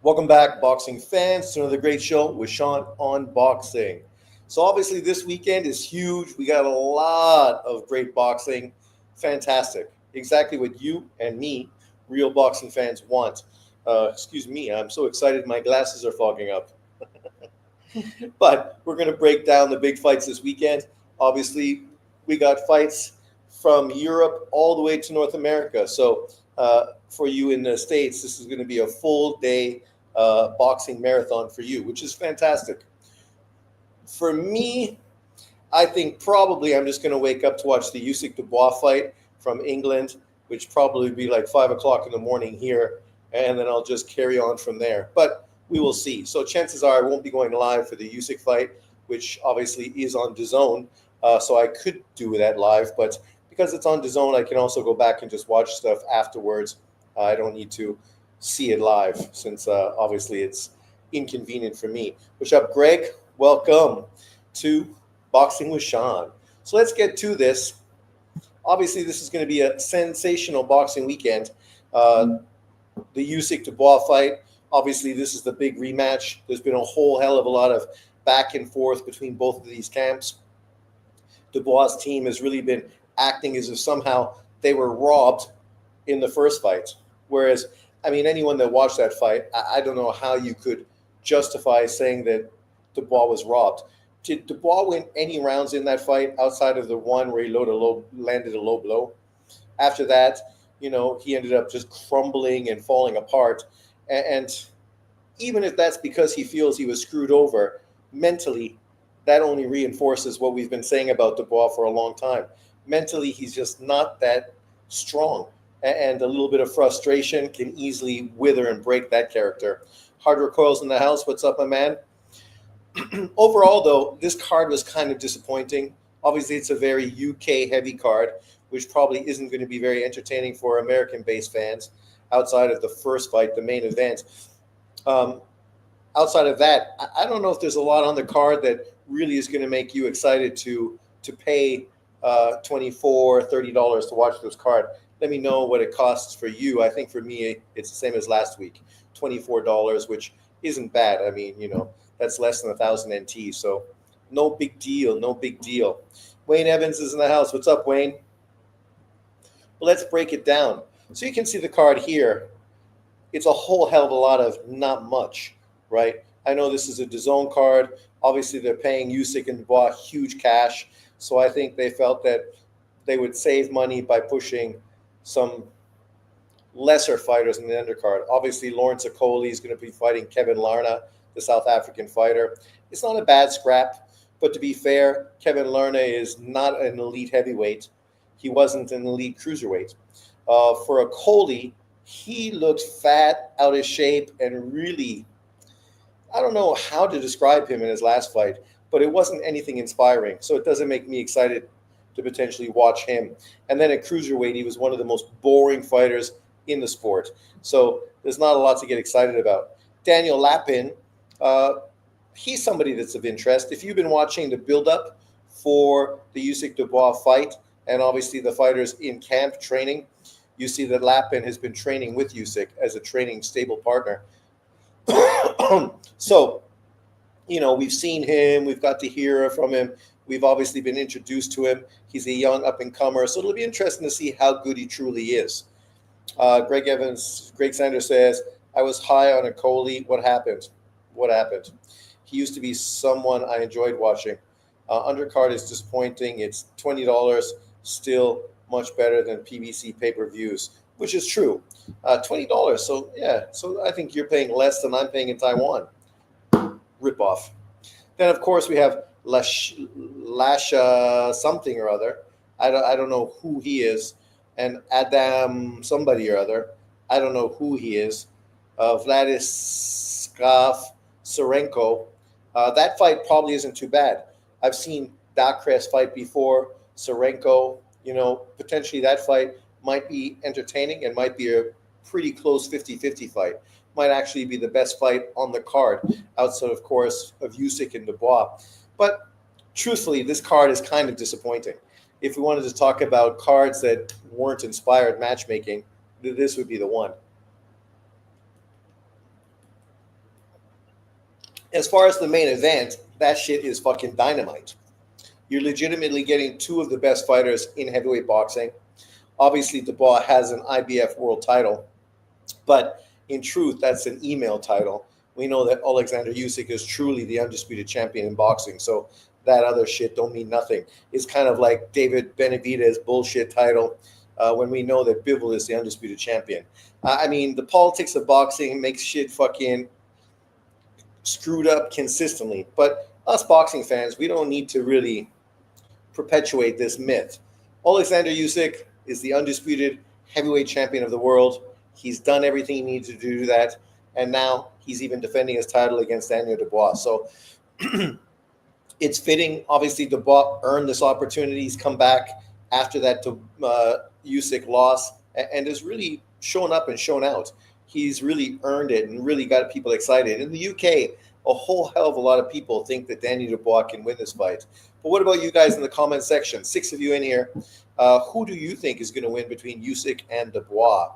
Welcome back, boxing fans, to another great show with Sean on boxing. So, obviously, this weekend is huge. We got a lot of great boxing. Fantastic. Exactly what you and me, real boxing fans, want. Excuse me, I'm so excited my glasses are fogging up. But we're going to break down the big fights this weekend. Obviously, we got fights from Europe all the way to North America. So, for you in the States, this is going to be a full day boxing marathon for you, which is fantastic. For me, I think probably I'm just going to wake up to watch the Usyk Dubois fight from England, which probably be like 5 o'clock in the morning here, and then I'll just carry on from there. But we will see. So chances are I won't be going live for the Usyk fight, which obviously is on DAZN. So I could do that live, but because it's on DAZN, I can also go back and just watch stuff afterwards. I don't need to see it live since obviously it's inconvenient for me. What's up, Greg? Welcome to Boxing with Sean. So let's get to this. Obviously, this is going to be a sensational boxing weekend. The Usyk Dubois fight. Obviously, this is the big rematch. There's been a whole hell of a lot of back and forth between both of these camps. Dubois' team has really been acting as if somehow they were robbed in the first fight. Whereas, I mean, anyone that watched that fight, I don't know how you could justify saying that Dubois was robbed. Did Dubois win any rounds in that fight outside of the one where he landed a low blow? After that, he ended up just crumbling and falling apart. And even if that's because he feels he was screwed over mentally, that only reinforces what we've been saying about Dubois for a long time. Mentally, he's just not that strong. And a little bit of frustration can easily wither and break that character. Hard Recoils in the house. What's up, my man? Overall, though, this card was kind of disappointing. Obviously, it's a very UK heavy card, which probably isn't going to be very entertaining for American-based fans outside of the first fight, the main event. Outside of that, I don't know if there's a lot on the card that really is going to make you excited to pay $24, $30 to watch this card. Let me know what it costs for you. I think for me, it's the same as last week, $24, which isn't bad. I mean, that's less than 1,000 NT. So no big deal, no big deal. Wayne Evans is in the house. What's up, Wayne? Let's break it down. So you can see the card here. It's a whole hell of a lot of not much, right? I know this is a DAZN card. Obviously, they're paying Usyk and Dubois huge cash. So I think they felt that they would save money by pushing some lesser fighters in the undercard. Obviously, Lawrence Okoli is going to be fighting Kevin Larna, the South African fighter. It's not a bad scrap, but to be fair, Kevin Larna is not an elite heavyweight. He wasn't an elite cruiserweight. For Okoli, he looked fat, out of shape, and really, I don't know how to describe him in his last fight, but it wasn't anything inspiring. So it doesn't make me excited to potentially watch him. And then at cruiserweight, he was one of the most boring fighters in the sport. So there's not a lot to get excited about. Daniel Lapin, he's somebody that's of interest. If you've been watching the build-up for the Usyk Dubois fight, and obviously the fighters in camp training, you see that Lapin has been training with Usyk as a training stable partner. So, we've seen him, we've got to hear from him. We've obviously been introduced to him. He's a young up-and-comer, so it'll be interesting to see how good he truly is. Greg Sanders says, I was high on Okoli. What happened? What happened? He used to be someone I enjoyed watching. Undercard is disappointing. It's $20, still much better than PBC pay-per-views, which is true. $20. So, yeah. So I think you're paying less than I'm paying in Taiwan. Rip off. Then, of course, we have Lasha something or other. I don't know who he is. And Adam somebody or other. I don't know who he is. Vladislav Serenko. That fight probably isn't too bad. I've seen Dakres fight before. Serenko, potentially that fight might be entertaining and might be a pretty close 50-50 fight. Might actually be the best fight on the card, outside, of course, of Usyk and Dubois. But truthfully, this card is kind of disappointing. If we wanted to talk about cards that weren't inspired matchmaking, this would be the one. As far as the main event, that shit is fucking dynamite. You're legitimately getting two of the best fighters in heavyweight boxing. Obviously, Dubois has an IBF world title, but in truth, that's an email title. We know that Alexander Usyk is truly the undisputed champion in boxing, so that other shit don't mean nothing. It's kind of like David Benavidez' bullshit title when we know that Bivol is the undisputed champion. I mean, the politics of boxing makes shit fucking screwed up consistently, but us boxing fans, we don't need to really perpetuate this myth. Alexander Usyk is the undisputed heavyweight champion of the world. He's done everything he needs to do that, and now he's even defending his title against Daniel Dubois. So it's fitting. Obviously, Dubois earned this opportunity. He's come back after that Usyk loss and has really shown up and shown out. He's really earned it and really got people excited. In the UK, a whole hell of a lot of people think that Daniel Dubois can win this fight. But what about you guys in the comment section? 6 of you in here. Who do you think is going to win between Usyk and Dubois?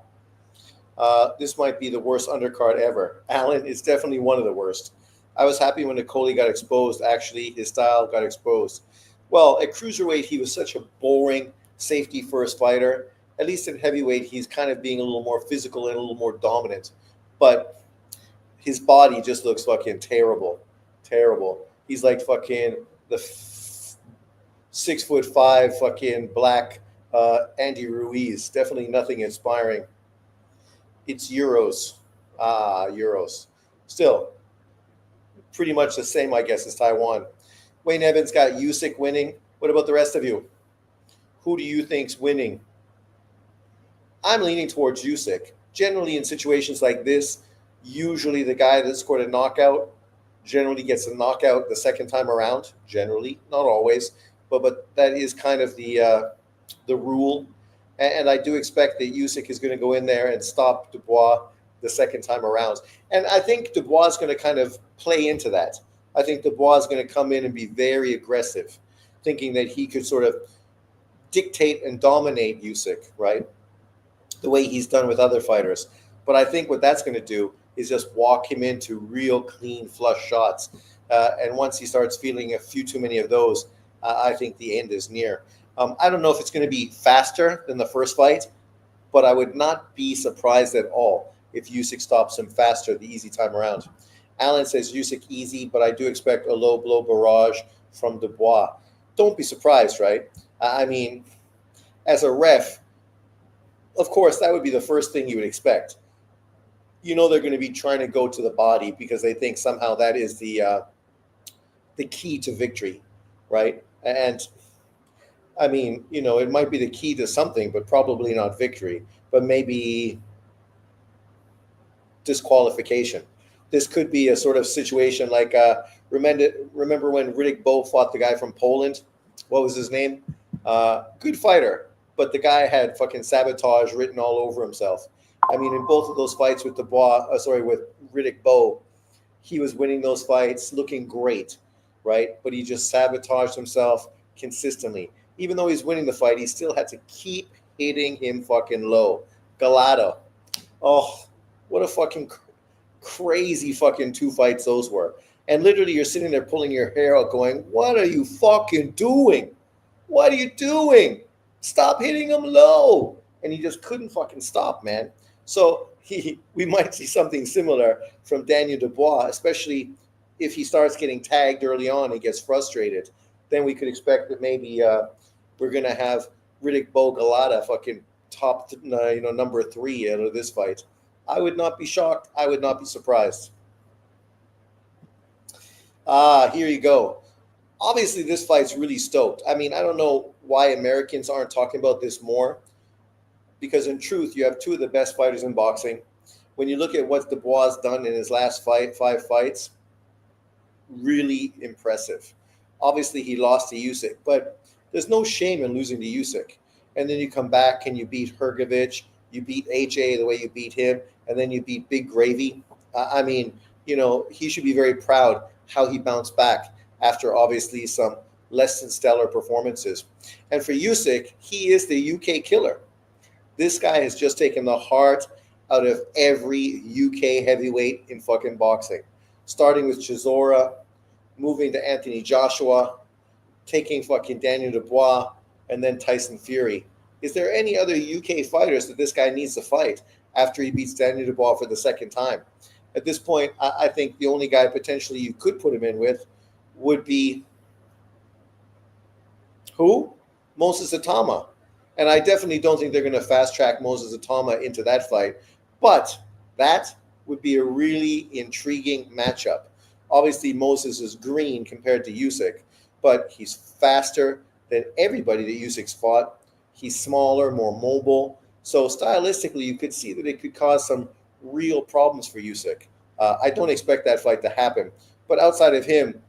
This might be the worst undercard ever. Alan, it's definitely one of the worst. I was happy when Nicole got exposed. Actually, his style got exposed. Well, at cruiserweight, he was such a boring safety-first fighter. At least in heavyweight, he's kind of being a little more physical and a little more dominant. But his body just looks fucking terrible. Terrible. He's like fucking the 6'5" fucking black Andy Ruiz. Definitely nothing inspiring. It's Euros. Euros. Still, pretty much the same, I guess, as Taiwan. Wayne Evans got Usyk winning. What about the rest of you? Who do you think's winning? I'm leaning towards Usyk. Generally, in situations like this, usually the guy that scored a knockout generally gets a knockout the second time around. Generally, not always, but that is kind of the rule. And I do expect that Usyk is going to go in there and stop Dubois the second time around. And I think Dubois is going to kind of play into that. I think Dubois is going to come in and be very aggressive, thinking that he could sort of dictate and dominate Usyk, right? The way he's done with other fighters. But I think what that's going to do is just walk him into real clean, flush shots. And once he starts feeling a few too many of those, I think the end is near. I don't know if it's going to be faster than the first fight, but I would not be surprised at all if Usyk stops him faster the easy time around. Alan says Usyk easy, but I do expect a low blow barrage from Dubois. Don't be surprised, right? I mean, as a ref, of course, that would be the first thing you would expect. You know they're going to be trying to go to the body because they think somehow that is the key to victory, right? And I mean, you know, it might be the key to something, but probably not victory, but maybe disqualification. This could be a sort of situation like remember when Riddick Bowe fought the guy from Poland? What was his name? Good fighter, but the guy had fucking sabotage written all over himself. I mean, in both of those fights with with Riddick Bowe, he was winning those fights, looking great, right? But he just sabotaged himself consistently. Even though he's winning the fight, he still had to keep hitting him fucking low. Gallardo. Oh, what a fucking crazy fucking 2 fights those were. And literally you're sitting there pulling your hair out going, what are you fucking doing? What are you doing? Stop hitting him low. And he just couldn't fucking stop, man. So we might see something similar from Daniel Dubois, especially if he starts getting tagged early on and gets frustrated. Then we could expect that maybe we're going to have Riddick Bowe Gallardo fucking top number 3 out of this fight. I would not be shocked. I would not be surprised. Here you go. Obviously, this fight's really stoked. I mean, I don't know why Americans aren't talking about this more, because in truth, you have 2 of the best fighters in boxing. When you look at what Dubois done in his last 5 fights, really impressive. Obviously, he lost to Usyk, but there's no shame in losing to Usyk. And then you come back and you beat Hrgovic, you beat HA the way you beat him, and then you beat Big Gravy. I mean, you know, he should be very proud how he bounced back after obviously some less than stellar performances. And for Usyk, he is the UK killer. This guy has just taken the heart out of every UK heavyweight in fucking boxing. starting with Chisora, moving to Anthony Joshua, taking fucking Daniel Dubois, and then Tyson Fury. Is there any other UK fighters that this guy needs to fight after he beats Daniel Dubois for the second time? At this point, I think the only guy potentially you could put him in with would be who? Moses Atama. And I definitely don't think they're going to fast track Moses Atama into that fight. But that would be a really intriguing matchup. Obviously, Moses is green compared to Usyk, but he's faster than everybody that Usyk's fought. He's smaller, more mobile. So stylistically, you could see that it could cause some real problems for Usyk. I don't expect that fight to happen. But outside of him,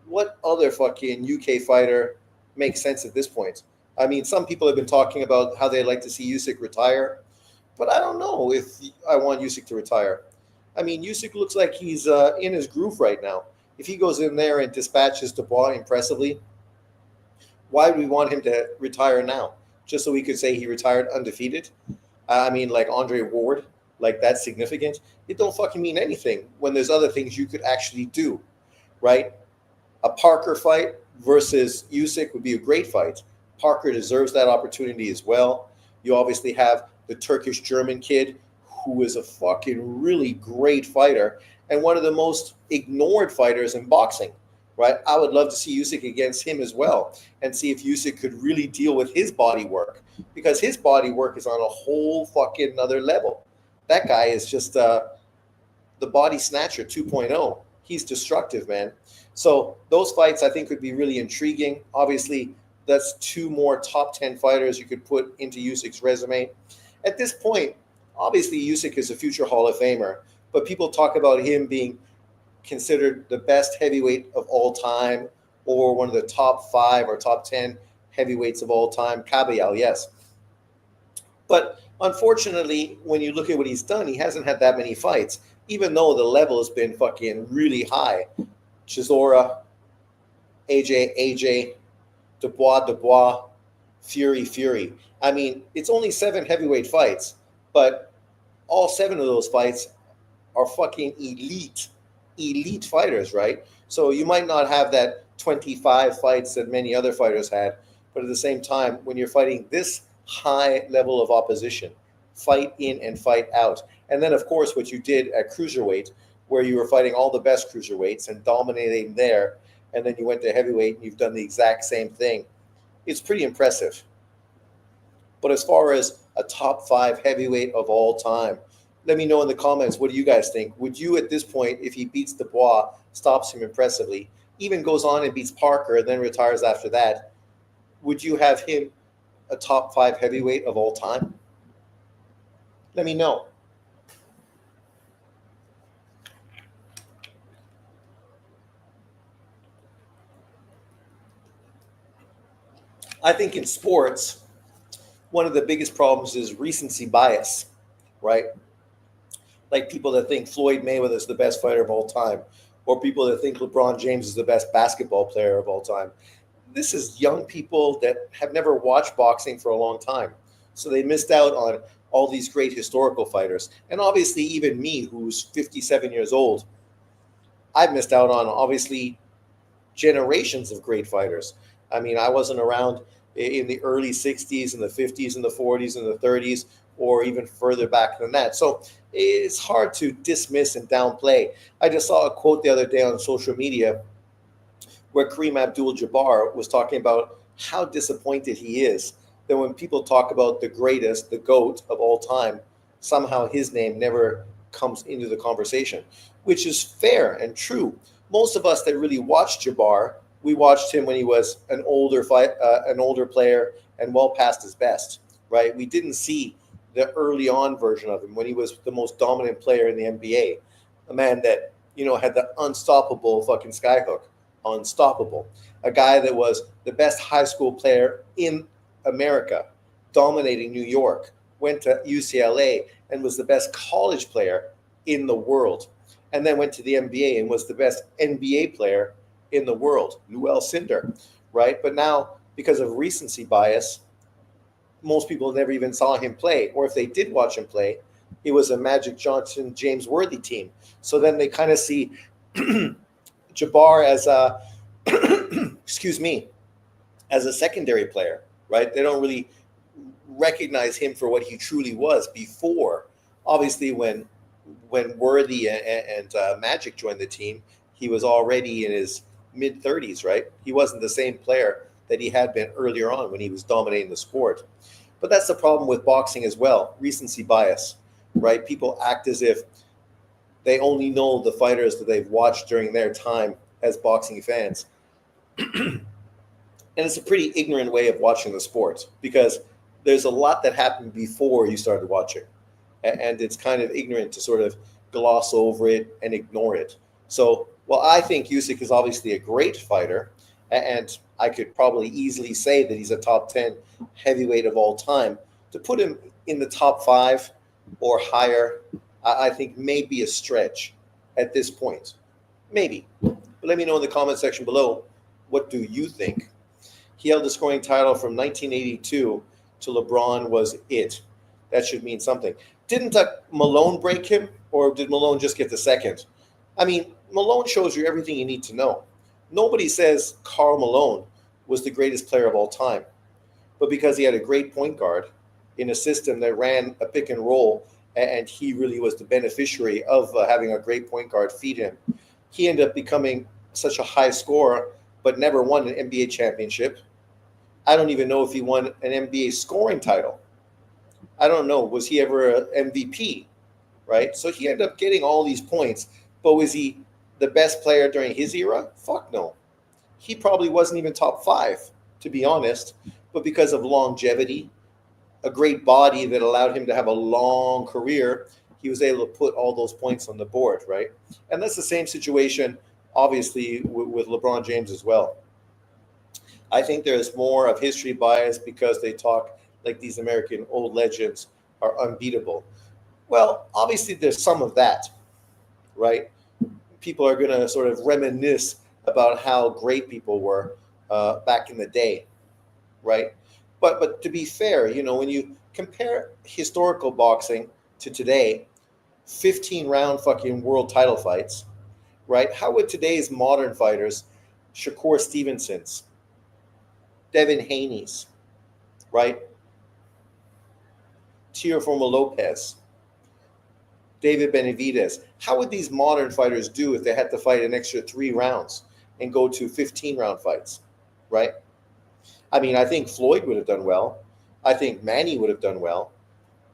what other fucking UK fighter makes sense at this point? I mean, some people have been talking about how they'd like to see Usyk retire, but I don't know if I want Usyk to retire. I mean, Usyk looks like he's in his groove right now. If he goes in there and dispatches Dubois impressively, why do we want him to retire now? Just so we could say he retired undefeated? I mean, like Andre Ward, like that's significant. It don't fucking mean anything when there's other things you could actually do, right? A Parker fight versus Usyk would be a great fight. Parker deserves that opportunity as well. You obviously have the Turkish-German kid who is a fucking really great fighter and one of the most ignored fighters in boxing, right? I would love to see Usyk against him as well and see if Usyk could really deal with his body work, because his body work is on a whole fucking another level. That guy is just the body snatcher 2.0. He's destructive, man. So those fights I think would be really intriguing. Obviously, that's two more top 10 fighters you could put into Usyk's resume. At this point, obviously Usyk is a future Hall of Famer, but people talk about him being considered the best heavyweight of all time or one of the top 5 or top 10 heavyweights of all time. Kabayel, yes. But unfortunately, when you look at what he's done, he hasn't had that many fights, even though the level has been fucking really high. Chisora, AJ, Dubois, Fury. I mean, it's only 7 heavyweight fights, but all 7 of those fights are fucking elite fighters, right? So you might not have that 25 fights that many other fighters had, but at the same time, when you're fighting this high level of opposition, fight in and fight out. And then, of course, what you did at cruiserweight, where you were fighting all the best cruiserweights and dominating there, and then you went to heavyweight and you've done the exact same thing. It's pretty impressive. But as far as a top 5 heavyweight of all time, let me know in the comments, what do you guys think? Would you at this point, if he beats Dubois, stops him impressively, even goes on and beats Parker and then retires after that, would you have him a top 5 heavyweight of all time? Let me know. I think in sports, one of the biggest problems is recency bias, right? Like people that think Floyd Mayweather is the best fighter of all time, or people that think LeBron James is the best basketball player of all time. This is young people that have never watched boxing for a long time. So they missed out on all these great historical fighters. And obviously, even me, who's 57 years old, I've missed out on, obviously, generations of great fighters. I mean, I wasn't around in the early 60s and the 50s and the 40s and the 30s, or even further back than that. So it's hard to dismiss and downplay. I just saw a quote the other day on social media where Kareem Abdul-Jabbar was talking about how disappointed he is that when people talk about the greatest, the GOAT of all time, somehow his name never comes into the conversation, which is fair and true. Most of us that really watched Jabbar, we watched him when he was an older player and well past his best, right? We didn't see the early on version of him when he was the most dominant player in the NBA, a man that, had the unstoppable fucking skyhook, unstoppable, a guy that was the best high school player in America, dominating New York, went to UCLA and was the best college player in the world, and then went to the NBA and was the best NBA player in the world, Lou Alcindor, right? But now, because of recency bias, most people never even saw him play, or if they did watch him play, it was a Magic Johnson, James Worthy team. So then they kind of see Jabbar as a excuse me, as a secondary player, right? They don't really recognize him for what he truly was before. Obviously, when Worthy and Magic joined the team, he was already in his mid 30s, right? He wasn't the same player that he had been earlier on when he was dominating the sport. But that's the problem with boxing as well, recency bias, right? People act as if they only know the fighters that they've watched during their time as boxing fans. And it's a pretty ignorant way of watching the sport because there's a lot that happened before you started watching. And it's kind of ignorant to sort of gloss over it and ignore it. So, well, I think Usyk is obviously a great fighter, and I could probably easily say that he's a top 10 heavyweight of all time. To put him in the top 5 or higher, I think may be a stretch at this point. Maybe. But let me know in the comment section below, what do you think? He held the scoring title from 1982 to LeBron was it. That should mean something. Didn't Malone break him, or did Malone just get the second? I mean, Malone shows you everything you need to know. Nobody says Karl Malone was the greatest player of all time, but because he had a great point guard in a system that ran a pick and roll, and he really was the beneficiary of having a great point guard feed him, he ended up becoming such a high scorer, but never won an NBA championship. I don't even know if he won an NBA scoring title. I don't know. Was he ever an MVP? Right? So he ended up getting all these points, but was he the best player during his era? Fuck no. He probably wasn't even top 5, to be honest, but because of longevity, a great body that allowed him to have a long career, he was able to put all those points on the board, right? And that's the same situation, obviously, with LeBron James as well. I think there's more of history bias because they talk like these American old legends are unbeatable. Well, obviously, there's some of that, right? People are going to sort of reminisce about how great people were back in the day, right? But to be fair, when you compare historical boxing to today, 15-round fucking world title fights, right? How would today's modern fighters, Shakur Stevensons, Devin Haney's, right? Teofimo Lopez, David Benavidez. How would these modern fighters do if they had to fight an extra 3 rounds and go to 15-round fights, right? I mean, I think Floyd would have done well. I think Manny would have done well.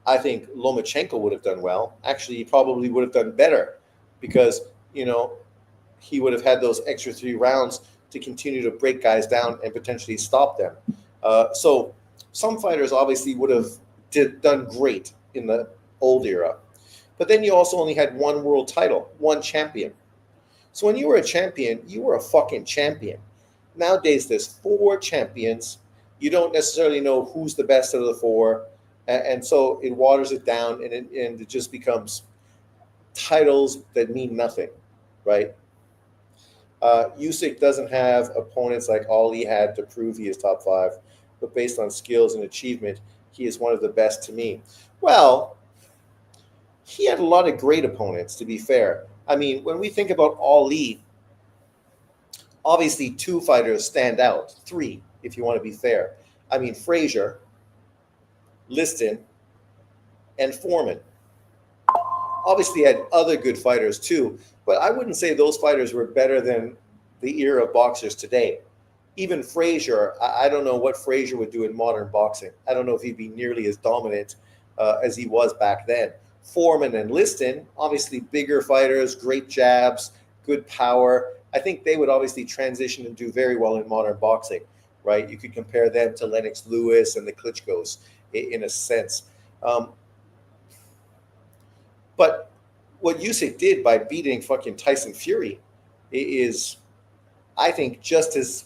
I think Lomachenko would have done well. Actually, he probably would have done better because, he would have had those extra 3 rounds to continue to break guys down and potentially stop them. So some fighters obviously would have done great in the old era. But then you also only had one world title, one champion. So when you were a champion, you were a fucking champion. Nowadays, there's 4 champions. You don't necessarily know who's the best of the 4. And so it waters it down, and it just becomes titles that mean nothing, right? Usyk doesn't have opponents like Ali had to prove he is top 5, but based on skills and achievement, he is one of the best to me. Well, he had a lot of great opponents, to be fair. I mean, when we think about Ali, obviously 2 fighters stand out, 3, if you want to be fair. I mean, Frazier, Liston, and Foreman. Obviously had other good fighters too, but I wouldn't say those fighters were better than the era of boxers today. Even Frazier, I don't know what Frazier would do in modern boxing. I don't know if he'd be nearly as dominant as he was back then. Foreman and Liston, obviously bigger fighters, great jabs, good power. I think they would obviously transition and do very well in modern boxing, right? You could compare them to Lennox Lewis and the Klitschko's in a sense. But what Usyk did by beating fucking Tyson Fury is, I think, just as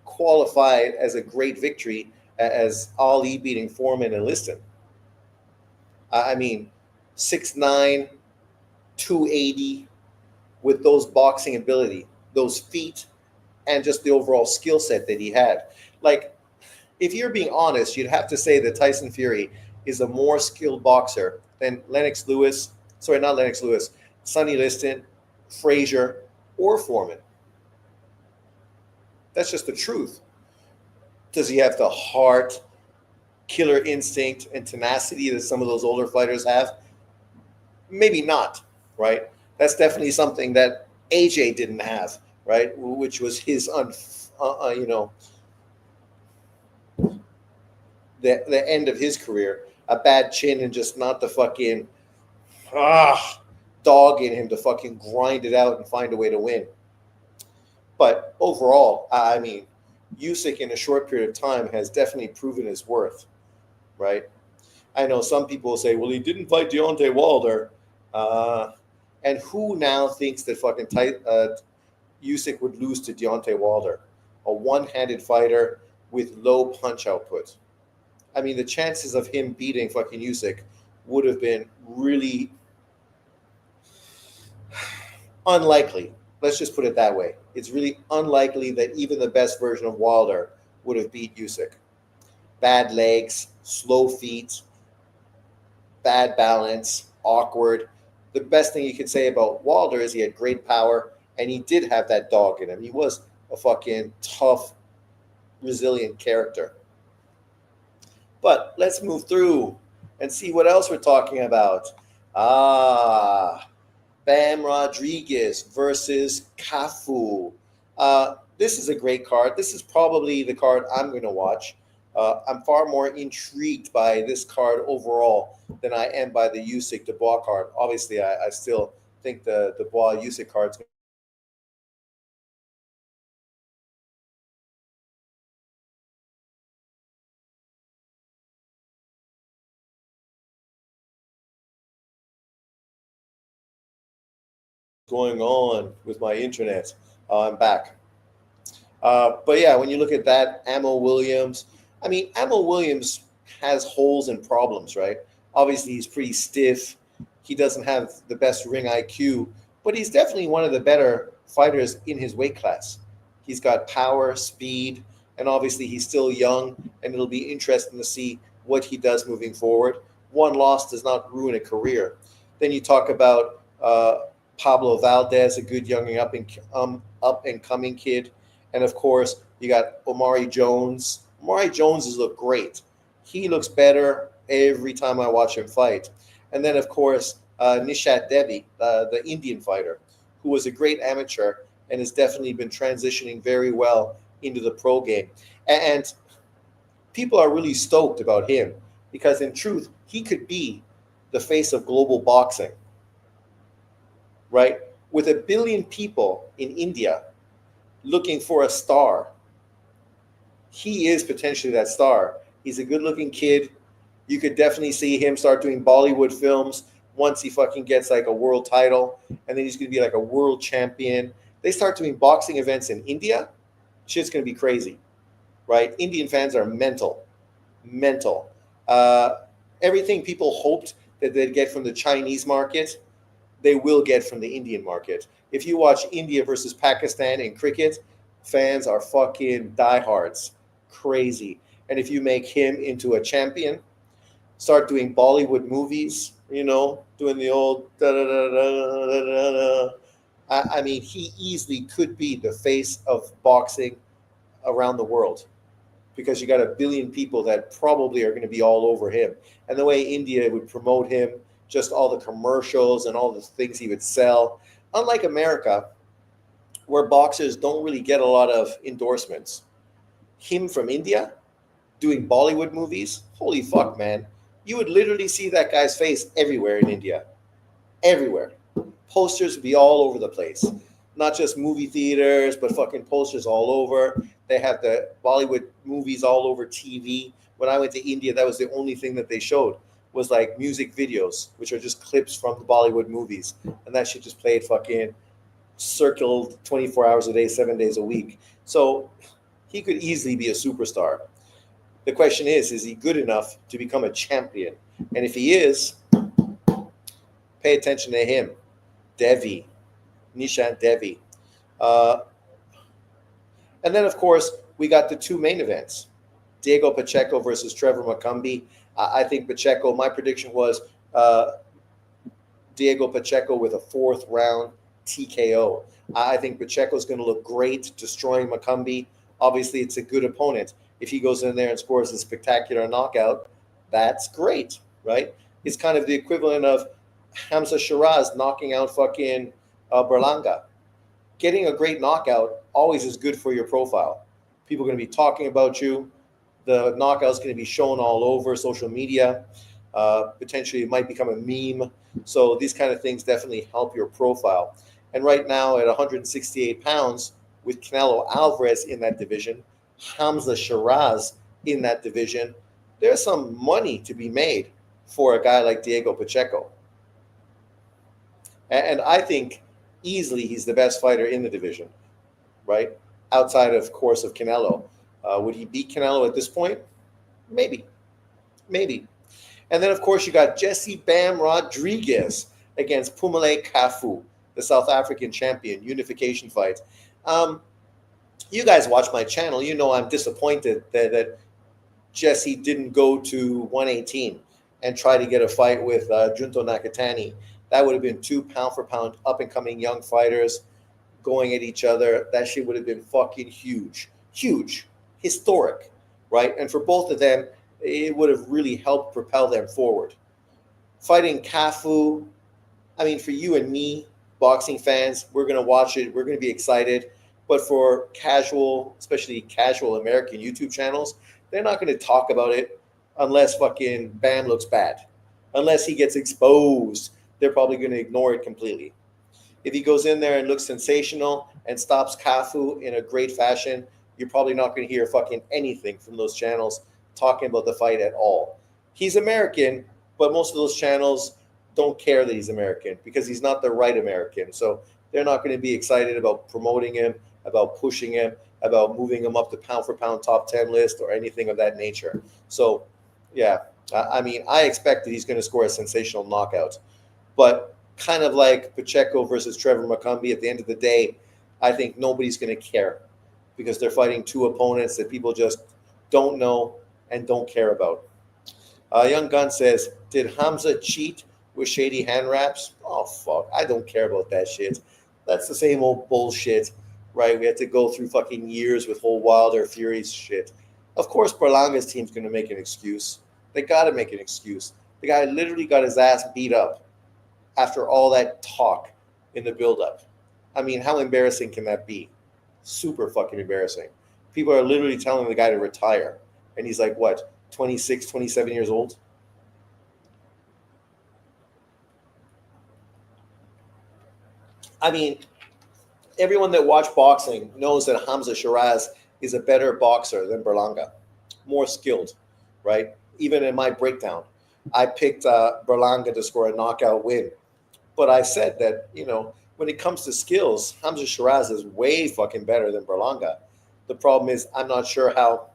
qualified as a great victory as Ali beating Foreman and Liston. I mean, 6'9", 280, with those boxing ability, those feet, and just the overall skill set that he had. Like, if you're being honest, you'd have to say that Tyson Fury is a more skilled boxer than Sonny Liston, Frazier, or Foreman. That's just the truth. Does he have the heart, killer instinct, and tenacity that some of those older fighters have? Maybe not, right? That's definitely something that AJ didn't have, right? Which was his, the end of his career. A bad chin and just not the fucking dog in him to fucking grind it out and find a way to win. But overall, I mean, Usyk in a short period of time has definitely proven his worth, right? I know some people say, well, he didn't fight Deontay Wilder. And who now thinks that fucking Usyk would lose to Deontay Wilder, a one-handed fighter with low punch output? I mean, the chances of him beating fucking Usyk would have been really unlikely. Let's just put it that way. It's really unlikely that even the best version of Wilder would have beat Usyk. Bad legs, slow feet, bad balance, awkward. The best thing you could say about Wilder is he had great power and he did have that dog in him. He was a fucking tough, resilient character. But let's move through and see what else we're talking about. Bam Rodriguez versus Cafu. This is a great card. This is probably the card I'm going to watch. I'm far more intrigued by this card overall than I am by the Usyk Dubois card. Obviously, I still think the Dubois Usyk card's going on with my internet. I'm back. But yeah, when you look at that, Ammo Williams, I mean, Ammo Williams has holes and problems, right? Obviously, he's pretty stiff. He doesn't have the best ring IQ, but he's definitely one of the better fighters in his weight class. He's got power, speed, and obviously he's still young, and it'll be interesting to see what he does moving forward. One loss does not ruin a career. Then you talk about Pablo Valdez, a good young up and coming kid. And of course, you got Omari Jones. Omari Jones has looked great. He looks better every time I watch him fight. And then, of course, Nishat Devi, the Indian fighter, who was a great amateur and has definitely been transitioning very well into the pro game. And people are really stoked about him because, in truth, he could be the face of global boxing, right? With 1 billion people in India looking for a star, he is potentially that star. He's a good-looking kid. You could definitely see him start doing Bollywood films once he fucking gets like a world title, and then he's going to be like a world champion. They start doing boxing events in India, shit's going to be crazy, right? Indian fans are mental. Everything people hoped that they'd get from the Chinese market, they will get from the Indian market. If you watch India versus Pakistan in cricket, fans are fucking diehards. Crazy. And if you make him into a champion, start doing Bollywood movies, doing the old da da da da da da. I mean, he easily could be the face of boxing around the world because you got 1 billion people that probably are going to be all over him. And the way India would promote him, just all the commercials and all the things he would sell. Unlike America, where boxers don't really get a lot of endorsements. Him from India doing Bollywood movies, holy fuck, man. You would literally see that guy's face everywhere in India. Everywhere. Posters would be all over the place. Not just movie theaters, but fucking posters all over. They have the Bollywood movies all over TV. When I went to India, that was the only thing that they showed was like music videos, which are just clips from the Bollywood movies. And that shit just played fucking circled 24 hours a day, 7 days a week. So he could easily be a superstar. The question is he good enough to become a champion? And if he is, pay attention to him. Devi, Nishat Devi. And then, of course, we got the two main events. Diego Pacheco versus Trevor Macumbi. I think my prediction was Diego Pacheco with a 4th round TKO. I think Pacheco's going to look great destroying Macumbi. Obviously, it's a good opponent. If he goes in there and scores a spectacular knockout, that's great, right? It's kind of the equivalent of Hamza Shiraz knocking out fucking Berlanga. Getting a great knockout always is good for your profile. People are going to be talking about you. The knockout is going to be shown all over social media. Potentially, it might become a meme. So these kind of things definitely help your profile. And right now, at 168 pounds, with Canelo Alvarez in that division, Hamza Shiraz in that division, there's some money to be made for a guy like Diego Pacheco. And I think easily he's the best fighter in the division, right? Outside, of course, of Canelo. Would he beat Canelo at this point? Maybe. Maybe. And then, of course, you got Jesse Bam Rodriguez against Pumile Kafu, the South African champion, unification fight. You guys watch my channel. You know I'm disappointed that Jesse didn't go to 118 and try to get a fight with Junto Nakatani. That would have been 2 pound-for-pound up-and-coming young fighters going at each other. That shit would have been fucking huge. Huge. Historic, right? And for both of them, it would have really helped propel them forward. Fighting Kafu, I mean, for you and me, boxing fans, we're going to watch it. We're going to be excited. But for casual, especially casual American YouTube channels, they're not going to talk about it unless fucking Bam looks bad. Unless he gets exposed, they're probably going to ignore it completely. If he goes in there and looks sensational and stops Kafu in a great fashion, you're probably not going to hear fucking anything from those channels talking about the fight at all. He's American, but most of those channels don't care that he's American because he's not the right American. So they're not going to be excited about promoting him, about pushing him, about moving him up the pound-for-pound top 10 list or anything of that nature. So, yeah, I mean, I expect that he's going to score a sensational knockout. But kind of like Pacheco versus Trevor Macumbi, at the end of the day, I think nobody's going to care because they're fighting two opponents that people just don't know and don't care about. Young Gun says, did Hamza cheat with shady hand wraps? Oh, fuck. I don't care about that shit. That's the same old bullshit, right? We had to go through fucking years with whole Wilder Fury's shit. Of course, Berlanga's team's going to make an excuse. They got to make an excuse. The guy literally got his ass beat up after all that talk in the build-up. I mean, how embarrassing can that be? Super fucking embarrassing. People are literally telling the guy to retire. And he's like, what, 26, 27 years old? I mean, everyone that watched boxing knows that Hamza Shiraz is a better boxer than Berlanga. More skilled, right? Even in my breakdown, I picked Berlanga to score a knockout win. But I said that, when it comes to skills, Hamza Shiraz is way fucking better than Berlanga. The problem is I'm not sure how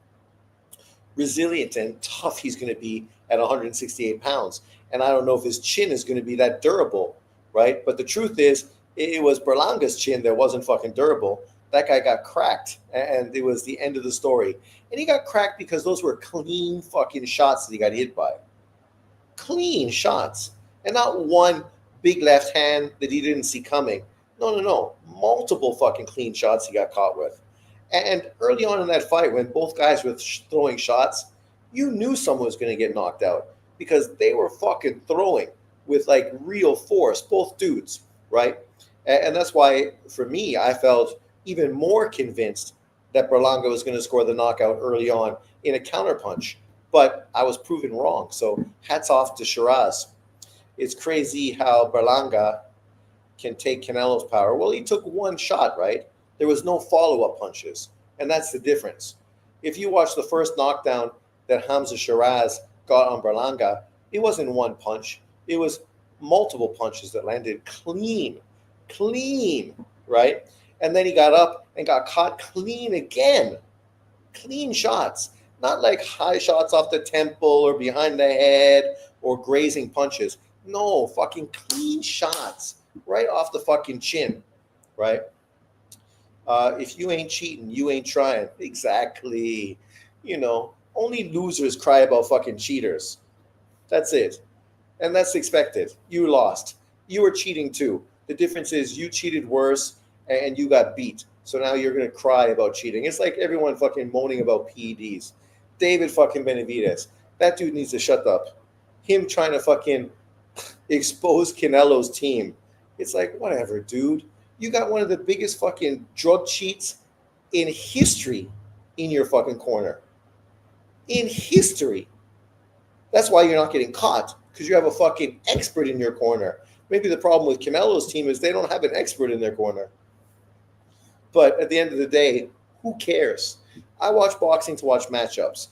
resilient and tough he's going to be at 168 pounds. And I don't know if his chin is going to be that durable, right? But the truth is, it was Berlanga's chin that wasn't fucking durable. That guy got cracked, and it was the end of the story. And he got cracked because those were clean fucking shots that he got hit by. Clean shots. And not one big left hand that he didn't see coming. No. Multiple fucking clean shots he got caught with. And early on in that fight, when both guys were throwing shots, you knew someone was going to get knocked out because they were fucking throwing with like real force, both dudes, right? And that's why, for me, I felt even more convinced that Berlanga was going to score the knockout early on in a counterpunch. But I was proven wrong. So hats off to Shiraz. It's crazy how Berlanga can take Canelo's power. Well, he took one shot, right? There was no follow-up punches. And that's the difference. If you watch the first knockdown that Hamza Shiraz got on Berlanga, it wasn't one punch. It was multiple punches that landed clean, right? And then he got up and got caught clean again. Clean shots. Not like high shots off the temple or behind the head or grazing punches. No, fucking clean shots right off the fucking chin, right? If you ain't cheating, you ain't trying. Exactly. Only losers cry about fucking cheaters. That's it. And that's expected. You lost. You were cheating too. The difference is you cheated worse and you got beat. So now you're going to cry about cheating. It's like everyone fucking moaning about PEDs. David fucking Benavidez. That dude needs to shut up. Him trying to fucking expose Canelo's team. It's like, whatever, dude. You got one of the biggest fucking drug cheats in history in your fucking corner. In history. That's why you're not getting caught, because you have a fucking expert in your corner. Maybe the problem with Canelo's team is they don't have an expert in their corner. But at the end of the day, who cares? I watch boxing to watch matchups.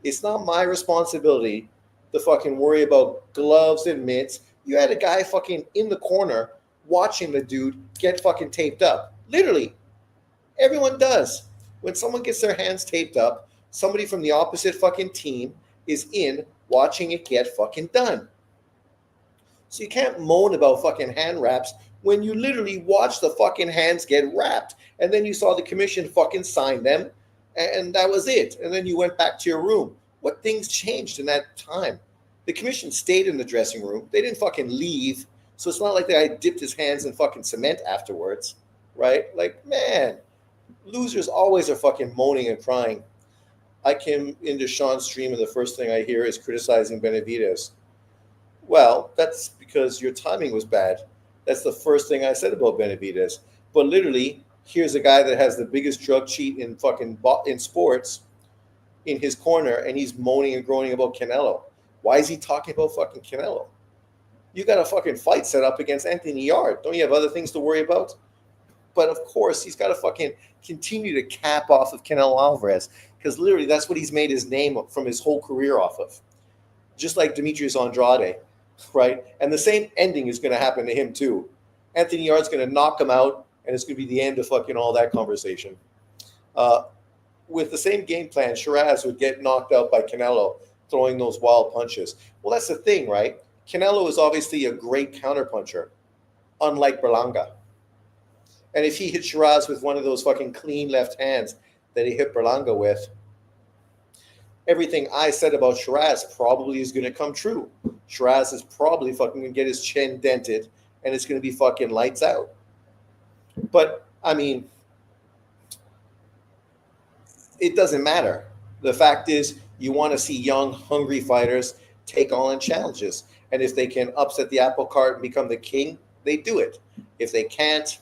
It's not my responsibility to fucking worry about gloves and mitts. You had a guy fucking in the corner watching the dude get fucking taped up. Literally. Everyone does. When someone gets their hands taped up, somebody from the opposite fucking team is in watching it get fucking done. So you can't moan about fucking hand wraps when you literally watch the fucking hands get wrapped. And then you saw the commission fucking sign them, and that was it. And then you went back to your room. What things changed in that time? The commission stayed in the dressing room. They didn't fucking leave. So it's not like the guy dipped his hands in fucking cement afterwards, right? Like, man, losers always are fucking moaning and crying. I came into Sean's stream and the first thing I hear is criticizing Benavidez. Well, that's because your timing was bad. That's the first thing I said about Benavidez. But literally, here's a guy that has the biggest drug cheat in fucking in sports in his corner, and he's moaning and groaning about Canelo. Why is he talking about fucking Canelo? You got a fucking fight set up against Anthony Yarde. Don't you have other things to worry about? But of course, he's got to fucking continue to cap off of Canelo Alvarez, because literally that's what he's made his name from his whole career off of. Just like Demetrius Andrade, right? And the same ending is going to happen to him too. Anthony Yarde's going to knock him out, and it's going to be the end of fucking all that conversation. With the same game plan, Shiraz would get knocked out by Canelo throwing those wild punches. Well, that's the thing, right? Canelo is obviously a great counterpuncher, unlike Berlanga. And if he hit Shiraz with one of those fucking clean left hands that he hit Berlanga with, everything I said about Shiraz probably is going to come true. Shiraz is probably fucking going to get his chin dented, and it's going to be fucking lights out. But, I mean, it doesn't matter. The fact is, you want to see young, hungry fighters take on challenges. And if they can upset the apple cart and become the king, they do it. If they can't,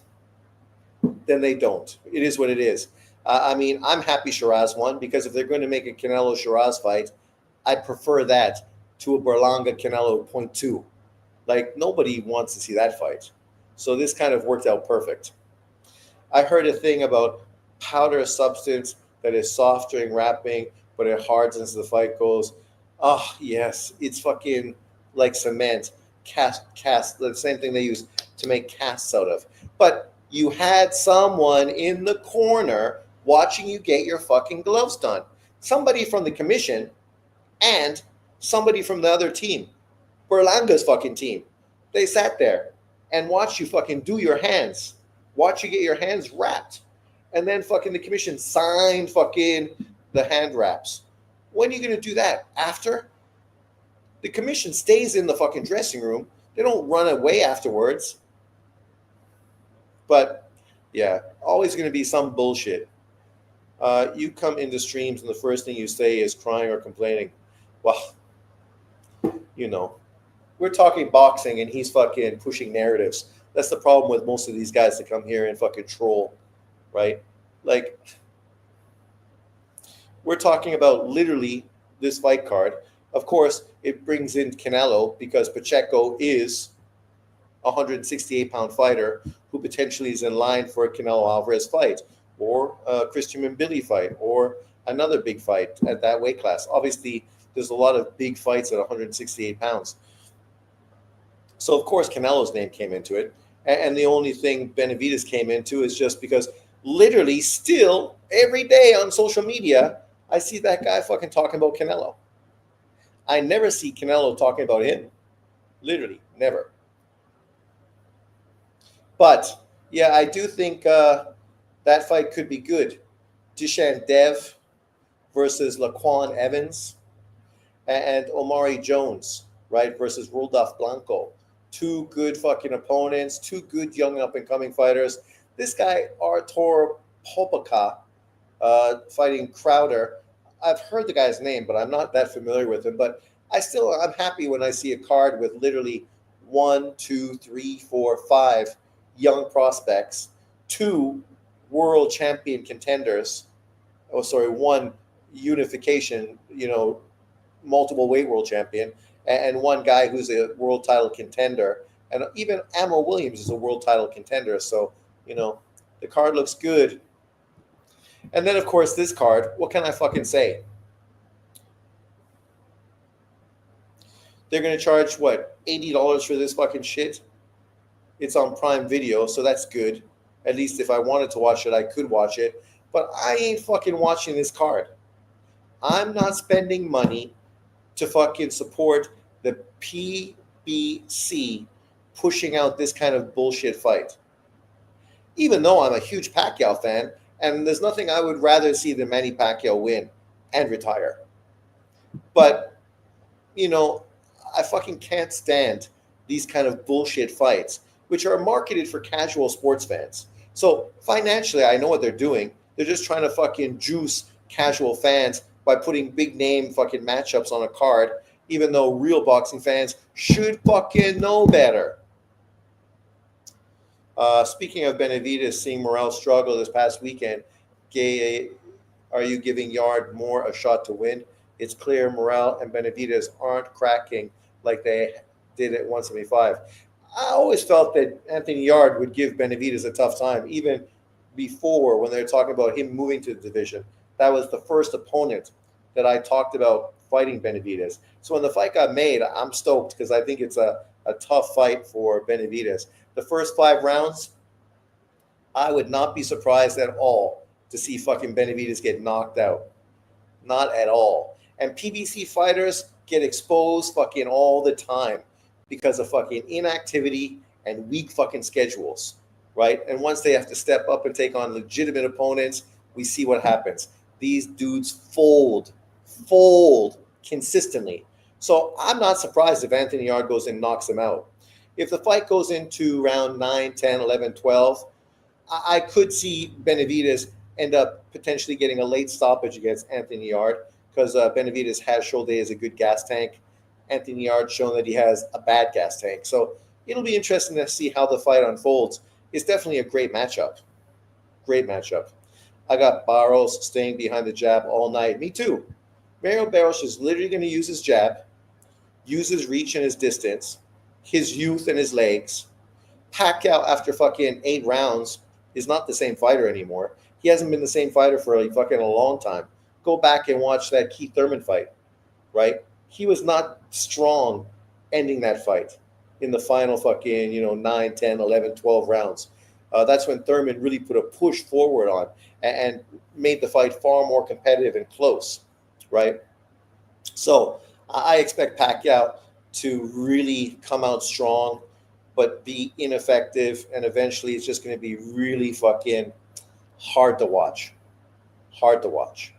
then they don't. It is what it is. I mean, I'm happy Shiraz won, because if they're going to make a Canelo-Shiraz fight, I prefer that to a Berlanga-Canelo .2. Like, nobody wants to see that fight. So this kind of worked out perfect. I heard a thing about powder substance that is soft during wrapping, but it hardens as the fight goes. Oh, yes. It's fucking like cement. Cast, the same thing they use to make casts out of. But you had someone in the corner watching you get your fucking gloves done. Somebody from the commission and somebody from the other team. Berlanga's fucking team. They sat there and watched you fucking do your hands. Watch you get your hands wrapped. And then fucking the commission signed fucking the hand wraps. When are you going to do that? After? The commission stays in the fucking dressing room. They don't run away afterwards. But, yeah, always going to be some bullshit. You come into streams and the first thing you say is crying or complaining. Well, you know, we're talking boxing and he's fucking pushing narratives. That's the problem with most of these guys that come here and fucking troll, right? Like, we're talking about literally this fight card. Of course, it brings in Canelo because Pacheco is a 168-pound fighter who potentially is in line for a Canelo Alvarez fight, or a Christian Mbili fight, or another big fight at that weight class. Obviously, there's a lot of big fights at 168 pounds. So, of course, Canelo's name came into it. And the only thing Benavidez came into is just because literally still every day on social media, I see that guy fucking talking about Canelo. I never see Canelo talking about him. Literally, never. But, yeah, I do think that fight could be good. Dushan Dev versus Laquan Evans and Omari Jones, right, versus Rudolph Blanco. two good fucking opponents, two good young up and coming fighters. This guy, Artur Popaka, fighting Crowder. I've heard the guy's name, but I'm not that familiar with him. But I'm happy when I see a card with literally 1, 2, 3, 4, 5 young prospects, two world champion contenders. Oh, sorry, one unification, multiple weight world champion, and one guy who's a world title contender. And even Ammo Williams is a world title contender. So, the card looks good. And then, of course, this card, what can I fucking say? They're going to charge, what, $80 for this fucking shit? It's on Prime Video, so that's good. At least if I wanted to watch it, I could watch it. But I ain't fucking watching this card. I'm not spending money to fucking support the PBC pushing out this kind of bullshit fight. Even though I'm a huge Pacquiao fan, and there's nothing I would rather see than Manny Pacquiao win and retire. But, I fucking can't stand these kind of bullshit fights, which are marketed for casual sports fans. So financially, I know what they're doing. They're just trying to fucking juice casual fans by putting big name fucking matchups on a card, even though real boxing fans should fucking know better. Speaking of Benavidez seeing Morrell struggle this past weekend, Gay, are you giving Yard more a shot to win? It's clear Morrell and Benavidez aren't cracking like they did at 175. I always felt that Anthony Yard would give Benavidez a tough time, even before when they were talking about him moving to the division. That was the first opponent that I talked about fighting Benavidez. So when the fight got made, I'm stoked because I think it's a tough fight for Benavidez. The first 5 rounds, I would not be surprised at all to see fucking Benavidez get knocked out. Not at all. And PBC fighters get exposed fucking all the time because of fucking inactivity and weak fucking schedules, right? And once they have to step up and take on legitimate opponents, we see what happens. These dudes fold consistently. So I'm not surprised if Anthony Yard goes and knocks him out. If the fight goes into round 9, 10, 11, 12, I could see Benavidez end up potentially getting a late stoppage against Anthony Yard because Benavidez has shown that he has a good gas tank. Anthony Yard's shown that he has a bad gas tank. So it'll be interesting to see how the fight unfolds. It's definitely a great matchup. Great matchup. I got Barros staying behind the jab all night. Me too. Mario Barros is literally going to use his jab, use his reach and his distance, his youth and his legs. Pacquiao, after fucking 8 rounds, is not the same fighter anymore. He hasn't been the same fighter for a long time. Go back and watch that Keith Thurman fight, right? He was not strong ending that fight in the final fucking, 9, 10, 11, 12 rounds. That's when Thurman really put a push forward on and made the fight far more competitive and close, right? So I expect Pacquiao to really come out strong, but be ineffective, and eventually it's just going to be really fucking hard to watch. Hard to watch.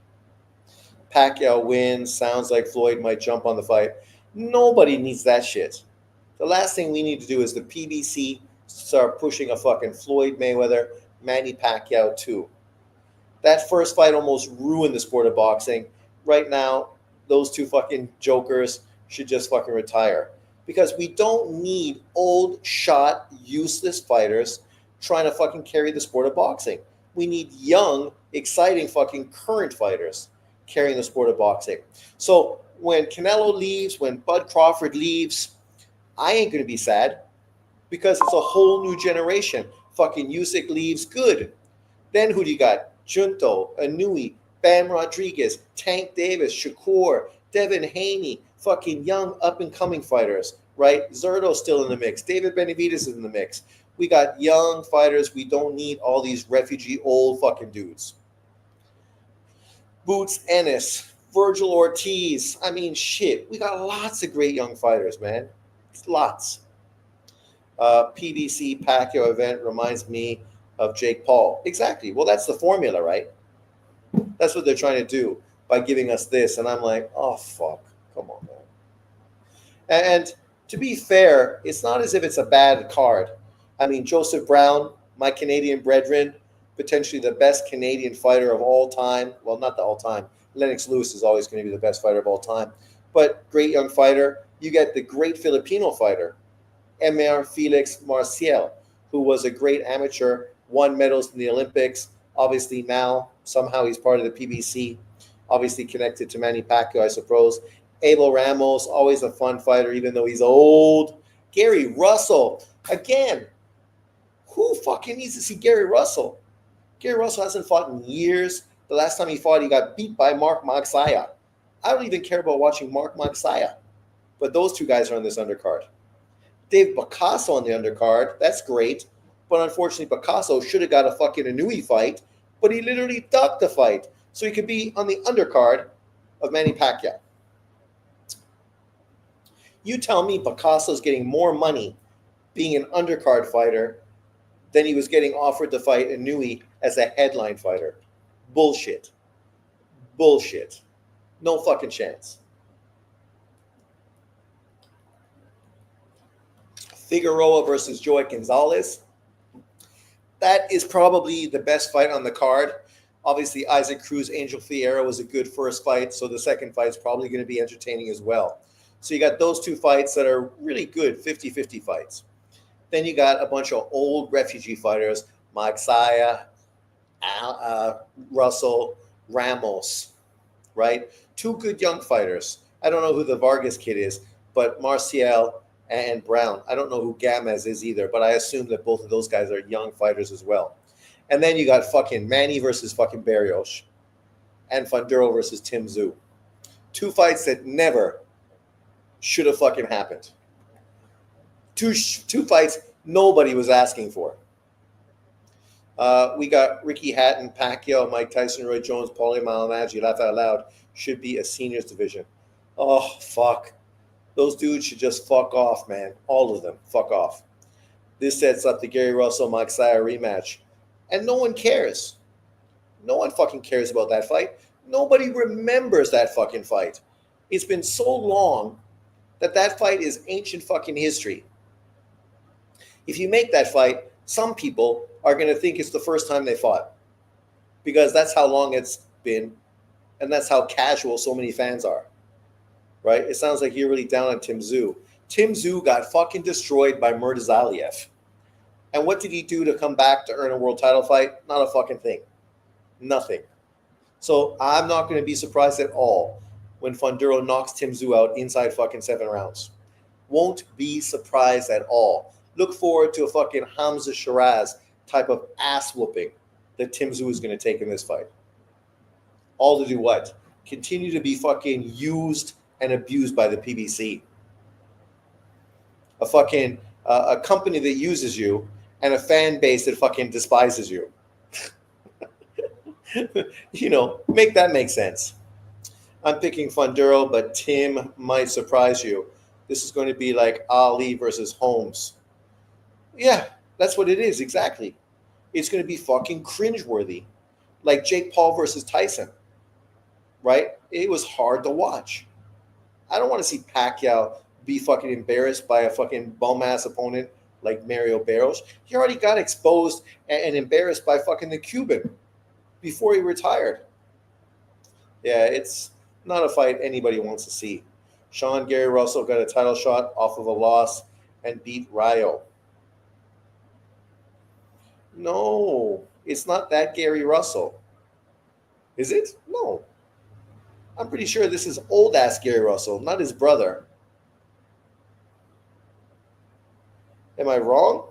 Pacquiao wins. Sounds like Floyd might jump on the fight. Nobody needs that shit. The last thing we need to do is the PBC start pushing a fucking Floyd Mayweather, Manny Pacquiao too. That first fight almost ruined the sport of boxing. Right now, those two fucking jokers should just fucking retire. Because we don't need old, shot, useless fighters trying to fucking carry the sport of boxing. We need young, exciting fucking current fighters carrying the sport of boxing. So when Canelo leaves, when Bud Crawford leaves, I ain't going to be sad because it's a whole new generation. Fucking Usyk leaves, good. Then who do you got? Junto, Anui, Bam Rodriguez, Tank Davis, Shakur, Devin Haney, fucking young up-and-coming fighters, right? Zerto's still in the mix. David Benavidez is in the mix. We got young fighters. We don't need all these refugee old fucking dudes. Boots Ennis, Virgil Ortiz. I mean, shit. We got lots of great young fighters, man. Lots. PBC Pacquiao event reminds me of Jake Paul. Exactly. Well, that's the formula, right? That's what they're trying to do by giving us this. And I'm like, oh, fuck. Come on, man. And To be fair, it's not as if it's a bad card. I mean, Joseph Brown, my Canadian brethren, potentially the best Canadian fighter of all time. Well, not the all time. Lennox Lewis is always going to be the best fighter of all time. But great young fighter. You get the great Filipino fighter, Emer Felix Marcial, who was a great amateur, won medals in the Olympics. Obviously now, somehow he's part of the PBC, obviously connected to Manny Pacquiao, I suppose. Abel Ramos, always a fun fighter, even though he's old. Gary Russell, again, who fucking needs to see Gary Russell? Gary Russell hasn't fought in years. The last time he fought, he got beat by Mark Magsayo. I don't even care about watching Mark Magsayo. But those two guys are on this undercard. Dave Picasso on the undercard, that's great. But unfortunately, Picasso should have got a fucking Inoue fight, but he literally ducked the fight. So he could be on the undercard of Manny Pacquiao. You tell me Picasso's getting more money being an undercard fighter than he was getting offered to fight Inoue as a headline fighter. Bullshit. Bullshit. No fucking chance. Figueroa versus Joey Gonzalez. That is probably the best fight on the card. Obviously, Isaac Cruz, Angel Fierro was a good first fight, so the second fight's probably going to be entertaining as well. So you got those two fights that are really good 50-50 fights. Then you got a bunch of old refugee fighters, Magsayo, Russell, Ramos, right? Two good young fighters. I don't know who the Vargas kid is, but Marcial and Brown. I don't know who Gamez is either, but I assume that both of those guys are young fighters as well. And then you got fucking Manny versus fucking Barrios and Funduro versus Tim Tszyu. Two fights that never should have fucking happened. Two fights nobody was asking for. We got Ricky Hatton, Pacquiao, Mike Tyson, Roy Jones, Paulie Malignaggi. Laugh out loud. Should be a seniors division. Oh, fuck. Those dudes should just fuck off, man. All of them. Fuck off. This sets up the Gary Russell-Mike Magsayo rematch. And no one cares. No one fucking cares about that fight. Nobody remembers that fucking fight. It's been so long that fight is ancient fucking history. If you make that fight, some people are going to think it's the first time they fought because that's how long it's been and that's how casual so many fans are, right? It sounds like you're really down on Tim Tszyu. Tim Tszyu got fucking destroyed by Murtazaliev. And what did he do to come back to earn a world title fight? Not a fucking thing. Nothing. So I'm not going to be surprised at all when Funduro knocks Tim Tszyu out inside fucking 7 rounds. Won't be surprised at all. Look forward to a fucking Hamza Shiraz type of ass whooping that Tim Tszyu is going to take in this fight. All to do what? Continue to be fucking used and abused by the PBC. A company that uses you and a fan base that fucking despises you. Make that make sense. I'm picking Funduro, but Tim might surprise you. This is going to be like Ali versus Holmes. Yeah, that's what it is, exactly. It's going to be fucking cringeworthy. Like Jake Paul versus Tyson, right? It was hard to watch. I don't want to see Pacquiao be fucking embarrassed by a fucking bum-ass opponent like Mario Barrios. He already got exposed and embarrassed by fucking the Cuban before he retired. Yeah, it's not a fight anybody wants to see. Sean Gary Russell got a title shot off of a loss and beat Rayo. No, it's not that Gary Russell. Is it? No. I'm pretty sure this is old-ass Gary Russell, not his brother. Am I wrong?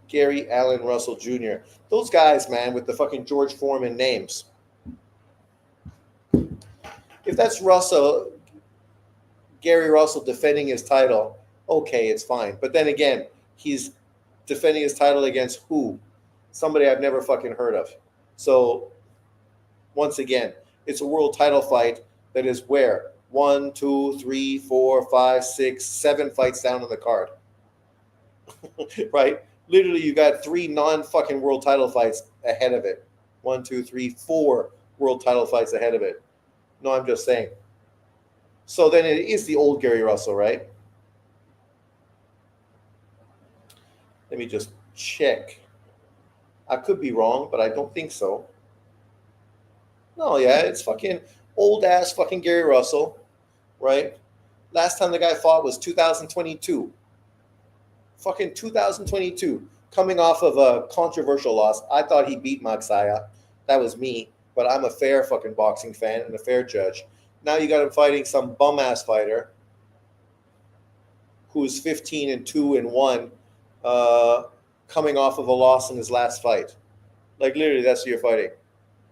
Gary Allen Russell Jr. Those guys, man, with the fucking George Foreman names. If that's Gary Russell defending his title, okay, it's fine. But then again, he's defending his title against who? Somebody I've never fucking heard of. So, once again, it's a world title fight that is where? 1, 2, 3, 4, 5, 6, 7 fights down on the card. Right? Literally, you got 3 non-fucking world title fights ahead of it. 1, 2, 3, 4 world title fights ahead of it. No, I'm just saying. So then it is the old Gary Russell, right? Let me just check. I could be wrong, but I don't think so. No, yeah, it's fucking old ass fucking Gary Russell, right? Last time the guy fought was 2022. Fucking 2022. Coming off of a controversial loss. I thought he beat Magsaya. That was me. But I'm a fair fucking boxing fan and a fair judge. Now you got him fighting some bum ass fighter who's 15-2-1, coming off of a loss in his last fight. Like literally, that's who you're fighting.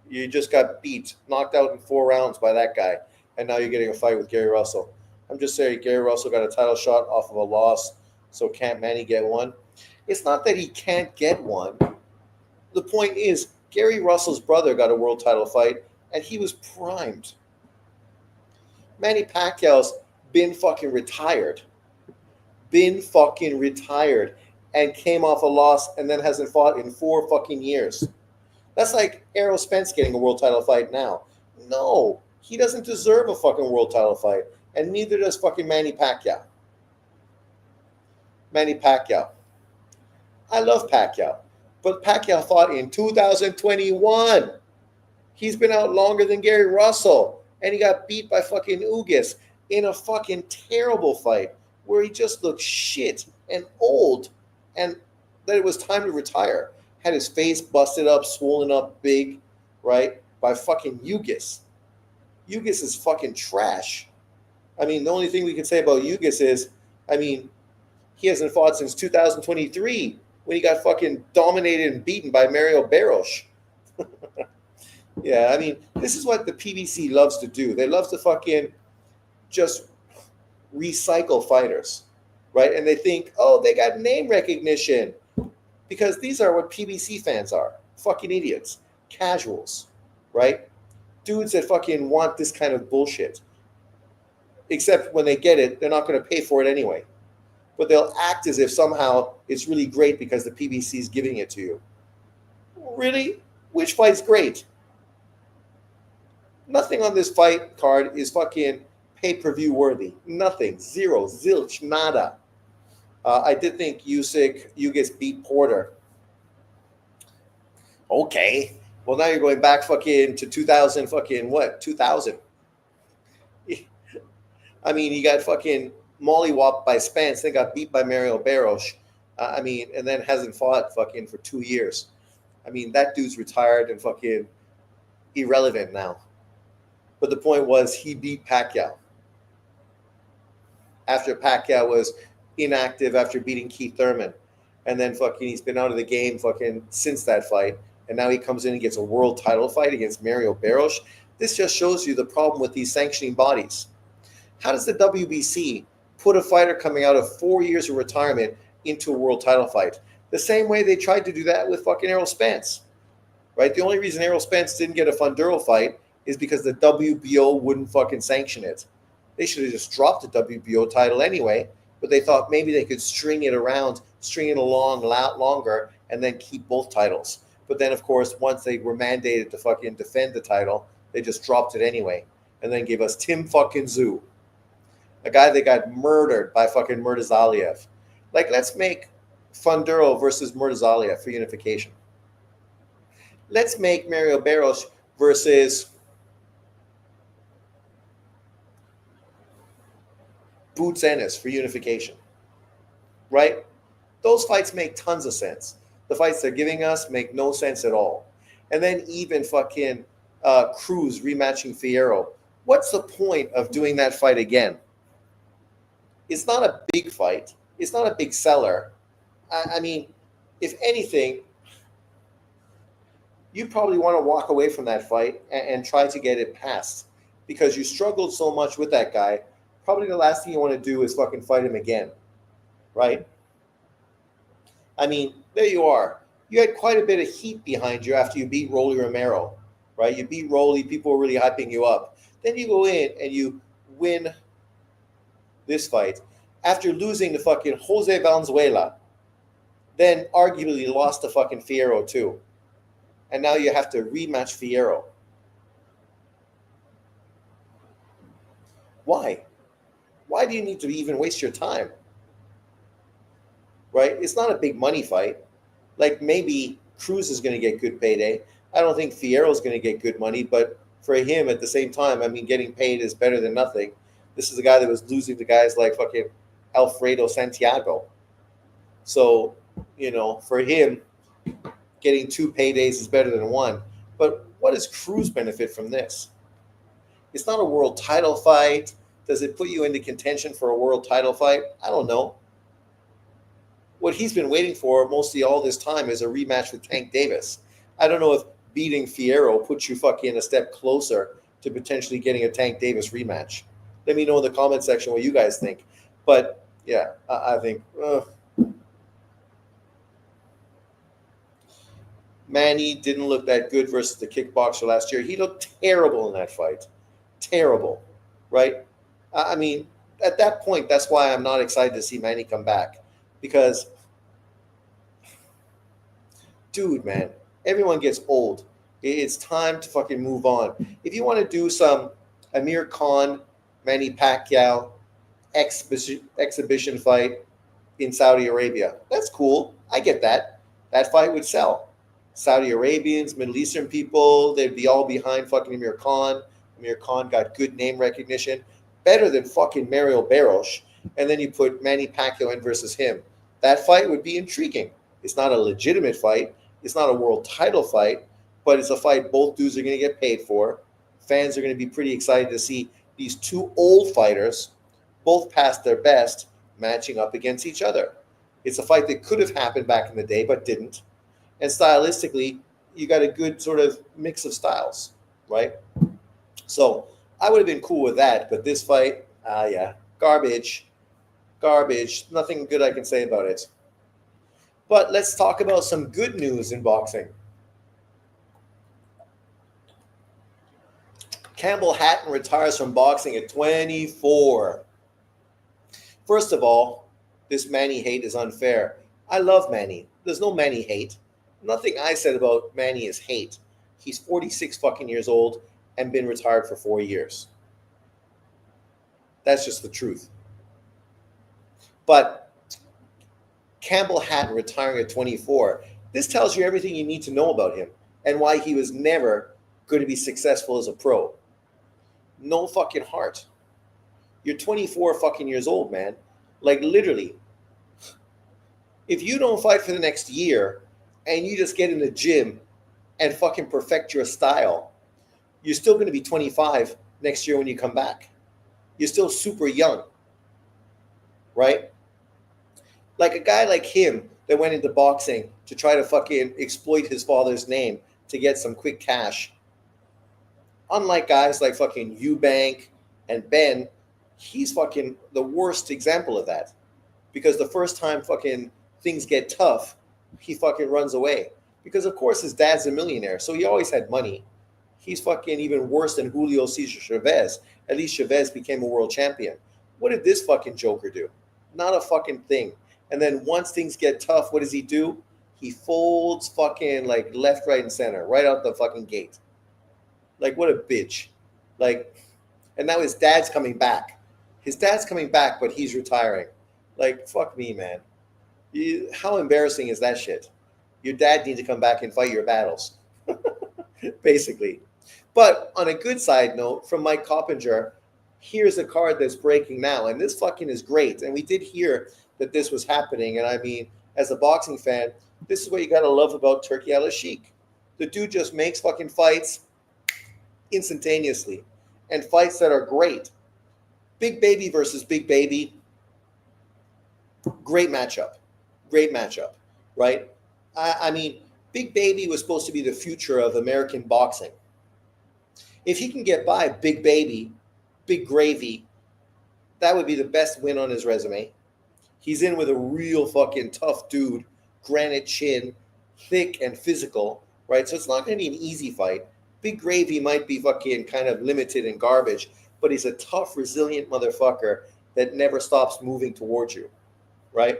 You just got beat, knocked out in 4 rounds by that guy, and now you're getting a fight with Gary Russell. I'm just saying, Gary Russell got a title shot off of a loss, so can't Manny get one? It's not that he can't get one. The point is, Gary Russell's brother got a world title fight, and he was primed. Manny Pacquiao's been fucking retired. And came off a loss and then hasn't fought in 4 fucking years. That's like Errol Spence getting a world title fight now. No, he doesn't deserve a fucking world title fight, and neither does fucking Manny Pacquiao. Manny Pacquiao. I love Pacquiao, but Pacquiao fought in 2021. He's been out longer than Gary Russell, and he got beat by fucking Ugas in a fucking terrible fight where he just looked shit and old, and that it was time to retire. Had his face busted up, swollen up big, right, by fucking Ugas. Ugas is fucking trash. I mean, the only thing we can say about Ugas is, I mean, he hasn't fought since 2023 when he got fucking dominated and beaten by Mario Barros. Yeah, I mean, this is what the PBC loves to do. They love to fucking just recycle fighters, right? And they think, oh, they got name recognition. Because these are what PBC fans are. Fucking idiots. Casuals, right? Dudes that fucking want this kind of bullshit. Except when they get it, they're not going to pay for it anyway. But they'll act as if somehow it's really great because the PBC is giving it to you. Really? Which fight's great? Nothing on this fight card is fucking pay-per-view worthy. Nothing. Zero. Zilch. Nada. I did think Ugas beat Porter. Okay. Well, now you're going back fucking to 2000 fucking what? 2000. I mean, he got fucking mollywopped by Spence, then got beat by Mario Barros. I mean, and then hasn't fought fucking for 2 years. I mean, that dude's retired and fucking irrelevant now. But the point was he beat Pacquiao. After Pacquiao was inactive after beating Keith Thurman. And then fucking he's been out of the game fucking since that fight. And now he comes in and gets a world title fight against Mario Barros. This just shows you the problem with these sanctioning bodies. How does the WBC put a fighter coming out of 4 years of retirement into a world title fight? The same way they tried to do that with fucking Errol Spence, right? The only reason Errol Spence didn't get a Funduro fight is because the WBO wouldn't fucking sanction it. They should have just dropped the WBO title anyway, but they thought maybe they could string it along longer, and then keep both titles. But then, of course, once they were mandated to fucking defend the title, they just dropped it anyway, and then gave us Tim fucking Tszyu, a guy that got murdered by fucking Murtazaliev. Like, let's make Funduro versus Murtazaliev for unification. Let's make Mario Barros versus Boots Ennis for unification, right? Those fights make tons of sense. The fights they're giving us make no sense at all. And then even fucking Cruz rematching Fierro. What's the point of doing that fight again? It's not a big fight. It's not a big seller. I mean, if anything, you probably want to walk away from that fight and try to get it passed because you struggled so much with that guy. Probably the last thing you want to do is fucking fight him again, right? I mean, there you are. You had quite a bit of heat behind you after you beat Rolly Romero, right? You beat Rolly, people were really hyping you up. Then you go in and you win this fight after losing to fucking Jose Valenzuela, then arguably lost to fucking Fierro too. And now you have to rematch Fierro. Why? Why do you need to even waste your time? Right? It's not a big money fight. Like maybe Cruz is going to get good payday. I don't think Fierro's going to get good money, but for him at the same time, I mean, getting paid is better than nothing. This is a guy that was losing to guys like fucking Alfredo Santiago. So, for him, getting two paydays is better than one. But what does Cruz benefit from this? It's not a world title fight. Does it put you into contention for a world title fight? I don't know. What he's been waiting for mostly all this time is a rematch with Tank Davis. I don't know if beating Fierro puts you fucking a step closer to potentially getting a Tank Davis rematch. Let me know in the comment section what you guys think. But yeah, I think Manny didn't look that good versus the kickboxer last year. He looked terrible in that fight. Terrible, right? I mean, at that point, that's why I'm not excited to see Manny come back. Because, dude, man, everyone gets old. It's time to fucking move on. If you want to do some Amir Khan, Manny Pacquiao exhibition fight in Saudi Arabia, that's cool. I get that. That fight would sell. Saudi Arabians, Middle Eastern people, they'd be all behind fucking Amir Khan. Amir Khan got good name recognition, better than fucking Mario Barros. And then you put Manny Pacquiao in versus him. That fight would be intriguing. It's not a legitimate fight. It's not a world title fight, but it's a fight both dudes are going to get paid for. Fans are going to be pretty excited to see these two old fighters, both past their best, matching up against each other. It's a fight that could have happened back in the day, but didn't. And stylistically, you got a good sort of mix of styles, right? So I would have been cool with that, but this fight, garbage. Nothing good I can say about it. But let's talk about some good news in boxing. Campbell Hatton retires from boxing at 24. First of all, this Manny hate is unfair. I love Manny. There's no Manny hate. Nothing I said about Manny is hate. He's 46 fucking years old and been retired for 4 years. That's just the truth. But Campbell Hatton retiring at 24, this tells you everything you need to know about him and why he was never going to be successful as a pro. No fucking heart. You're 24 fucking years old, man. Like literally. If you don't fight for the next year and you just get in the gym and fucking perfect your style, you're still going to be 25 next year when you come back. You're still super young, right? Like a guy like him that went into boxing to try to fucking exploit his father's name to get some quick cash. Unlike guys like fucking Eubank and Ben, he's fucking the worst example of that. Because the first time fucking things get tough, he fucking runs away. Because of course his dad's a millionaire, so he always had money. He's fucking even worse than Julio Cesar Chavez. At least Chavez became a world champion. What did this fucking joker do? Not a fucking thing. And then once things get tough, what does he do? He folds fucking like left, right, and center, right out the fucking gate. Like, what a bitch. Like, and now his dad's coming back. His dad's coming back, but he's retiring. Like, fuck me, man. How embarrassing is that shit? Your dad needs to come back and fight your battles. Basically. But on a good side note, from Mike Coppinger, here's a card that's breaking now. And this fucking is great. And we did hear that this was happening. And I mean, as a boxing fan, this is what you got to love about Turki Al-Sheikh. The dude just makes fucking fights instantaneously. And fights that are great. Big Baby versus Big Baby. Great matchup. Great matchup, right? I mean, Big Baby was supposed to be the future of American boxing. If he can get by Big Baby, Big Gravy, that would be the best win on his resume. He's in with a real fucking tough dude, granite chin, thick and physical, right? So it's not going to be an easy fight. Big Gravy might be fucking kind of limited and garbage, but he's a tough, resilient motherfucker that never stops moving towards you, right?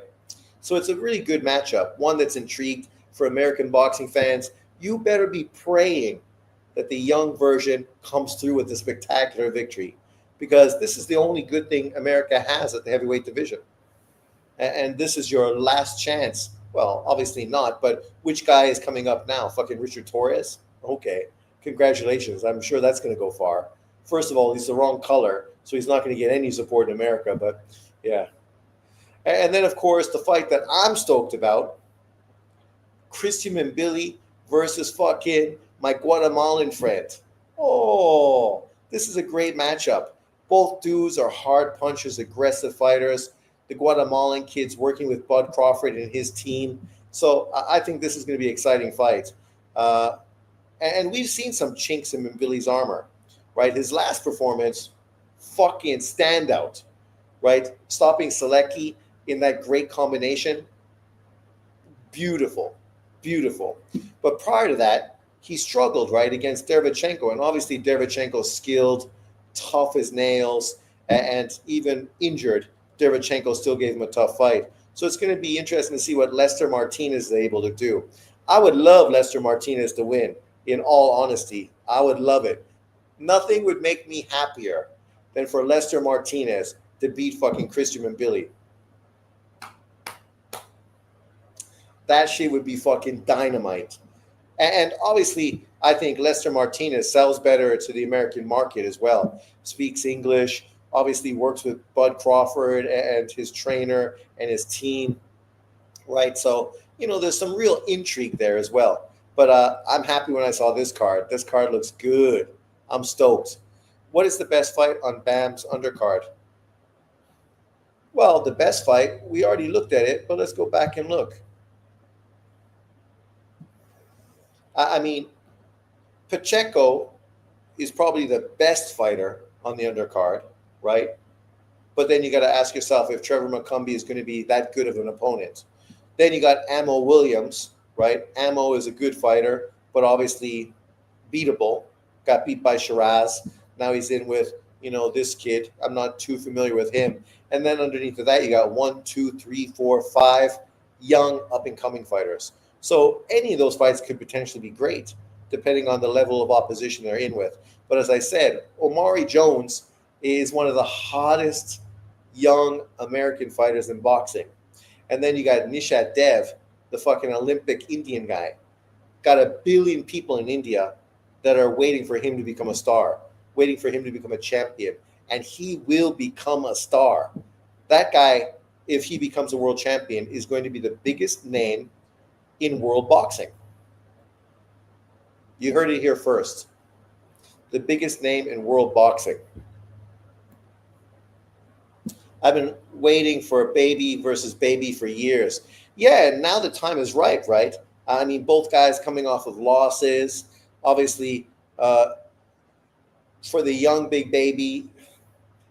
So it's a really good matchup, one that's intrigued for American boxing fans. You better be praying that the young version comes through with a spectacular victory. because this is the only good thing America has at the heavyweight division. And this is your last chance. Well, obviously not, but which guy is coming up now? Fucking Richard Torres? Okay. Congratulations. I'm sure that's going to go far. First of all, he's the wrong color, so he's not going to get any support in America, but yeah. And then, of course, the fight that I'm stoked about, Christian Mbili versus fucking my Guatemalan friend. Oh, this is a great matchup. Both dudes are hard punchers, aggressive fighters. The Guatemalan kid's working with Bud Crawford and his team. So I think this is going to be an exciting fight. And we've seen some chinks in Mbili's armor, right? His last performance, fucking standout, right? Stopping Selecki in that great combination. Beautiful, beautiful. But prior to that, he struggled, right, against Derevchenko. And obviously, Derevchenko's skilled, tough as nails, and even injured, Derevchenko still gave him a tough fight. So it's going to be interesting to see what Lester Martinez is able to do. I would love Lester Martinez to win, in all honesty. I would love it. Nothing would make me happier than for Lester Martinez to beat fucking Christian Mbili. That shit would be fucking dynamite. And obviously, I think Lester Martinez sells better to the American market as well. Speaks English, obviously works with Bud Crawford and his trainer and his team, right? So, there's some real intrigue there as well. But I'm happy when I saw this card. This card looks good. I'm stoked. What is the best fight on BAM's undercard? Well, the best fight, we already looked at it, but let's go back and look. I mean, Pacheco is probably the best fighter on the undercard, right? But then you got to ask yourself if Trevor McCumbee is going to be that good of an opponent. Then you got Ammo Williams, right? Ammo is a good fighter, but obviously beatable. Got beat by Shiraz. Now he's in with, this kid. I'm not too familiar with him. And then underneath of that, you got 1, 2, 3, 4, 5 young up-and-coming fighters. So any of those fights could potentially be great, depending on the level of opposition they're in with. But as I said, Omari Jones is one of the hottest young American fighters in boxing. And then you got Nishat Dev, the fucking Olympic Indian guy. Got 1 billion people in India that are waiting for him to become a star, waiting for him to become a champion. And he will become a star. That guy, if he becomes a world champion, is going to be the biggest name in world boxing. You heard it here first. The biggest name in world boxing. I've been waiting for baby versus baby for years. Yeah, and now the time is right? I mean, both guys coming off of losses. Obviously, for the young big baby,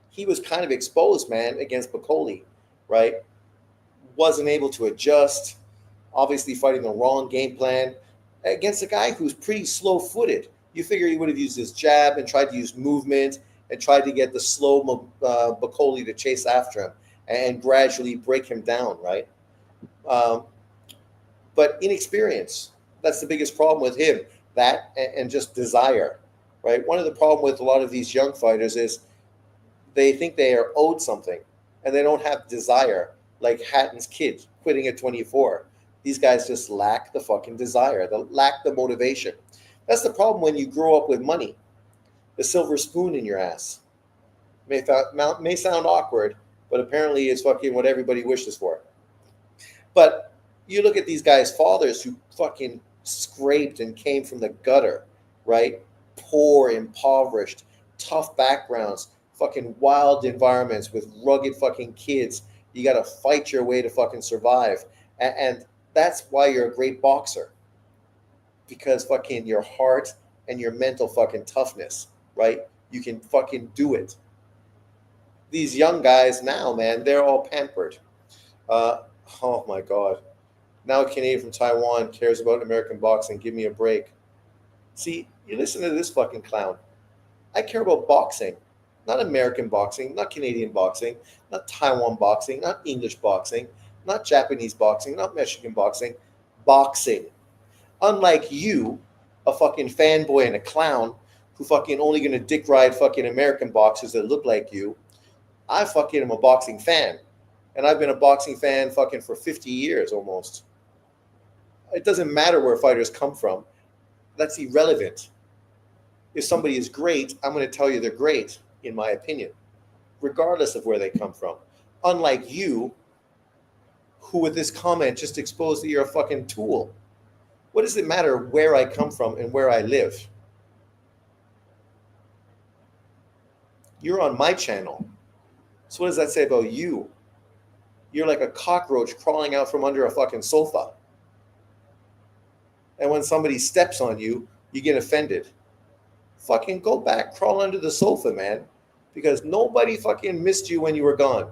he was kind of exposed, man, against Bacoli, right? Wasn't able to adjust. Obviously fighting the wrong game plan against a guy who's pretty slow-footed. You figure he would have used his jab and tried to use movement and tried to get the slow Bacoli to chase after him and gradually break him down, right? But inexperience, that's the biggest problem with him. That and just desire, right? One of the problems with a lot of these young fighters is they think they are owed something and they don't have desire, like Hatton's kid quitting at 24. These guys just lack the fucking desire. They lack the motivation. That's the problem when you grow up with money, the silver spoon in your ass. May sound awkward, but apparently it's fucking what everybody wishes for. But you look at these guys' fathers who fucking scraped and came from the gutter, right? Poor, impoverished, tough backgrounds, fucking wild environments with rugged fucking kids. You got to fight your way to fucking survive. And that's why you're a great boxer, because fucking your heart and your mental fucking toughness, right? You can fucking do it. These young guys now, man, they're all pampered. Oh my God. Now a Canadian from Taiwan cares about American boxing. Give me a break. See, you listen to this fucking clown. I care about boxing, not American boxing, not Canadian boxing, not Taiwan boxing, not English boxing, not Japanese boxing, not Mexican boxing. Boxing. Unlike you, a fucking fanboy and a clown who fucking only gonna dick ride fucking American boxers that look like you. I fucking am a boxing fan. And I've been a boxing fan fucking for 50 years almost. It doesn't matter where fighters come from. That's irrelevant. If somebody is great, I'm going to tell you they're great, in my opinion, regardless of where they come from. Unlike you, who with this comment just exposed that you're a fucking tool. What does it matter where I come from and where I live? You're on my channel. So what does that say about you? You're like a cockroach crawling out from under a fucking sofa. And when somebody steps on you, you get offended. Fucking go back, crawl under the sofa, man. Because nobody fucking missed you when you were gone.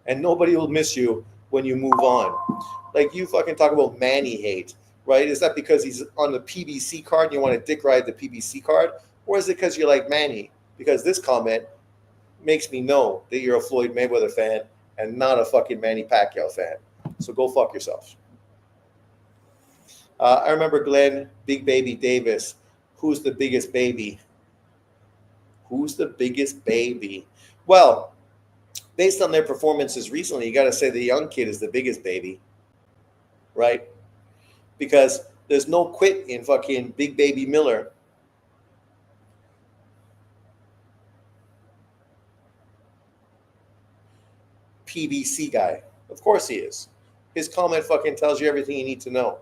And nobody will miss you when you move on. Like you fucking talk about Manny hate, right? Is that because he's on the PBC card and you want to dick ride the PBC card? Or is it because you like Manny? Because this comment makes me know that you're a Floyd Mayweather fan and not a fucking Manny Pacquiao fan. So go fuck yourself. I remember Glenn Big Baby Davis. Who's the biggest baby? Who's the biggest baby? Well, based on their performances recently, you got to say the young kid is the biggest baby, right? Because there's no quit in fucking Big Baby Miller. PBC guy. Of course he is. His comment fucking tells you everything you need to know.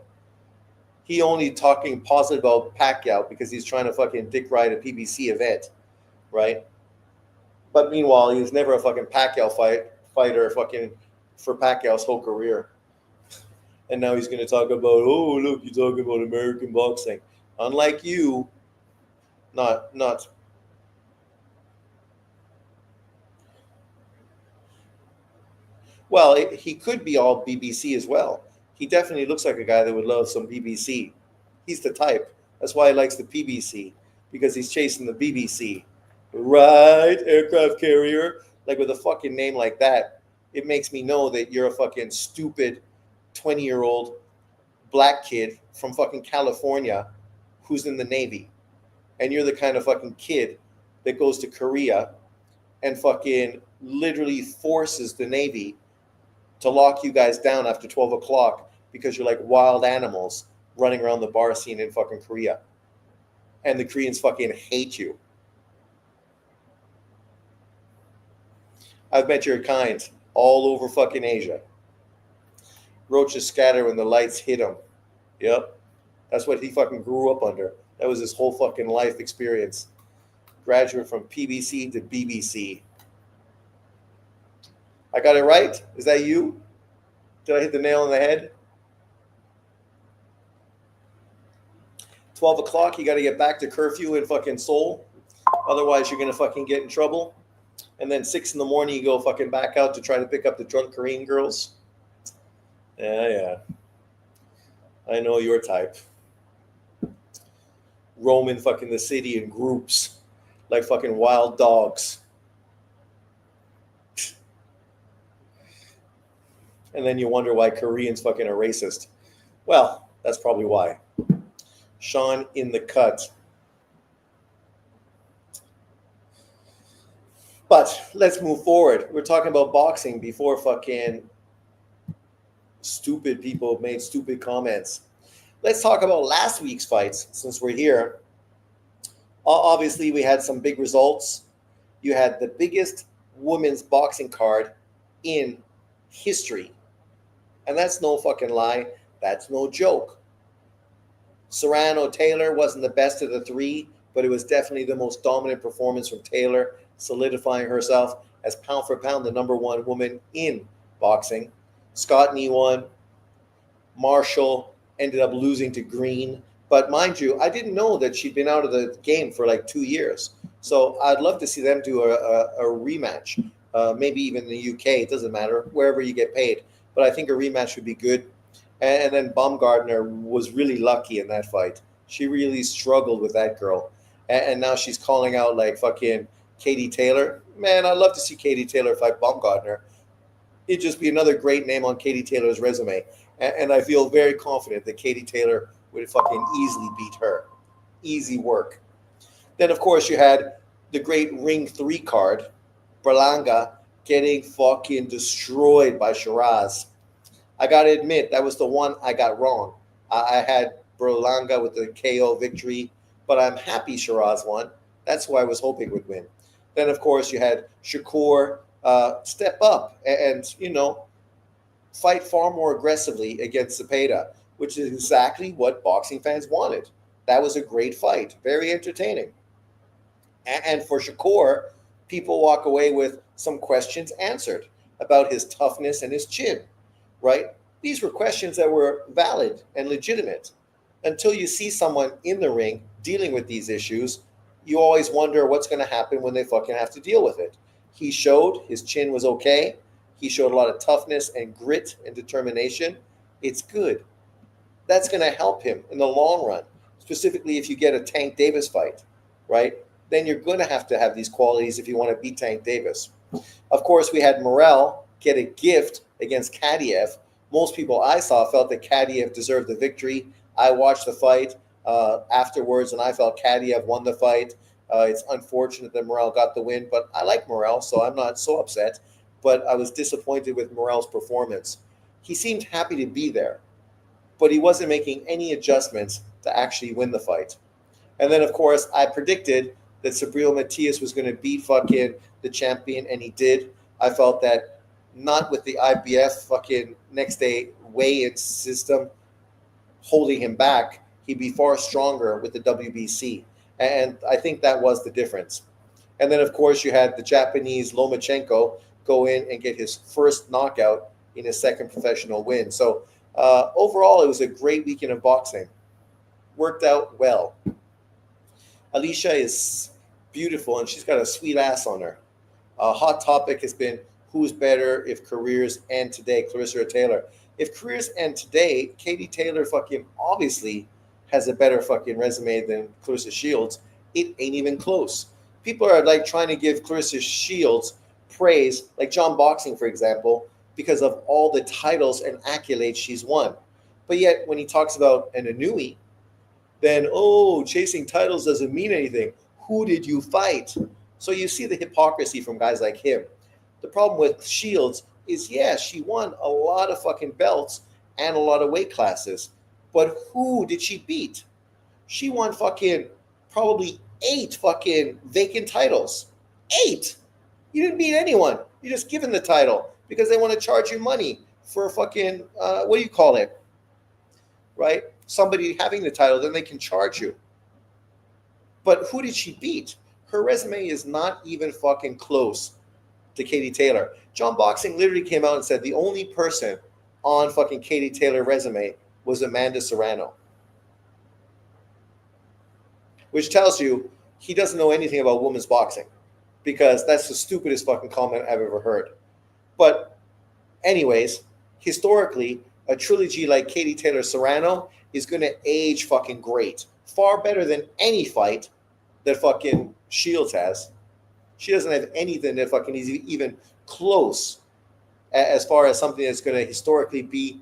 He only talking positive about Pacquiao because he's trying to fucking dick ride a PBC event, right? But meanwhile, he was never a fucking Pacquiao fighter fucking for Pacquiao's whole career. And now he's going to talk about, oh, look, you're talking about American boxing. Unlike you, not. Well, he could be all BBC as well. He definitely looks like a guy that would love some BBC. He's the type. That's why he likes the PBC, because he's chasing the BBC. Right, aircraft carrier. Like with a fucking name like that, it makes me know that you're a fucking stupid 20-year-old black kid from fucking California who's in the Navy. And you're the kind of fucking kid that goes to Korea and fucking literally forces the Navy to lock you guys down after 12 o'clock because you're like wild animals running around the bar scene in fucking Korea. And the Koreans fucking hate you. I've met your kind all over fucking Asia. Roaches scatter when the lights hit them. Yep. That's what he fucking grew up under. That was his whole fucking life experience. Graduate from PBC to BBC. I got it right? Is that you? Did I hit the nail on the head? 12 o'clock, you got to get back to curfew in fucking Seoul. Otherwise, you're going to fucking get in trouble. And then 6 in the morning, you go fucking back out to try to pick up the drunk Korean girls. Yeah. I know your type. Roaming fucking the city in groups like fucking wild dogs. And then you wonder why Koreans fucking are racist. Well, that's probably why. Sean in the cut. But let's move forward. We're talking about boxing before fucking stupid people made stupid comments. Let's talk about last week's fights since we're here. Obviously, we had some big results. You had the biggest women's boxing card in history. And that's no fucking lie. That's no joke. Serrano Taylor wasn't the best of the three, but it was definitely the most dominant performance from Taylor, solidifying herself as pound for pound the number one woman in boxing. Scott Nee won. Marshall ended up losing to Green. But mind you, I didn't know that she'd been out of the game for like 2 years. So I'd love to see them do a rematch, maybe even in the UK. It doesn't matter, wherever you get paid. But I think a rematch would be good. And then Baumgardner was really lucky in that fight. She really struggled with that girl. And now she's calling out like fucking Katie Taylor. Man, I'd love to see Katie Taylor fight Baumgardner. It'd just be another great name on Katie Taylor's resume. And I feel very confident that Katie Taylor would fucking easily beat her. Easy work. Then, of course, you had the great Ring 3 card, Berlanga, getting fucking destroyed by Shiraz. I got to admit, that was the one I got wrong. I had Berlanga with the KO victory, but I'm happy Shiraz won. That's who I was hoping would win. Then, of course, you had Shakur step up and fight far more aggressively against Cepeda, which is exactly what boxing fans wanted. That was a great fight, very entertaining. And for Shakur, people walk away with some questions answered about his toughness and his chin, right? These were questions that were valid and legitimate. Until you see someone in the ring dealing with these issues, you always wonder what's going to happen when they fucking have to deal with it. He showed his chin was okay. He showed a lot of toughness and grit and determination. It's good. That's going to help him in the long run, specifically if you get a Tank Davis fight, right? Then you're going to have these qualities if you want to beat Tank Davis. Of course, we had Morrell get a gift against Kadiev. Most people I saw felt that Kadiev deserved the victory. I watched the fight afterwards, and I felt Kadiev won the fight. It's unfortunate that Morrell got the win, but I like Morrell, so I'm not so upset. But I was disappointed with Morrell's performance. He seemed happy to be there, but he wasn't making any adjustments to actually win the fight. And then, of course, I predicted that Subriel Matias was going to beat fucking the champion, and he did. I felt that not with the IBF fucking next day weigh-in system holding him back, he'd be far stronger with the WBC. And I think that was the difference. And then, of course, you had the Japanese Lomachenko go in and get his first knockout in his second professional win. So overall, it was a great weekend of boxing. Worked out well. Alicia is beautiful, and she's got a sweet ass on her. A hot topic has been who's better if careers end today, Clarissa or Taylor. If careers end today, Katie Taylor fucking obviously has a better fucking resume than Clarissa Shields. It ain't even close. People are like trying to give Clarissa Shields praise, like John Boxing, for example, because of all the titles and accolades she's won. But yet, when he talks about an Inoue, then, chasing titles doesn't mean anything. Who did you fight? So you see the hypocrisy from guys like him. The problem with Shields is, she won a lot of fucking belts and a lot of weight classes. But who did she beat? She won fucking probably 8 fucking vacant titles. 8! You didn't beat anyone. You're just given the title because they want to charge you money for fucking, what do you call it? Right? Somebody having the title, then they can charge you. But who did she beat? Her resume is not even fucking close to Katie Taylor. John Boxing literally came out and said the only person on fucking Katie Taylor's resume was Amanda Serrano. Which tells you he doesn't know anything about women's boxing, because that's the stupidest fucking comment I've ever heard. But anyways, historically, a trilogy like Katie Taylor Serrano is going to age fucking great. Far better than any fight that fucking Shields has. She doesn't have anything that fucking is even close as far as something that's going to historically be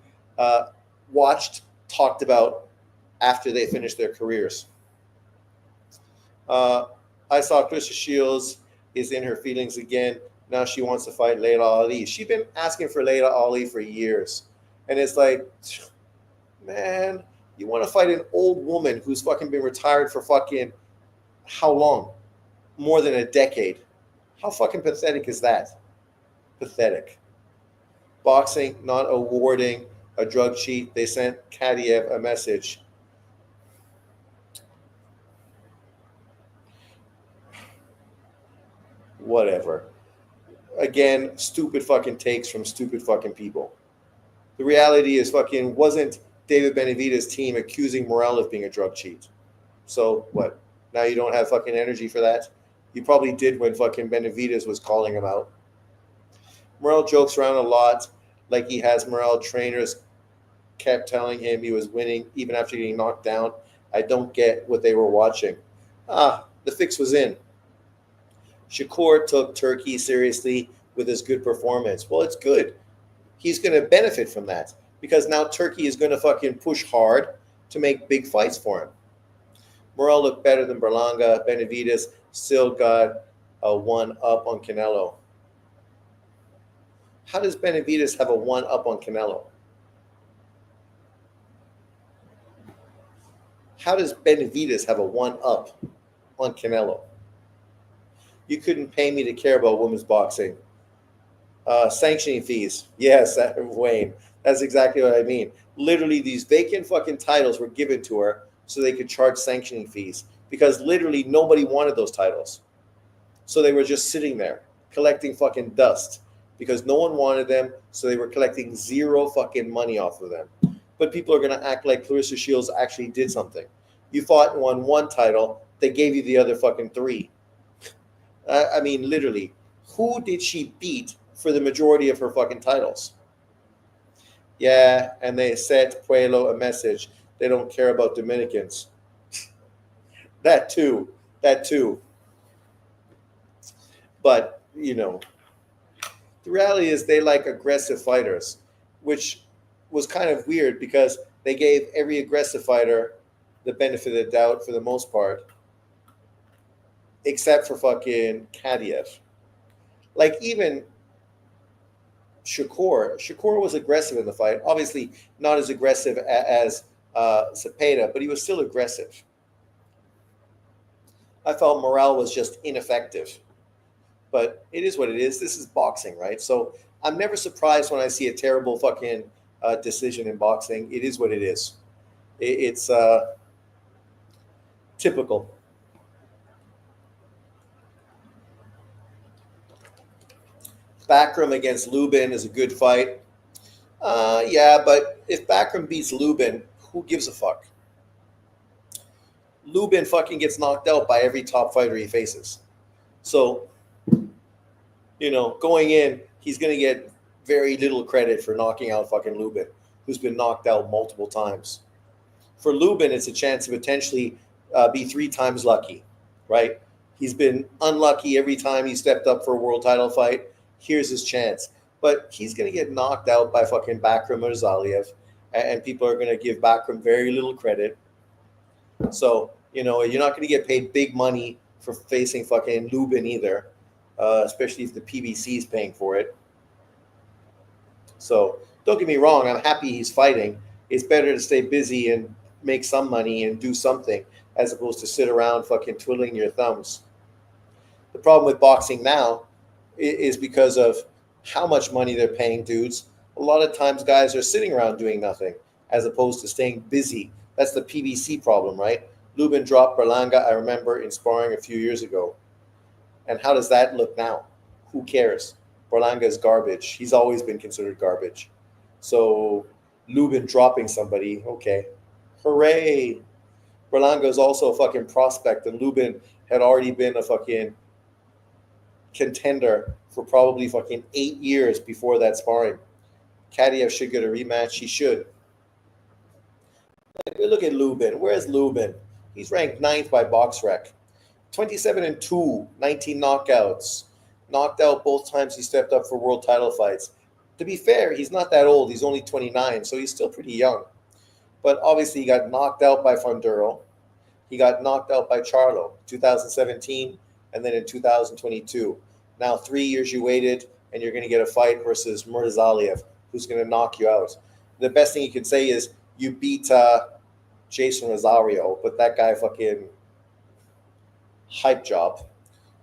watched, talked about after they finish their careers. I saw Clarissa Shields is in her feelings again. Now she wants to fight Layla Ali. She's been asking for Layla Ali for years. And it's like, man, you want to fight an old woman who's fucking been retired for fucking how long? More than a decade. How fucking pathetic is that? Pathetic. Boxing not awarding a drug cheat. They sent Kadiev a message. Whatever. Again, stupid fucking takes from stupid fucking people. The reality is fucking wasn't David Benavidez' team accusing Morrell of being a drug cheat. So what? Now you don't have fucking energy for that? You probably did when fucking Benavidez was calling him out. Morrell jokes around a lot, like he has Morrell trainers kept telling him he was winning even after getting knocked down. I don't get what they were watching. The fix was in. Shakur took Turkey seriously with his good performance. Well, it's good. He's going to benefit from that because now Turkey is going to fucking push hard to make big fights for him. Morel looked better than Berlanga. Benavidez still got a one up on Canelo. How does Benavidez have a one up on Canelo? How does Benavidez have a one up on Canelo? You couldn't pay me to care about women's boxing. Sanctioning fees. Yes, Wayne. That's exactly what I mean. Literally, these vacant fucking titles were given to her so they could charge sanctioning fees because literally nobody wanted those titles. So they were just sitting there collecting fucking dust because no one wanted them. So they were collecting zero fucking money off of them. But people are going to act like Clarissa Shields actually did something. You fought and won one title. They gave you the other fucking three. I mean, literally, who did she beat for the majority of her fucking titles? Yeah, and they sent Puello a message. They don't care about Dominicans. That too. But, the reality is they like aggressive fighters, which was kind of weird because they gave every aggressive fighter the benefit of the doubt for the most part, except for fucking Kadyev. Like even Shakur was aggressive in the fight. Obviously not as aggressive as Cepeda, but he was still aggressive. I felt Morel was just ineffective. But it is what it is. This is boxing, right? So I'm never surprised when I see a terrible fucking decision in boxing. It is what it is. It's typical. Backram against Lubin is a good fight. Yeah, but if Backram beats Lubin, who gives a fuck? Lubin fucking gets knocked out by every top fighter he faces. So, going in, he's going to get very little credit for knocking out fucking Lubin, who's been knocked out multiple times. For Lubin, it's a chance to potentially be 3 times lucky, right? He's been unlucky every time he stepped up for a world title fight. Here's his chance. But he's going to get knocked out by fucking Backram or Zaliev, and people are going to give Backram very little credit. So, you're not going to get paid big money for facing fucking Lubin either, especially if the PBC is paying for it. So, don't get me wrong, I'm happy he's fighting. It's better to stay busy and make some money and do something as opposed to sit around fucking twiddling your thumbs. The problem with boxing now is because of how much money they're paying dudes. A lot of times guys are sitting around doing nothing as opposed to staying busy. That's the PBC problem, right? Lubin dropped Berlanga, I remember, in sparring a few years ago. And how does that look now? Who cares? Berlanga is garbage. He's always been considered garbage. So Lubin dropping somebody, okay. Hooray. Berlanga is also a fucking prospect, and Lubin had already been a fucking contender for probably fucking 8 years before that sparring. Kadyev should get a rematch. He should. Look at Lubin. Where's Lubin? He's ranked 9th by BoxRec. 27-2, 19 knockouts. Knocked out both times he stepped up for world title fights. To be fair, he's not that old. He's only 29, so he's still pretty young. But obviously he got knocked out by Fonduro. He got knocked out by Charlo, 2017, and then in 2022. Now 3 years you waited, and you're going to get a fight versus Murtazaliev, who's going to knock you out. The best thing you can say is you beat Jason Rosario, but that guy fucking hype job.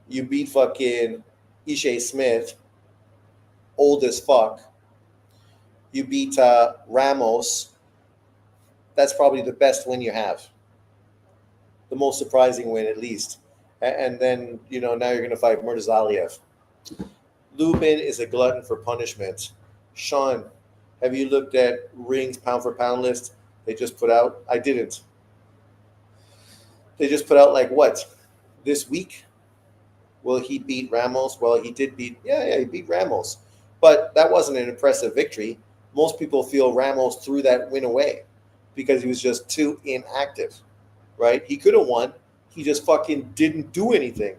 You beat fucking Ishe Smith, old as fuck. You beat Ramos. That's probably the best win you have. The most surprising win, at least. And then, now you're going to fight Murtazaliev. Lubin is a glutton for punishment. Sean, have you looked at Ring's pound for pound list they just put out? I didn't. They just put out this week? Will he beat Ramos? Well, he did beat, he beat Ramos. But that wasn't an impressive victory. Most people feel Ramos threw that win away because he was just too inactive, right? He could have won. He just fucking didn't do anything.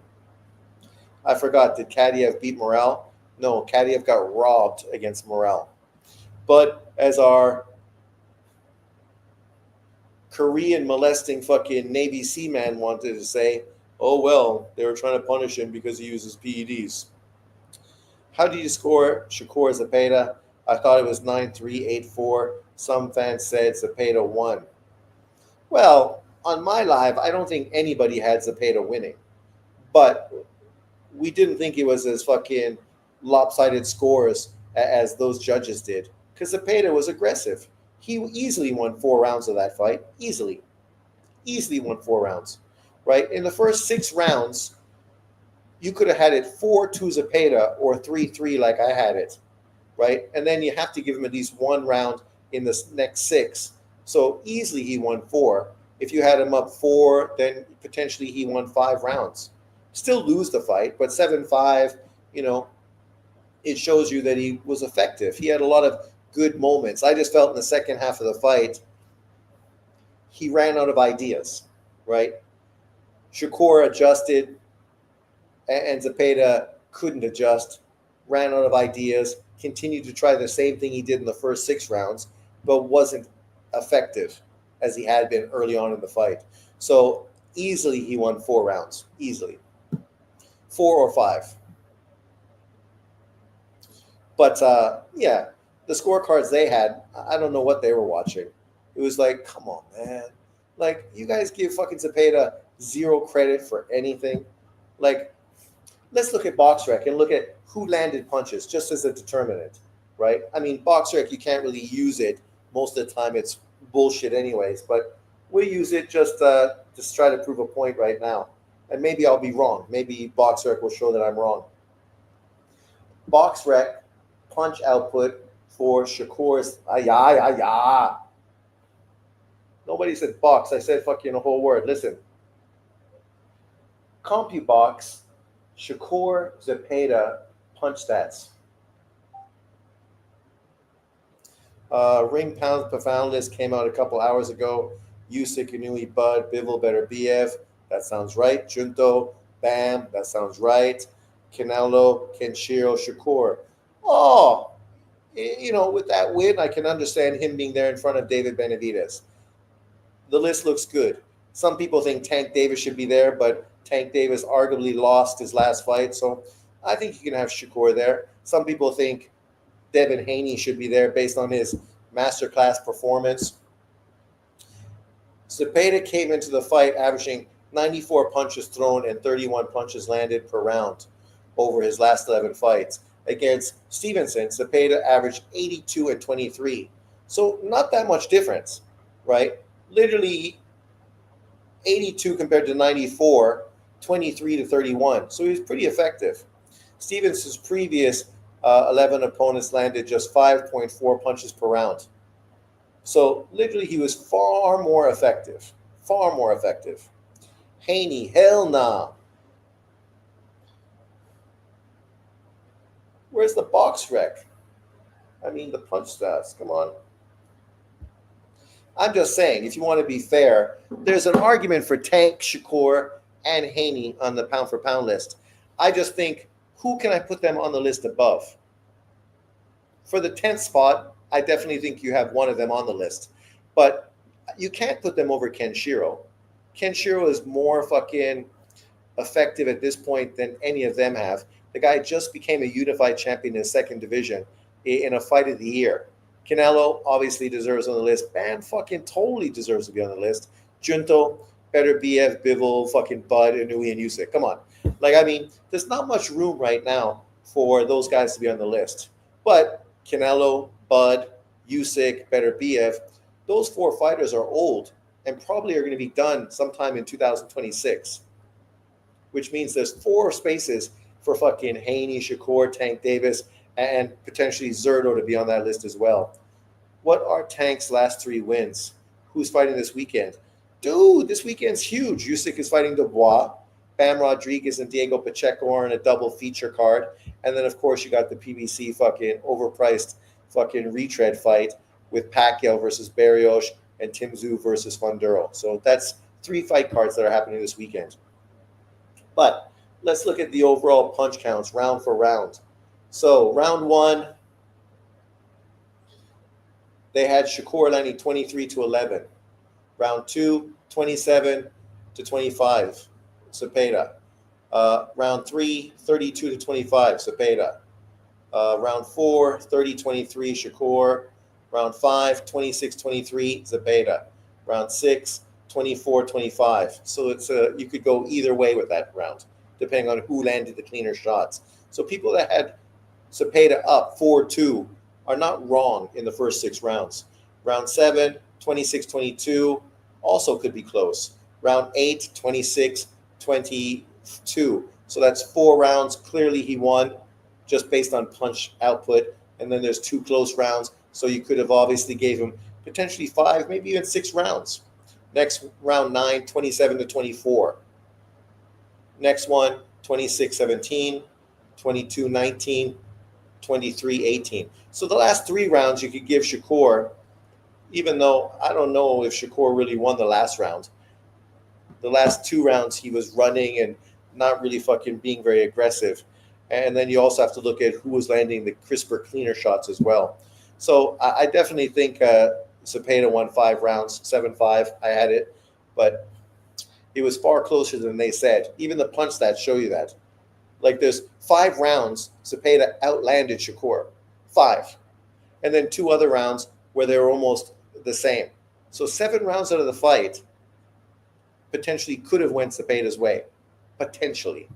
I forgot, did Kadyev beat Morel? No, Kadyev got robbed against Morel. But as our Korean molesting fucking Navy seaman wanted to say, oh, well, they were trying to punish him because he uses PEDs. How do you score Shakur Zepeda? I thought it was 9-3, 8-4. Some fans said Zepeda won. Well, on my live, I don't think anybody had Zepeda winning. But we didn't think it was as fucking lopsided scores as those judges did. Because Zepeda was aggressive. He easily won 4 rounds of that fight. Easily won 4 rounds. Right? In the first 6 rounds, you could have had it 4-2 Zepeda or 3-3 like I had it. Right? And then you have to give him at least 1 round in the next 6. So easily he won 4. If you had him up 4, then potentially he won 5 rounds. Still lose the fight, but 7-5, it shows you that he was effective. He had a lot of good moments. I just felt in the second half of the fight, he ran out of ideas, right? Shakur adjusted, and Zepeda couldn't adjust, ran out of ideas, continued to try the same thing he did in the first 6 rounds, but wasn't effective as he had been early on in the fight. So easily he won 4 rounds, easily. 4 or 5. But yeah, the scorecards they had, I don't know what they were watching. It was like, come on, man. Like, you guys give fucking Zepeda 0 credit for anything. Like, let's look at BoxRec and look at who landed punches just as a determinant, right? I mean, BoxRec, you can't really use it. Most of the time it's bullshit anyways, but we use it just to try to prove a point right now. And maybe I'll be wrong. Maybe BoxRec will show that I'm wrong. BoxRec punch output for Shakur's. Nobody said box. I said fucking a whole word. Listen. CompuBox, Shakur Zepeda punch stats. Ring pound per pound list came out a couple hours ago. Usyk, Inoue, Bud, Bivol, Beterbiev. That sounds right. Junto, Bam. That sounds right. Canelo, Kenshiro, Shakur. Oh, with that win, I can understand him being there in front of David Benavidez. The list looks good. Some people think Tank Davis should be there, but Tank Davis arguably lost his last fight, so I think you can have Shakur there. Some people think Devin Haney should be there based on his masterclass performance. Zepeda came into the fight averaging 94 punches thrown and 31 punches landed per round over his last 11 fights. Against Stevenson, Zepeda averaged 82 and 23. So not that much difference, right? Literally 82 compared to 94, 23 to 31. So he was pretty effective. Stevenson's previous 11 opponents landed just 5.4 punches per round. So literally he was far more effective. Far more effective. Haney, hell nah. Where's the BoxRec? I mean, the punch stats. Come on. I'm just saying, if you want to be fair, there's an argument for Tank, Shakur, and Haney on the pound-for-pound list. I just think, who can I put them on the list above? For the 10th spot, I definitely think you have one of them on the list. But you can't put them over Kenshiro. Kenshiro is more fucking effective at this point than any of them have. The guy just became a unified champion in his second division in a fight of the year. Canelo obviously deserves on the list. Bam fucking totally deserves to be on the list. Junto, Beterbiev, Bivol, fucking Bud, Inoue, and Usyk. Come on. Like, I mean, there's not much room right now for those guys to be on the list. But Canelo, Bud, Usyk, Beterbiev, those 4 fighters are old and probably are going to be done sometime in 2026, which means there's 4 spaces for fucking Haney, Shakur, Tank Davis, and potentially Zerto to be on that list as well. What are Tank's last 3 wins? Who's fighting this weekend? Dude, this weekend's huge. Usyk is fighting Dubois. Bam Rodriguez and Diego Pacheco are in a double feature card. And then, of course, you got the PBC fucking overpriced fucking retread fight with Pacquiao versus Barrios and Tim Tszyu versus Funduro. So that's 3 fight cards that are happening this weekend. But let's look at the overall punch counts round for round. So round 1, they had Shakur landing 23 to 11. Round 2, 27-25, Cepeda. Round 3, 32-25, Cepeda. Round 4, 30-23, Shakur. Round 5, 26-23, Zepeda. Round 6, 24-25. So it's you could go either way with that round, depending on who landed the cleaner shots. So people that had Zepeda up 4-2 are not wrong in the first 6 rounds. Round 7, 26-22, also could be close. Round 8, 26-22. So that's 4 rounds. Clearly he won just based on punch output. And then there's 2 close rounds. So you could have obviously gave him potentially 5, maybe even 6 rounds. Next round 9, 27-24. Next one, 26-17, 22-19, 23-18. So the last 3 rounds you could give Shakur, even though I don't know if Shakur really won the last round. The last 2 rounds he was running and not really fucking being very aggressive. And then you also have to look at who was landing the crisper, cleaner shots as well. So I definitely think Cepeda won 5 rounds, 7-5. I had it, but it was far closer than they said. Even the punch stats show you that. Like there's 5 rounds, Cepeda outlanded Shakur, 5, and then 2 other rounds where they were almost the same. So 7 rounds out of the fight potentially could have went Cepeda's way, potentially.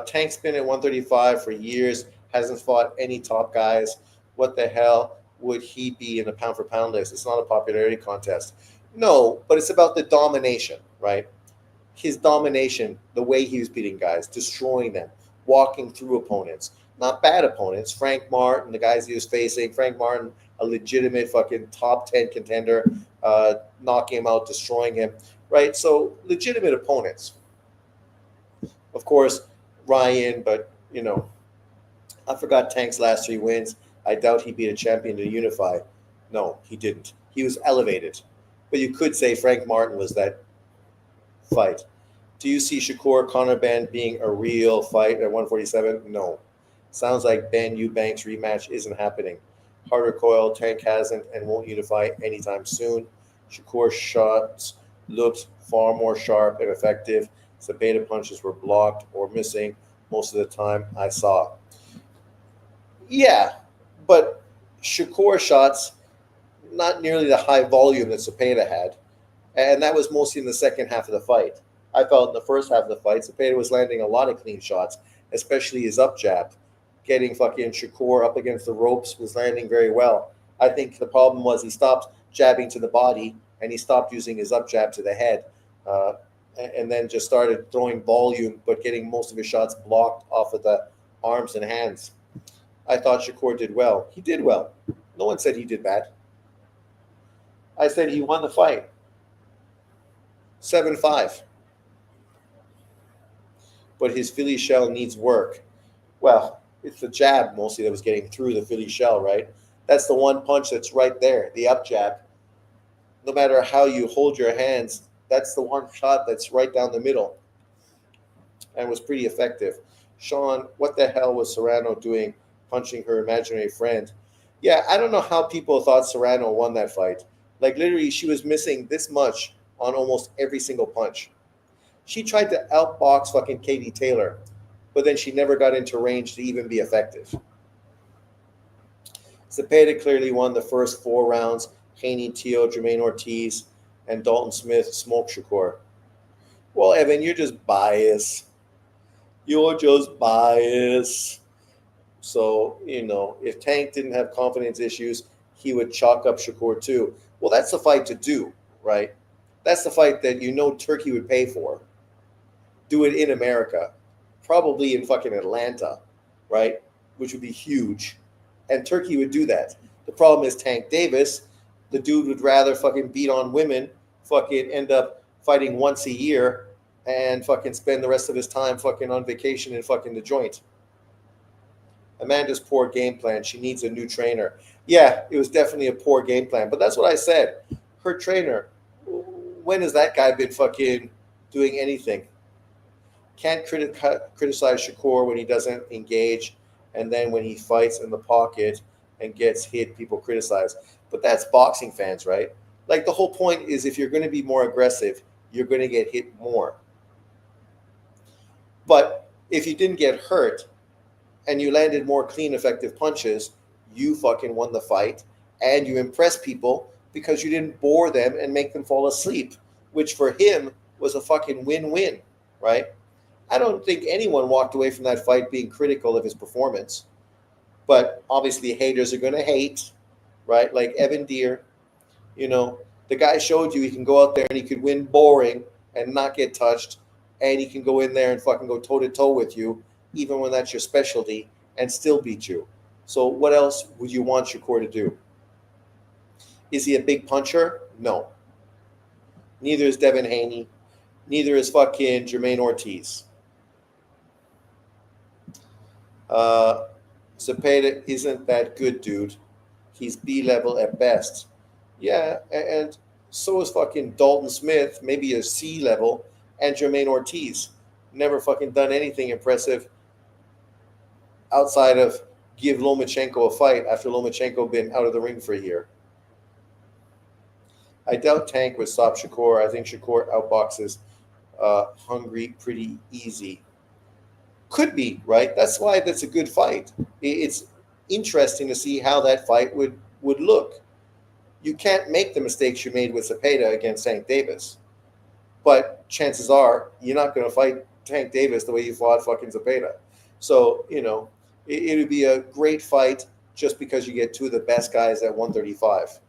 Tank's been at 135 for years, hasn't fought any top guys. What the hell would he be in the pound for pound list? It's not a popularity contest. No, but it's about the domination, right? His domination, the way he was beating guys, destroying them, walking through opponents, not bad opponents. Frank Martin, the guys he was facing, Frank Martin, a legitimate fucking top 10 contender, knocking him out, destroying him, right? So legitimate opponents. Of course, Ryan, but I forgot Tank's last 3 wins. I doubt he beat a champion to unify. No, he didn't. He was elevated. But you could say Frank Martin was that fight. Do you see Shakur Conor Ben being a real fight at 147? No. Sounds like Ben Eubanks rematch isn't happening. Harder coil, Tank hasn't and won't unify anytime soon. Shakur's shots looked far more sharp and effective. Cepeda punches were blocked or missing most of the time I saw. Yeah, but Shakur shots, not nearly the high volume that Cepeda had. And that was mostly in the second half of the fight. I felt in the first half of the fight, Cepeda was landing a lot of clean shots, especially his up jab. Getting fucking Shakur up against the ropes was landing very well. I think the problem was he stopped jabbing to the body and he stopped using his up jab to the head. And then just started throwing volume, but getting most of his shots blocked off of the arms and hands. I thought Shakur did well. He did well. No one said he did bad. I said he won the fight. 7-5. But his Philly shell needs work. Well, it's the jab mostly that was getting through the Philly shell, right? That's the one punch that's right there, the up jab. No matter how you hold your hands, that's the one shot that's right down the middle and was pretty effective. Sean, what the hell was Serrano doing punching her imaginary friend? Yeah, I don't know how people thought Serrano won that fight. Like literally, she was missing this much on almost every single punch. She tried to outbox fucking Katie Taylor, but then she never got into range to even be effective. Cepeda clearly won the first 4 rounds. Haney, Teo, Jermaine Ortiz, and Dalton Smith smoked Shakur. Well, Evan, you're just biased. You're just biased. So, if Tank didn't have confidence issues, he would chalk up Shakur too. Well, that's the fight to do, right? That's the fight that Turkey would pay for. Do it in America, probably in fucking Atlanta, right? Which would be huge. And Turkey would do that. The problem is Tank Davis, the dude would rather fucking beat on women, fucking end up fighting once a year and fucking spend the rest of his time fucking on vacation in fucking the joint. Amanda's poor game plan. She needs a new trainer. Yeah, it was definitely a poor game plan. But that's what I said. Her trainer, when has that guy been fucking doing anything? Can't criticize Shakur when he doesn't engage. And then when he fights in the pocket and gets hit, people criticize. But that's boxing fans, right? Like the whole point is if you're going to be more aggressive, you're going to get hit more. But if you didn't get hurt and you landed more clean, effective punches, you fucking won the fight and you impressed people because you didn't bore them and make them fall asleep, which for him was a fucking win-win, right? I don't think anyone walked away from that fight being critical of his performance. But obviously, haters are going to hate, right? Like Evan Deere, you know, the guy showed you he can go out there and he could win boring and not get touched, and he can go in there and fucking go toe to toe with you, even when that's your specialty, and still beat you. So what else would you want Shakur to do? Is he a big puncher? No. Neither is Devin Haney. Neither is fucking Jermaine Ortiz. Zepeda isn't that good, dude. He's B level at best. Yeah, and so is fucking Dalton Smith, maybe a C level, and Jermaine Ortiz. Never fucking done anything impressive outside of give Lomachenko a fight after Lomachenko been out of the ring for a year. I doubt Tank would stop Shakur. I think Shakur outboxes Hungry pretty easy. Could be, right? That's why that's a good fight. It's interesting to see how that fight would look. You can't make the mistakes you made with Zepeda against Tank Davis. But chances are you're not going to fight Tank Davis the way you fought fucking Zepeda. So, it would be a great fight just because you get two of the best guys at 135.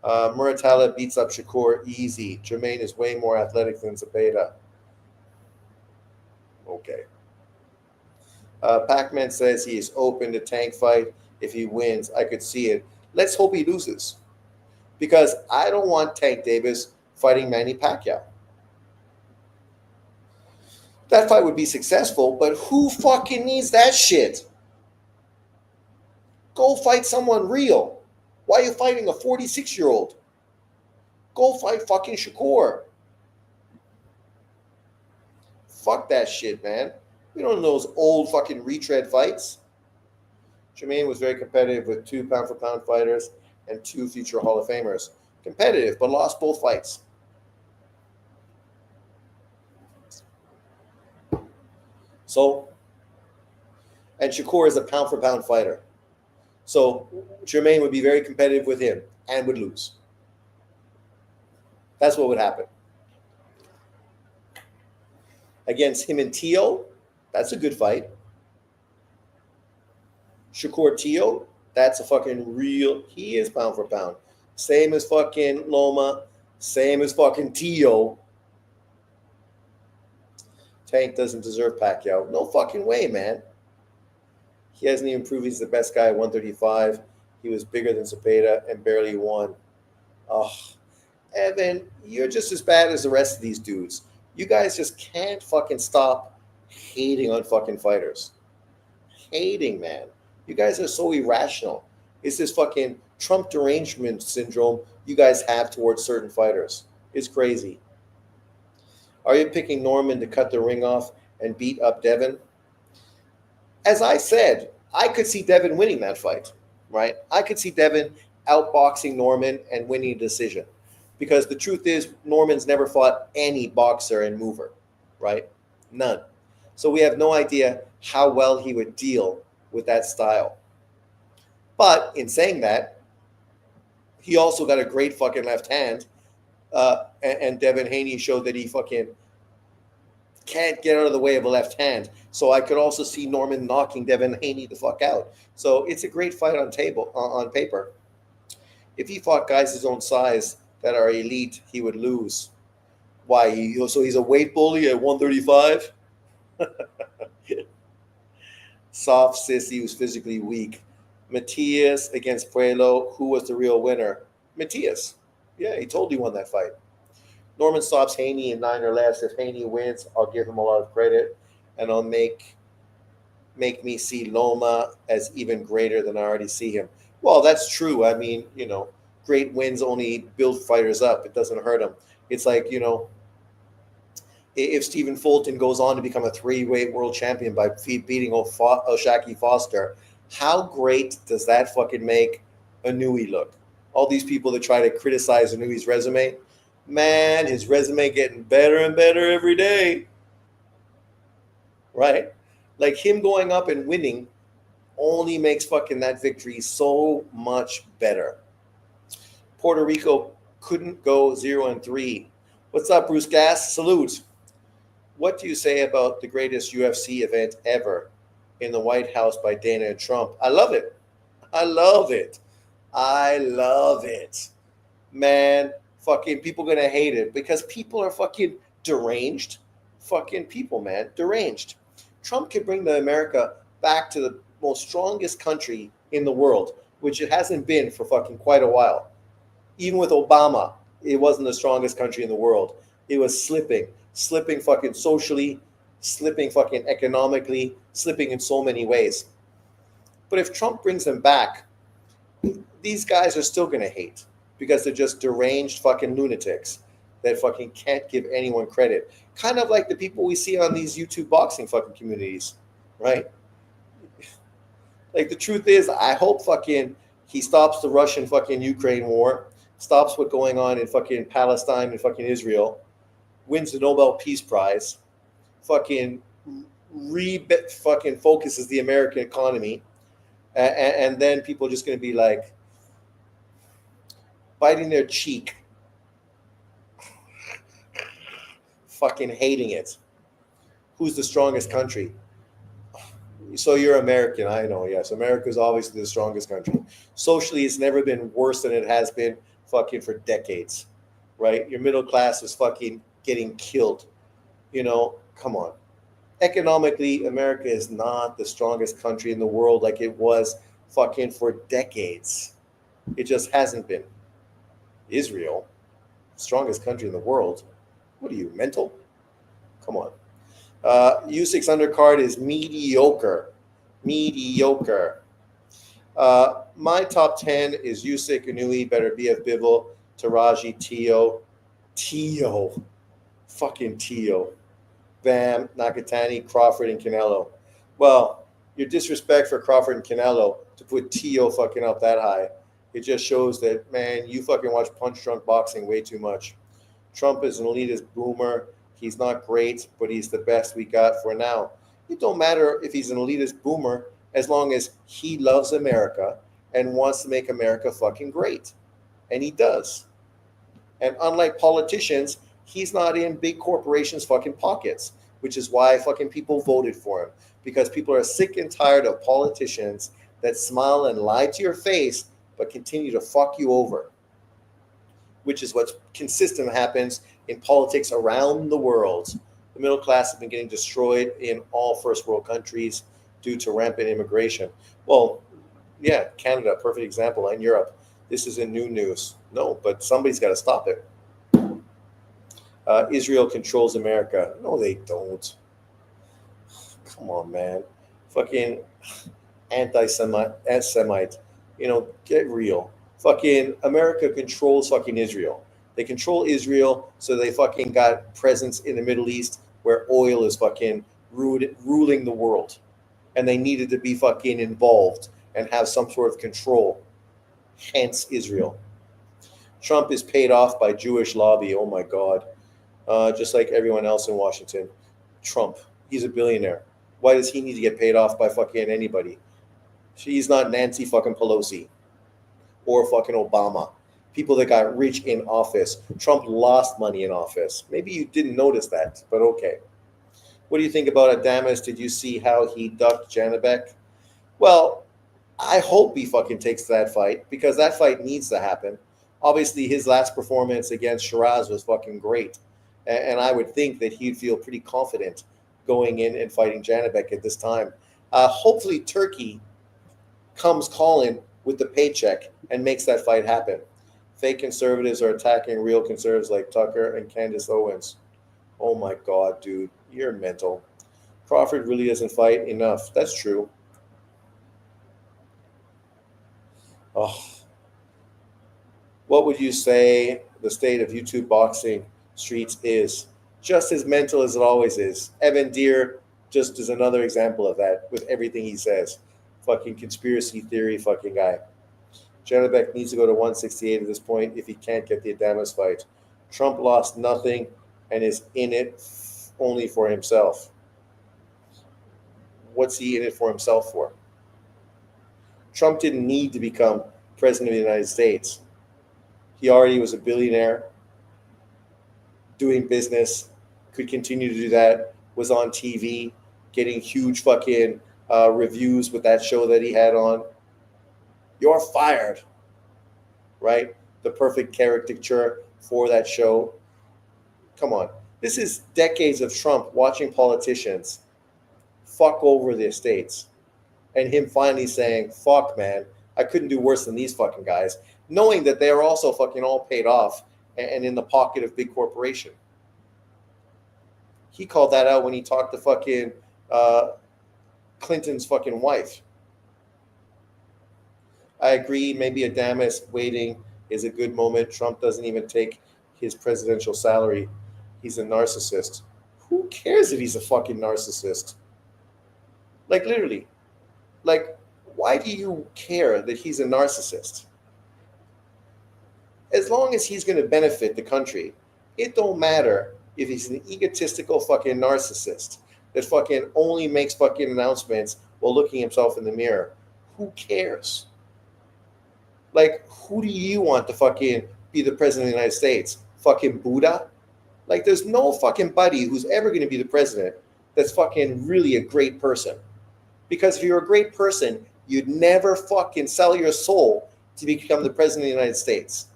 Muratalla beats up Shakur easy. Jermaine is way more athletic than Zepeda. Okay. Pac-Man says he is open to Tank fight. If he wins, I could see it. Let's hope he loses. Because I don't want Tank Davis fighting Manny Pacquiao. That fight would be successful, but who fucking needs that shit? Go fight someone real. Why are you fighting a 46-year-old? Go fight fucking Shakur. Fuck that shit, man. We don't know those old fucking retread fights. Jermaine was very competitive with 2 pound-for-pound fighters and 2 future Hall of Famers. Competitive, but lost both fights. So, and Shakur is a pound-for-pound fighter. So Jermaine would be very competitive with him and would lose. That's what would happen. Against him and Tio, that's a good fight. Shakur Tio, that's a fucking real, he is pound for pound. Same as fucking Loma, same as fucking Tio. Tank doesn't deserve Pacquiao. No fucking way, man. He hasn't even proved he's the best guy at 135. He was bigger than Zepeda and barely won. Oh, Evan, you're just as bad as the rest of these dudes. You guys just can't fucking stop hating on fucking fighters. Hating, man. You guys are so irrational. It's this fucking Trump derangement syndrome you guys have towards certain fighters. It's crazy. Are you picking Norman to cut the ring off and beat up Devin? As I said, I could see Devin winning that fight, right? I could see Devin outboxing Norman and winning a decision. Because the truth is, Norman's never fought any boxer and mover, right? None. So we have no idea how well he would deal with that style. But in saying that, he also got a great fucking left hand. And Devin Haney showed that he fucking can't get out of the way of a left hand. So I could also see Norman knocking Devin Haney the fuck out. So it's a great fight on paper. If he fought guys his own size that are elite, he would lose. Why? So he's a weight bully at 135? Soft sissy who's physically weak. Matias against Puello. Who was the real winner? Matias. Yeah, he totally won that fight. Norman stops Haney in 9 or less. If Haney wins, I'll give him a lot of credit, and I'll make me see Loma as even greater than I already see him. Well, that's true. I mean, great wins only build fighters up. It doesn't hurt them. It's like, if Stephen Fulton goes on to become a 3-weight world champion by beating O'Shaquie Foster, how great does that fucking make Inouye look, All these people that try to criticize Inui's resume, man, his resume getting better and better every day, right? Like him going up and winning only makes fucking that victory so much better. Puerto Rico couldn't go 0-3. What's up, Bruce Gass? Salute. What do you say about the greatest UFC event ever in the White House by Dana and Trump? I love it. I love it. I love it. Man, fucking people gonna hate it because people are fucking deranged. Fucking people, man. Deranged. Trump could bring the America back to the most strongest country in the world, which it hasn't been for fucking quite a while. Even with Obama, it wasn't the strongest country in the world. It was slipping fucking socially, slipping fucking economically, slipping in so many ways. But if Trump brings them back, these guys are still going to hate because they're just deranged fucking lunatics that fucking can't give anyone credit. Kind of like the people we see on these YouTube boxing fucking communities, right? Like the truth is, I hope fucking he stops the Russian fucking Ukraine war, stops what's going on in fucking Palestine and fucking Israel, wins the Nobel Peace Prize, fucking fucking focuses the American economy, and then people are just going to be like biting their cheek, fucking hating it. Who's the strongest country? So you're American, I know, yes. America's obviously the strongest country. Socially, it's never been worse than it has been fucking for decades, right? Your middle class is fucking getting killed. Come on. Economically, America is not the strongest country in the world like it was fucking for decades. It just hasn't been. Israel, strongest country in the world. What are you, mental? Come on. Usyk's undercard is mediocre. Mediocre. My top 10 is Usyk, Inui, Beterbiev, Bivol, Taraji, Tio. Fucking Tio. Bam, Nakatani, Crawford, and Canelo. Well, your disrespect for Crawford and Canelo to put Tio fucking up that high, it just shows that, man, you fucking watch punch drunk boxing way too much. Trump is an elitist boomer. He's not great, but he's the best we got for now. It don't matter if he's an elitist boomer as long as he loves America and wants to make America fucking great. And he does. And unlike politicians, he's not in big corporations' fucking pockets, which is why fucking people voted for him. Because people are sick and tired of politicians that smile and lie to your face but continue to fuck you over, which is what's consistent happens in politics around the world. The middle class has been getting destroyed in all first world countries due to rampant immigration. Well, yeah, Canada, perfect example, and Europe. This isn't new news. No, but somebody's got to stop it. Israel controls America. No, they don't. Come on, man. Fucking anti-Semite. Get real. Fucking America controls fucking Israel. They control Israel, so they fucking got presence in the Middle East where oil is fucking ruling the world. And they needed to be fucking involved and have some sort of control. Hence Israel. Trump is paid off by Jewish lobby. Oh my God. Just like everyone else in Washington. Trump, he's a billionaire. Why does he need to get paid off by fucking anybody? He's not Nancy fucking Pelosi or fucking Obama. People that got rich in office. Trump lost money in office. Maybe you didn't notice that, but okay. What do you think about Adames? Did you see how he ducked Janibek? Well, I hope he fucking takes that fight because that fight needs to happen. Obviously, his last performance against Shiraz was fucking great. And I would think that he'd feel pretty confident going in and fighting Janibek at this time. Hopefully, Turkey comes calling with the paycheck and makes that fight happen. Fake conservatives are attacking real conservatives like Tucker and Candace Owens. Oh my God, dude, you're mental. Crawford really doesn't fight enough. That's true. Oh. What would you say the state of YouTube boxing streets is? Just as mental as it always is. Evan Deere just is another example of that with everything he says. Fucking conspiracy theory fucking guy. Janibek needs to go to 168 at this point if he can't get the Adames fight. Trump lost nothing and is in it only for himself. What's he in it for himself for? Trump didn't need to become president of the United States. He already was a billionaire, doing business, could continue to do that, was on TV, getting huge fucking reviews with that show that he had on. You're fired, right? The perfect caricature for that show. Come on. This is decades of Trump watching politicians fuck over the estates and him finally saying, fuck, man, I couldn't do worse than these fucking guys, knowing that they're also fucking all paid off and in the pocket of big corporation. He called that out when he talked to fucking Clinton's fucking wife. I agree, maybe Adames waiting is a good moment. Trump doesn't even take his presidential salary. He's a narcissist. Who cares if he's a fucking narcissist? Like, literally. Like, why do you care that he's a narcissist? As long as he's going to benefit the country, it don't matter if he's an egotistical fucking narcissist that fucking only makes fucking announcements while looking himself in the mirror. Who cares? Like, who do you want to fucking be the president of the United States? Fucking Buddha? Like, there's no fucking buddy who's ever going to be the president that's fucking really a great person. Because if you're a great person, you'd never fucking sell your soul to become the president of the United States.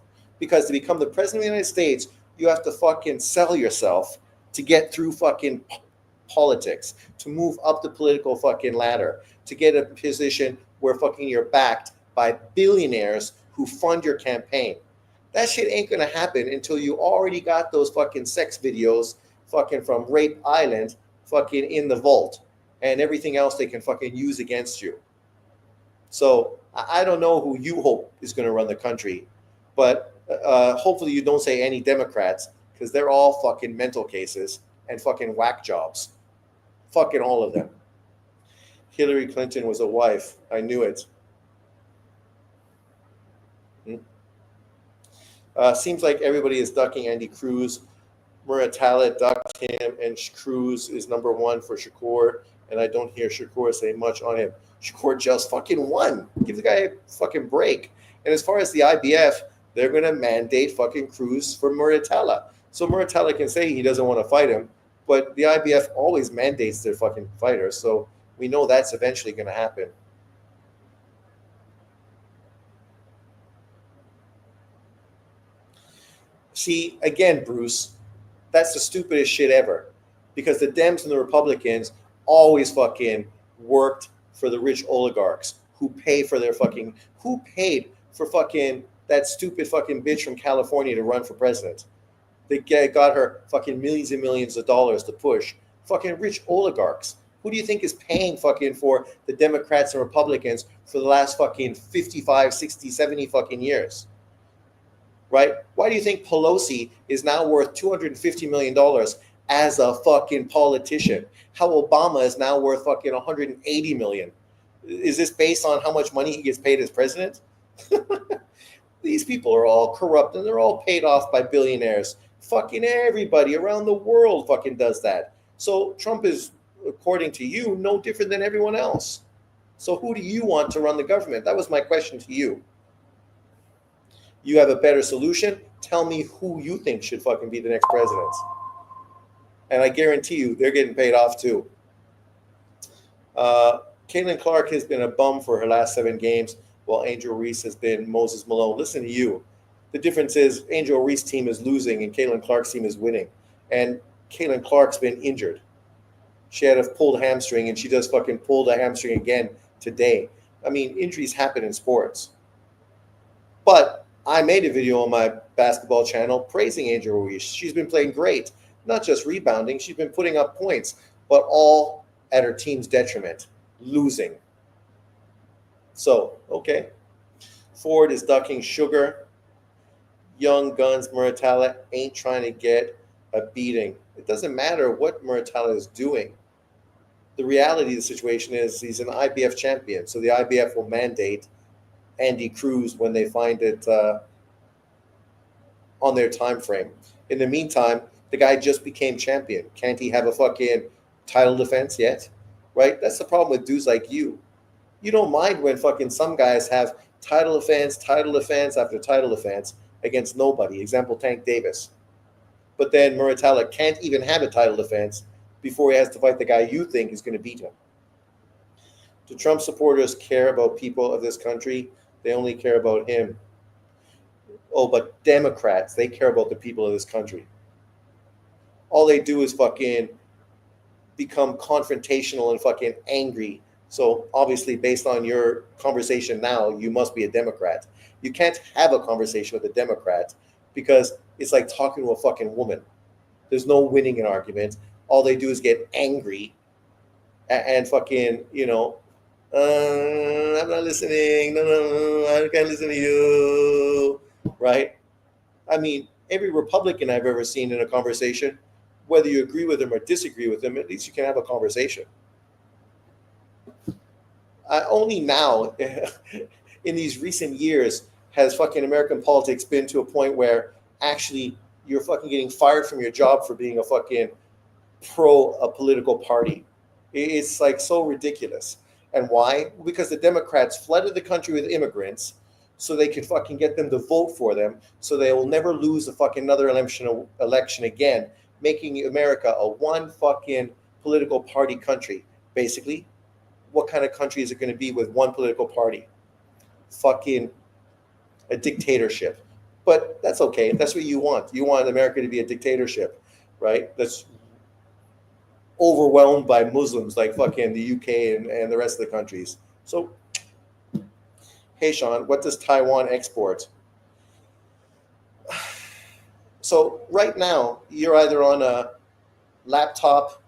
Because to become the president of the United States, you have to fucking sell yourself to get through fucking politics, to move up the political fucking ladder, to get a position where fucking you're backed by billionaires who fund your campaign. That shit ain't gonna happen until you already got those fucking sex videos fucking from Rape Island fucking in the vault and everything else they can fucking use against you. So I don't know who you hope is gonna run the country, but hopefully you don't say any Democrats, because they're all fucking mental cases and fucking whack jobs. Fucking all of them. Hillary Clinton was a wife. I knew it. Seems like everybody is ducking Andy Cruz. Muratalla ducked him, and Cruz is number one for Shakur, and I don't hear Shakur say much on him. Shakur just fucking won. Give the guy a fucking break. And as far as the IBF, they're going to mandate fucking Cruz for Muratalla. So Muratalla can say he doesn't want to fight him, but the IBF always mandates their fucking fighters, so we know that's eventually going to happen. See, again, Bruce, that's the stupidest shit ever. Because the Dems and the Republicans always fucking worked for the rich oligarchs who pay for their fucking, who paid for fucking that stupid fucking bitch from California to run for president. They got her fucking millions and millions of dollars to push. Fucking rich oligarchs. Who do you think is paying fucking for the Democrats and Republicans for the last fucking 55, 60, 70 fucking years? Right? Why do you think Pelosi is now worth $250 million as a fucking politician? How Obama is now worth fucking $180 million? Is this based on how much money he gets paid as president? These people are all corrupt and they're all paid off by billionaires. Fucking everybody around the world fucking does that. So Trump is, according to you, no different than everyone else. So who do you want to run the government? That was my question to you. You have a better solution? Tell me who you think should fucking be the next president. And I guarantee you, they're getting paid off too. Caitlin Clark has been a bum for her last 7 games, while Angel Reese has been Moses Malone. Listen to you. The difference is Angel Reese's team is losing and Caitlin Clark's team is winning. And Caitlin Clark's been injured. She had a pulled hamstring, and she just fucking pulled a hamstring again today. I mean, injuries happen in sports. But I made a video on my basketball channel praising Angel Reese. She's been playing great. Not just rebounding, she's been putting up points, but all at her team's detriment, losing. So, okay. Ford is ducking Sugar. Young Guns Muratalla ain't trying to get a beating. It doesn't matter what Muratalla is doing. The reality of the situation is he's an IBF champion, so the IBF will mandate Andy Cruz when they find it on their time frame. In the meantime, the guy just became champion. Can't he have a fucking title defense yet? Right? That's the problem with dudes like you. You don't mind when fucking some guys have title defense after title defense against nobody. Example, Tank Davis. But then Muratalla can't even have a title defense before he has to fight the guy you think is going to beat him. Do Trump supporters care about people of this country? They only care about him. Oh, but Democrats, they care about the people of this country. All they do is fucking become confrontational and fucking angry. So obviously, based on your conversation now, you must be a Democrat. You can't have a conversation with a Democrat because it's like talking to a fucking woman. There's no winning an argument. All they do is get angry and fucking, I'm not listening. No, I can't listen to you. Right? I mean, every Republican I've ever seen in a conversation, whether you agree with them or disagree with them, at least you can have a conversation. Only now, in these recent years, has fucking American politics been to a point where actually you're fucking getting fired from your job for being a fucking pro a political party. It's like so ridiculous. And why? Because the Democrats flooded the country with immigrants so they could fucking get them to vote for them so they will never lose a fucking another election again, making America a one fucking political party country. Basically, what kind of country is it going to be with one political party? Fucking a dictatorship. But that's okay. That's what you want. You want America to be a dictatorship, right? That's overwhelmed by Muslims like fucking the UK and the rest of the countries. So, hey, Sean, what does Taiwan export? So right now, you're either on a laptop,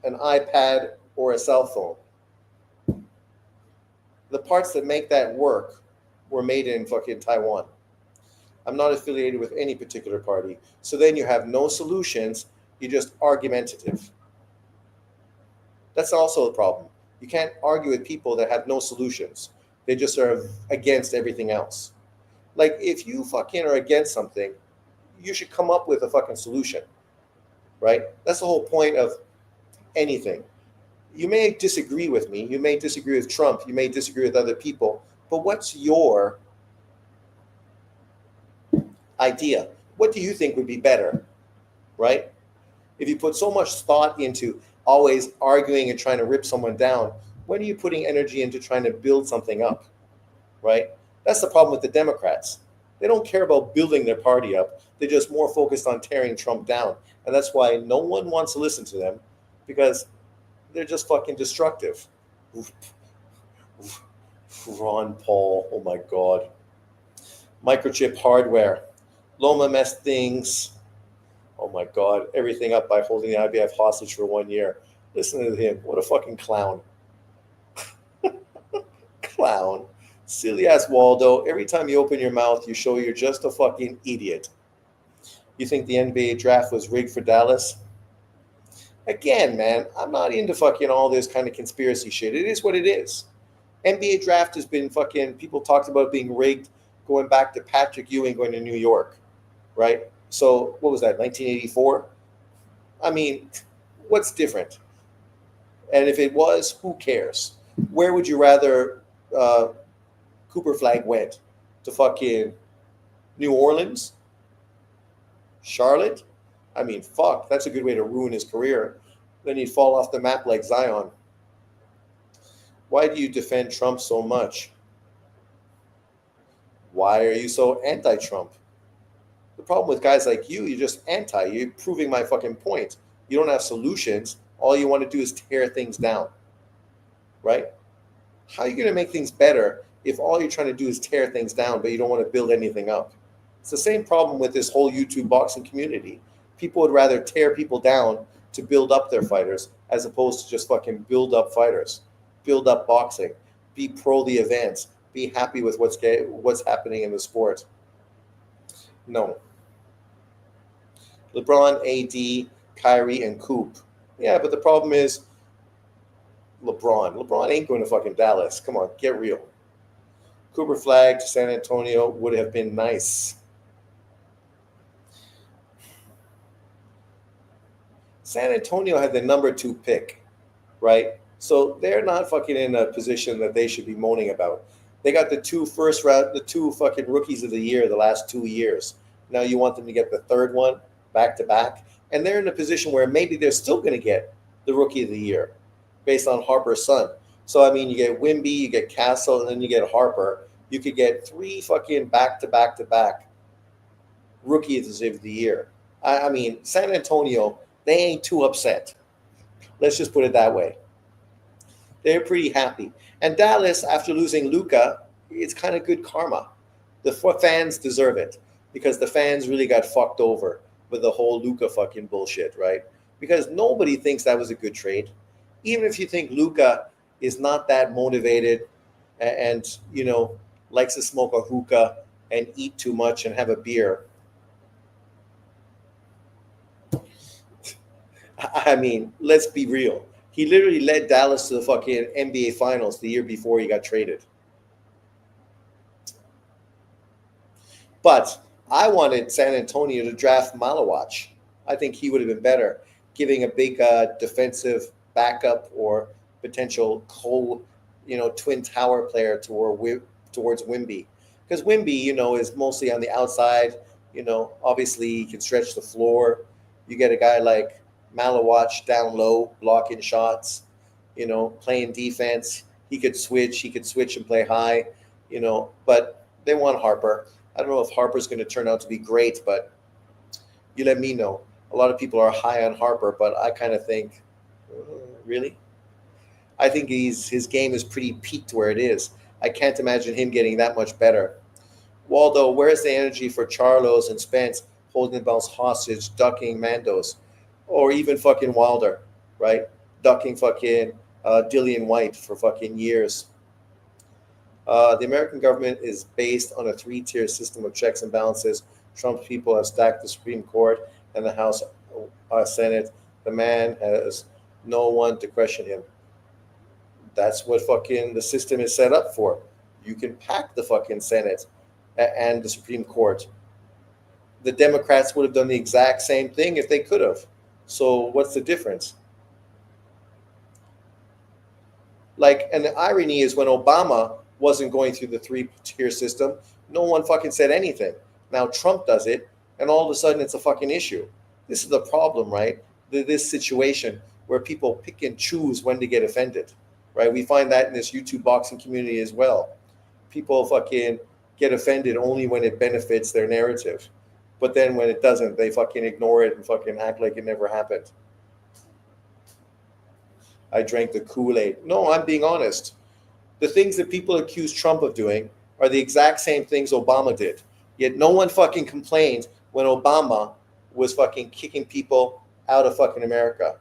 an iPad, or a cell phone. The parts that make that work were made in fucking Taiwan. I'm not affiliated with any particular party. So then you have no solutions. You're just argumentative. That's also a problem. You can't argue with people that have no solutions. They just are against everything else. Like, if you fucking are against something, you should come up with a fucking solution, right? That's the whole point of anything. You may disagree with me. You may disagree with Trump. You may disagree with other people. But what's your idea? What do you think would be better, right? If you put so much thought into always arguing and trying to rip someone down, when are you putting energy into trying to build something up, right? That's the problem with the Democrats. They don't care about building their party up. They're just more focused on tearing Trump down. And that's why no one wants to listen to them, because they're just fucking destructive. Ron Paul, oh my God. Microchip hardware. Loma messed things. Oh my God, everything up by holding the IBF hostage for 1 year. Listen to him. What a fucking clown. Clown. Silly ass Waldo. Every time you open your mouth, you show you're just a fucking idiot. You think the NBA draft was rigged for Dallas? Again, man, I'm not into fucking all this kind of conspiracy shit. It is what it is. NBA draft has been fucking, people talked about it being rigged going back to Patrick Ewing going to New York, right? So what was that, 1984? I mean, what's different? And if it was, who cares? Where would you rather Cooper Flag went? To fucking New Orleans? Charlotte? I mean, fuck, that's a good way to ruin his career. Then he'd fall off the map like Zion. Why do you defend Trump so much? Why are you so anti-Trump? The problem with guys like you, you're just anti. You're proving my fucking point. You don't have solutions. All you want to do is tear things down, right? How are you going to make things better if all you're trying to do is tear things down, but you don't want to build anything up? It's the same problem with this whole YouTube boxing community. People would rather tear people down to build up their fighters as opposed to just fucking build up fighters, build up boxing, be pro the events, be happy with what's happening in the sport. No. LeBron, AD, Kyrie, and Coop. Yeah, but the problem is LeBron. LeBron ain't going to fucking Dallas. Come on, get real. Cooper Flag to San Antonio would have been nice. San Antonio had the number 2 pick, right? So they're not fucking in a position that they should be moaning about. They got the 2 first round, the 2 fucking rookies of the year the last 2 years. Now you want them to get the third one back to back, and they're in a position where maybe they're still going to get the rookie of the year based on Harper's son. So I mean, you get Wimby, you get Castle, and then you get Harper. You could get 3 fucking back to back to back rookies of the year. I mean, San Antonio, they ain't too upset. Let's just put it that way. They're pretty happy. And Dallas, after losing Luka, it's kind of good karma. The fans deserve it because the fans really got fucked over with the whole Luka fucking bullshit, right? Because nobody thinks that was a good trade. Even if you think Luka is not that motivated and likes to smoke a hookah and eat too much and have a beer. I mean, let's be real. He literally led Dallas to the fucking NBA Finals the year before he got traded. But I wanted San Antonio to draft Malawach. I think he would have been better, giving a big defensive backup or potential twin tower player towards Wimby. Because Wimby, is mostly on the outside. Obviously he can stretch the floor. You get a guy like Malawach down low, blocking shots, playing defense. He could switch and play high, but they want Harper. I don't know if Harper's going to turn out to be great, but you let me know. A lot of people are high on Harper, but I kind of think, really? I think his game is pretty peaked where it is. I can't imagine him getting that much better. Waldo, where's the energy for Charlos and Spence holding the bounce hostage, ducking Mandos? Or even fucking Wilder, right? Ducking fucking Dillian White for fucking years. The American government is based on a 3-tier system of checks and balances. Trump's people have stacked the Supreme Court and the House Senate. The man has no one to question him. That's what fucking the system is set up for. You can pack the fucking Senate and the Supreme Court. The Democrats would have done the exact same thing if they could have. So what's the difference? And the irony is when Obama wasn't going through the 3-tier system, no one fucking said anything. Now Trump does it, and all of a sudden it's a fucking issue. This is the problem, right? This situation where people pick and choose when to get offended, right? We find that in this YouTube boxing community as well. People fucking get offended only when it benefits their narrative. But then when it doesn't, they fucking ignore it and fucking act like it never happened. I drank the Kool-Aid. No, I'm being honest. The things that people accuse Trump of doing are the exact same things Obama did. Yet no one fucking complained when Obama was fucking kicking people out of fucking America.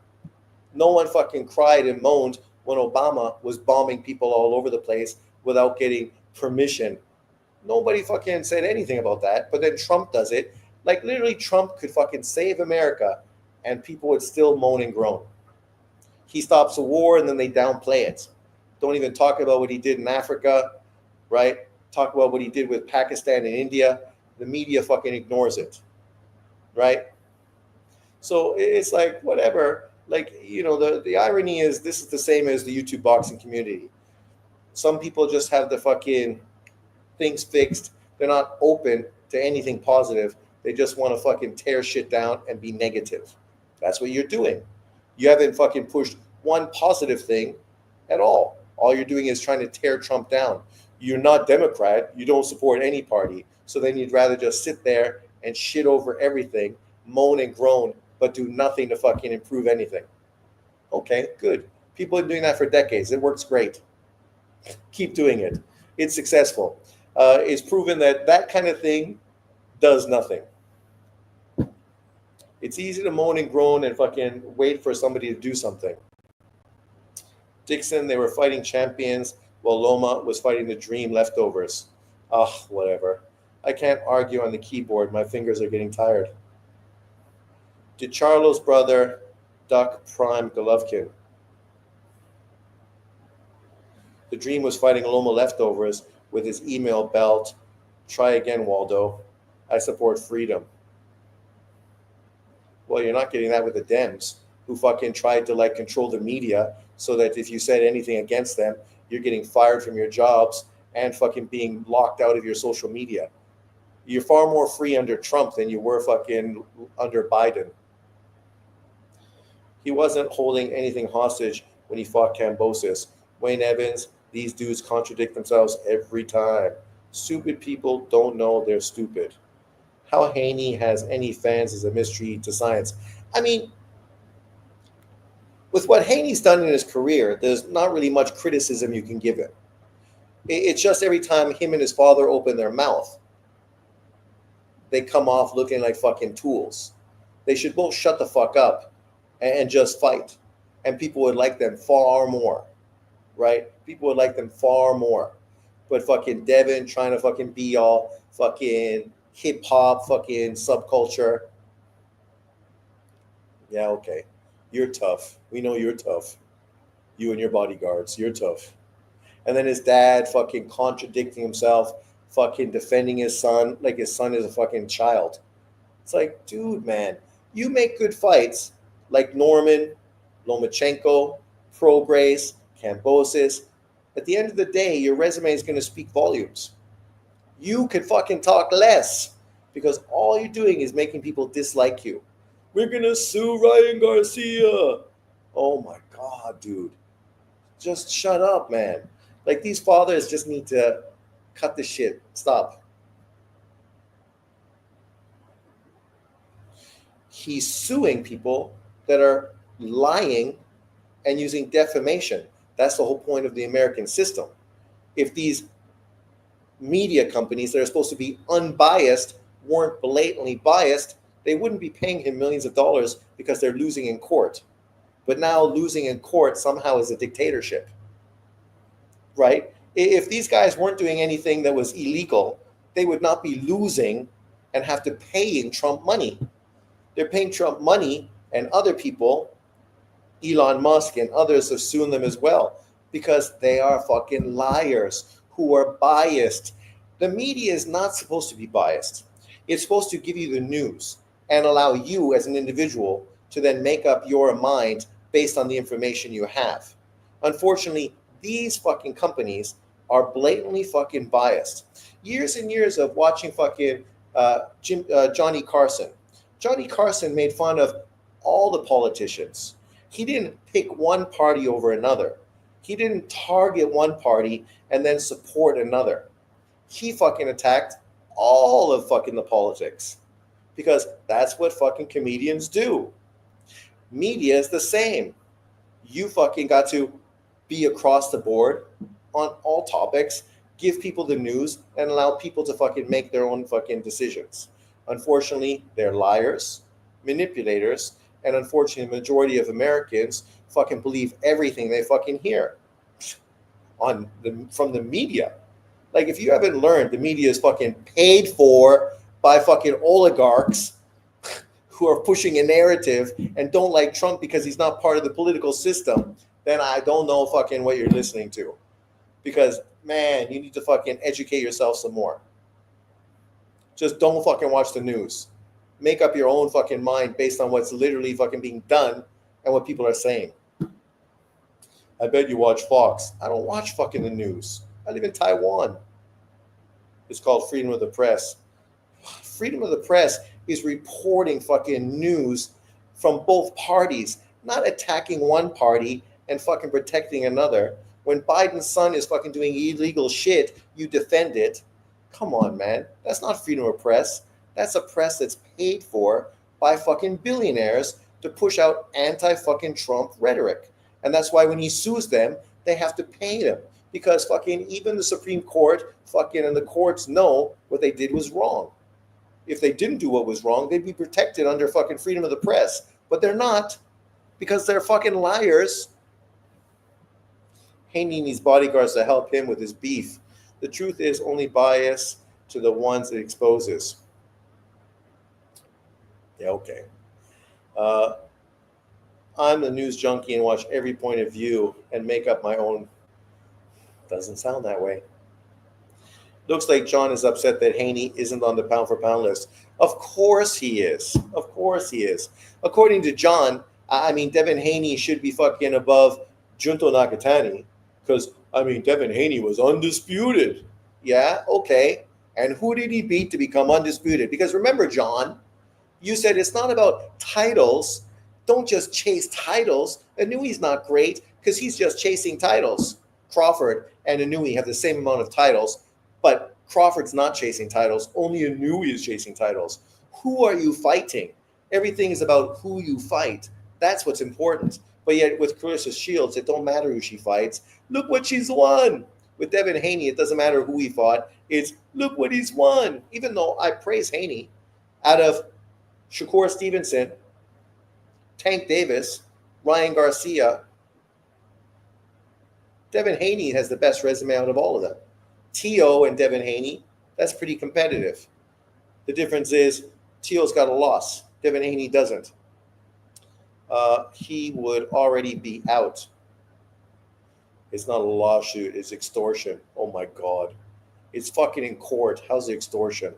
No one fucking cried and moaned when Obama was bombing people all over the place without getting permission. Nobody fucking said anything about that. But then Trump does it. Like literally Trump could fucking save America and people would still moan and groan. He stops a war and then they downplay it. Don't even talk about what he did in Africa, right? Talk about what he did with Pakistan and India. The media fucking ignores it, right? So it's like, whatever. The irony is this is the same as the YouTube boxing community. Some people just have the fucking things fixed. They're not open to anything positive. They just want to fucking tear shit down and be negative. That's what you're doing. You haven't fucking pushed one positive thing at all. All you're doing is trying to tear Trump down. You're not Democrat. You don't support any party. So then you'd rather just sit there and shit over everything, moan and groan, but do nothing to fucking improve anything. Okay, good. People have been doing that for decades. It works great. Keep doing it. It's successful. It's proven that kind of thing does nothing. It's easy to moan and groan and fucking wait for somebody to do something. Dixon, they were fighting champions while Loma was fighting the dream leftovers. Whatever. I can't argue on the keyboard. My fingers are getting tired. Did Charlo's brother duck Prime Golovkin? The dream was fighting Loma leftovers with his email belt. Try again, Waldo. I support freedom. Well, you're not getting that with the Dems, who fucking tried to like control the media so that if you said anything against them, you're getting fired from your jobs and fucking being locked out of your social media. You're far more free under Trump than you were fucking under Biden. He wasn't holding anything hostage when he fought Cambosis. Wayne Evans, these dudes contradict themselves every time. Stupid people don't know they're stupid. How Haney has any fans is a mystery to science. I mean, with what Haney's done in his career, there's not really much criticism you can give him. It's just every time him and his father open their mouth, they come off looking like fucking tools. They should both shut the fuck up and just fight. And people would like them far more, right? People would like them far more. But fucking Devin trying to fucking be all fucking hip hop, fucking subculture. Yeah, okay. You're tough. We know you're tough. You and your bodyguards, you're tough. And then his dad fucking contradicting himself, fucking defending his son like his son is a fucking child. It's like, dude, man, you make good fights like Norman, Lomachenko, Prograis, Cambosis. At the end of the day, your resume is going to speak volumes. You could fucking talk less because all you're doing is making people dislike you. We're going to sue Ryan Garcia. Oh my God, dude. Just shut up, man. Like these fathers just need to cut the shit. Stop. He's suing people that are lying and using defamation. That's the whole point of the American system. If these media companies that are supposed to be unbiased weren't blatantly biased, they wouldn't be paying him millions of dollars because they're losing in court. But now losing in court somehow is a dictatorship, right? If these guys weren't doing anything that was illegal, they would not be losing and have to pay in Trump money. They're paying Trump money, and other people, Elon Musk and others, have sued them as well because they are fucking liars who are biased. The media is not supposed to be biased. It's supposed to give you the news and allow you as an individual to then make up your mind based on the information you have. Unfortunately, these fucking companies are blatantly fucking biased. Years and years of watching fucking Johnny Carson. Johnny Carson made fun of all the politicians. He didn't pick one party over another. He didn't target one party and then support another. He fucking attacked all of fucking the politics because that's what fucking comedians do. Media is the same. You fucking got to be across the board on all topics, give people the news, and allow people to fucking make their own fucking decisions. Unfortunately, they're liars, manipulators, and unfortunately, the majority of Americans fucking believe everything they fucking hear from the media. Like, if you haven't learned, the media is fucking paid for by fucking oligarchs who are pushing a narrative and don't like Trump because he's not part of the political system, then I don't know fucking what you're listening to. Because, man, you need to fucking educate yourself some more. Just don't fucking watch the news. Make up your own fucking mind based on what's literally fucking being done and what people are saying. I bet you watch Fox. I don't watch fucking the news. I live in Taiwan. It's called freedom of the press. Freedom of the press is reporting fucking news from both parties, not attacking one party and fucking protecting another. When Biden's son is fucking doing illegal shit, you defend it. Come on, man. That's not freedom of press. That's a press that's paid for by fucking billionaires to push out anti-fucking Trump rhetoric. And that's why when he sues them, they have to pay him. Because fucking even the Supreme Court fucking and the courts know what they did was wrong. If they didn't do what was wrong, they'd be protected under fucking freedom of the press. But they're not because they're fucking liars. Haney needs bodyguards to help him with his beef. The truth is only bias to the ones it exposes. Yeah, okay. I'm the news junkie and watch every point of view and make up my own. Doesn't sound that way. Looks like John is upset that Haney isn't on the pound for pound list. Of course he is. Of course he is. According to John, I mean, Devin Haney should be fucking above Junto Nakatani because, I mean, Devin Haney was undisputed. Yeah, okay. And who did he beat to become undisputed? Because remember, John, you said it's not about titles. Don't just chase titles. Inui's not great because he's just chasing titles. Crawford and Inui have the same amount of titles, but Crawford's not chasing titles. Only Inui is chasing titles. Who are you fighting? Everything is about who you fight. That's what's important. But yet with Clarissa Shields, it don't matter who she fights. Look what she's won. With Devin Haney, it doesn't matter who he fought. It's look what he's won. Even though I praise Haney, out of Shakur Stevenson, Tank Davis, Ryan Garcia, Devin Haney has the best resume out of all of them. Tio and Devin Haney, that's pretty competitive. The difference is Tio's got a loss. Devin Haney doesn't. He would already be out. It's not a lawsuit. It's extortion. Oh, my God. It's fucking in court. How's the extortion?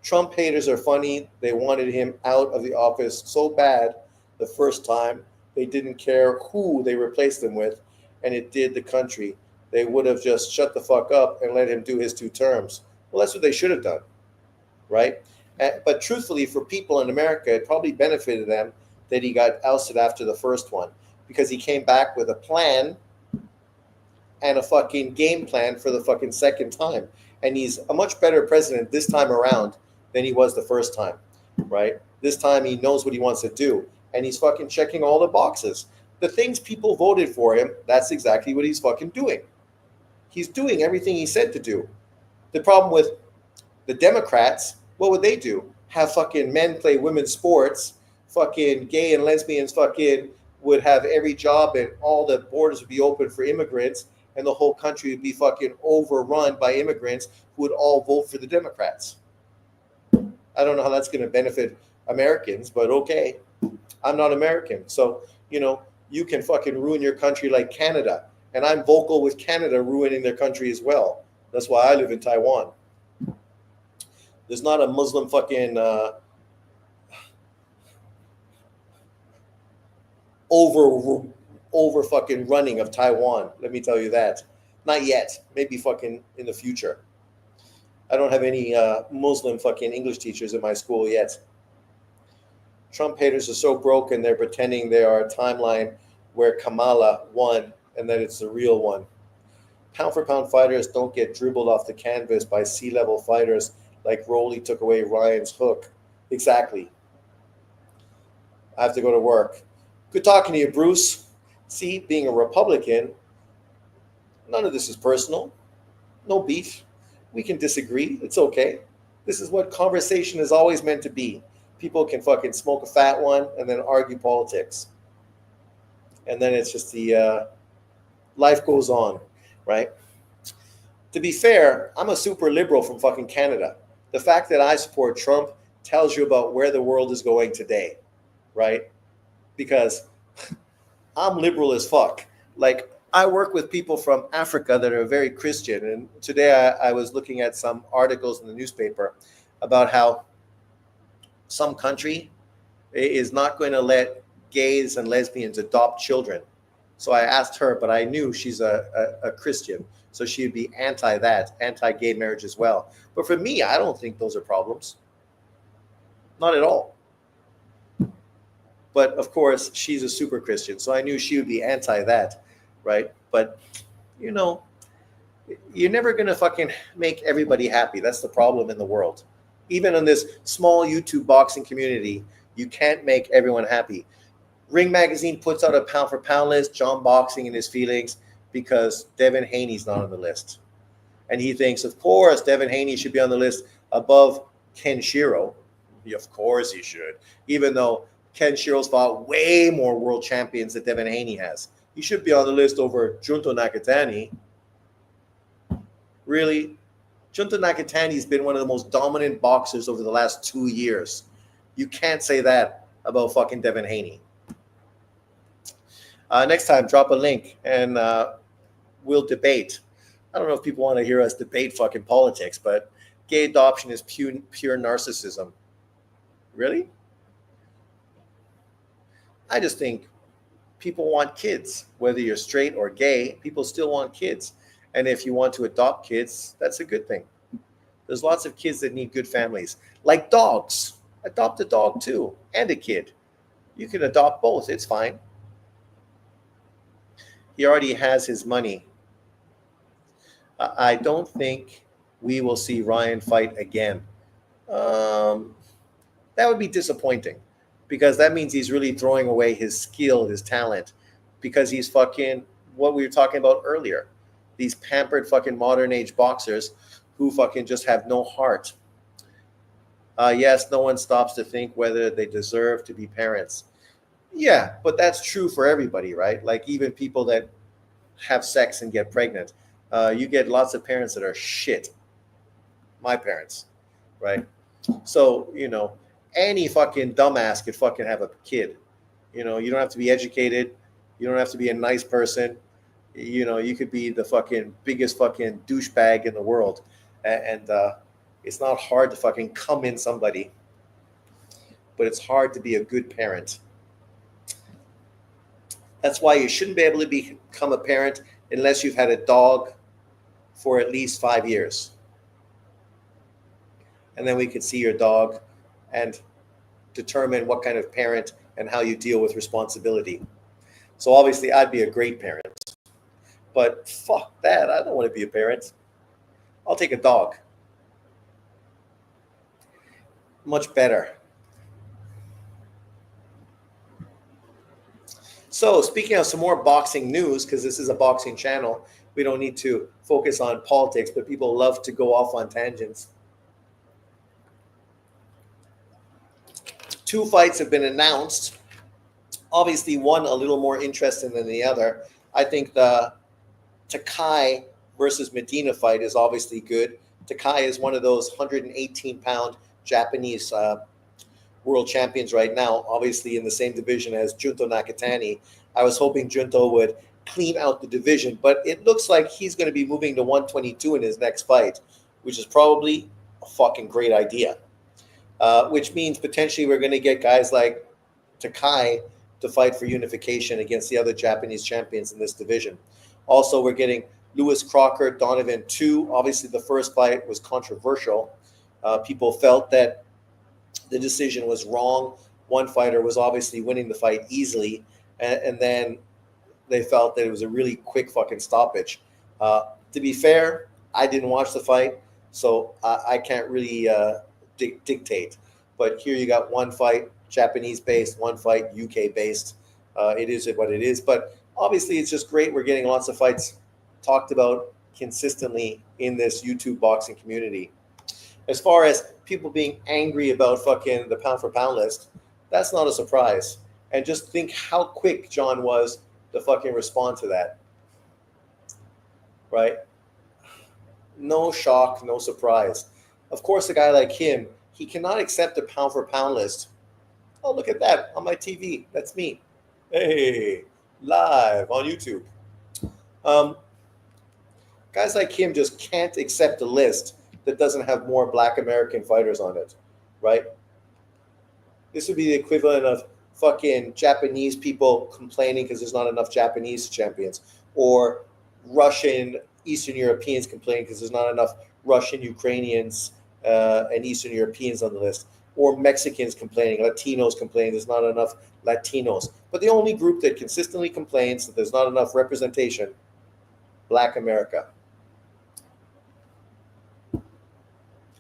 Trump haters are funny. They wanted him out of the office so bad the first time. They didn't care who they replaced him with, and it did the country. They would have just shut the fuck up and let him do his 2 terms. Well, that's what they should have done, right? But truthfully, for people in America, it probably benefited them that he got ousted after the first one because he came back with a plan and a fucking game plan for the fucking second time. And he's a much better president this time around than he was the first time, right? This time he knows what he wants to do. And he's fucking checking all the boxes. The things people voted for him, that's exactly what he's fucking doing. He's doing everything he said to do. The problem with the Democrats, what would they do? Have fucking men play women's sports, fucking gay and lesbians fucking would have every job and all the borders would be open for immigrants and the whole country would be fucking overrun by immigrants who would all vote for the Democrats. I don't know how that's going to benefit Americans, but okay. I'm not American. So, you can fucking ruin your country like Canada. And I'm vocal with Canada ruining their country as well. That's why I live in Taiwan. There's not a Muslim fucking over fucking running of Taiwan. Let me tell you that. Not yet. Maybe fucking in the future. I don't have any Muslim fucking English teachers in my school yet. Trump haters are so broken, they're pretending they are a timeline where Kamala won and that it's the real one. Pound for pound fighters don't get dribbled off the canvas by C-level fighters like Rolly took away Ryan's hook. Exactly. I have to go to work. Good talking to you, Bruce. See, being a Republican, none of this is personal. No beef. We can disagree. It's okay. This is what conversation is always meant to be. People can fucking smoke a fat one and then argue politics. And then it's just the life goes on, right? To be fair, I'm a super liberal from fucking Canada. The fact that I support Trump tells you about where the world is going today, right? Because I'm liberal as fuck. Like, I work with people from Africa that are very Christian. And today I was looking at some articles in the newspaper about how some country is not going to let gays and lesbians adopt children. So I asked her, but I knew she's a Christian. So she'd be anti-that, anti-gay marriage as well. But for me, I don't think those are problems. Not at all. But of course, she's a super Christian. So I knew she would be anti-that, right? But, you're never going to fucking make everybody happy. That's the problem in the world. Even in this small YouTube boxing community, you can't make everyone happy. Ring Magazine puts out a pound for pound list, John Boxing and his feelings, because Devin Haney's not on the list. And he thinks, of course, Devin Haney should be on the list above Ken Shiro. Yeah, of course he should. Even though Ken Shiro's fought way more world champions than Devin Haney has. He should be on the list over Junto Nakatani. Really? Junto Nakatani has been one of the most dominant boxers over the last 2 years. You can't say that about fucking Devin Haney. Next time, drop a link and we'll debate. I don't know if people want to hear us debate fucking politics, but gay adoption is pure narcissism. Really? I just think people want kids. Whether you're straight or gay, people still want kids. And if you want to adopt kids, that's a good thing. There's lots of kids that need good families, like dogs. Adopt a dog too, and a kid. You can adopt both, it's fine. He already has his money. I don't think we will see Ryan fight again. Um, that would be disappointing because that means he's really throwing away his skill, his talent, because he's fucking what we were talking about earlier. These pampered fucking modern age boxers who fucking just have no heart. Yes, no one stops to think whether they deserve to be parents. Yeah, but that's true for everybody, right? Like even people that have sex and get pregnant. You get lots of parents that are shit. My parents, right? So, any fucking dumbass could fucking have a kid. You don't have to be educated. You don't have to be a nice person. You could be the fucking biggest fucking douchebag in the world. And it's not hard to fucking come in somebody, but it's hard to be a good parent. That's why you shouldn't be able to become a parent unless you've had a dog for at least 5 years. And then we could see your dog and determine what kind of parent and how you deal with responsibility. So obviously I'd be a great parent, but fuck that. I don't want to be a parent. I'll take a dog. Much better. So speaking of some more boxing news, because this is a boxing channel, we don't need to focus on politics, but people love to go off on tangents. 2 fights have been announced. Obviously, one a little more interesting than the other. I think the Takai versus Medina fight is obviously good. Takai is one of those 118-pound Japanese world champions right now, obviously in the same division as Junto Nakatani. I was hoping Junto would clean out the division, but it looks like he's going to be moving to 122 in his next fight, which is probably a fucking great idea. Which means potentially we're going to get guys like Takai to fight for unification against the other Japanese champions in this division. Also, we're getting Lewis Crocker, Donovan 2. Obviously, the first fight was controversial. People felt that the decision was wrong. One fighter was obviously winning the fight easily, and then they felt that it was a really quick fucking stoppage. To be fair, I didn't watch the fight, so I can't really dictate. But here you got one fight Japanese-based, one fight UK-based. It is what it is. But obviously, it's just great. We're getting lots of fights talked about consistently in this YouTube boxing community. As far as people being angry about fucking the pound for pound list, that's not a surprise. And just think how quick John was to fucking respond to that. Right? No shock, no surprise. Of course, a guy like him, he cannot accept a pound for pound list. Oh, look at that on my TV. That's me. Hey, live on YouTube. Guys like him just can't accept a list that doesn't have more Black American fighters on it, right? This would be the equivalent of fucking Japanese people complaining because there's not enough Japanese champions, or Russian, Eastern Europeans complaining because there's not enough Russian, Ukrainians, and Eastern Europeans on the list, or Mexicans complaining, Latinos complaining there's not enough Latinos. But the only group that consistently complains that there's not enough representation, Black America.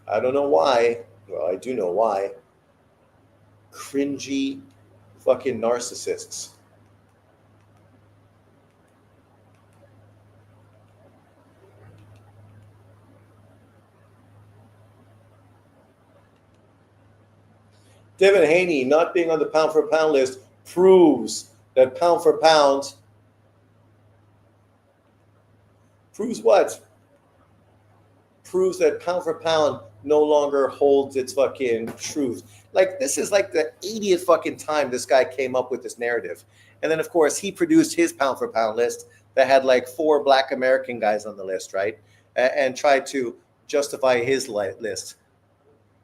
I don't know why. Well, I do know why. Cringy fucking narcissists. Devin Haney not being on the pound for pound list proves that pound for pound proves what? Proves that pound for pound no longer holds its fucking truth. Like, this is like the 80th fucking time this guy came up with this narrative. And then, of course, he produced his pound for pound list. that had like 4 Black American guys on the list, right? And tried to justify his list.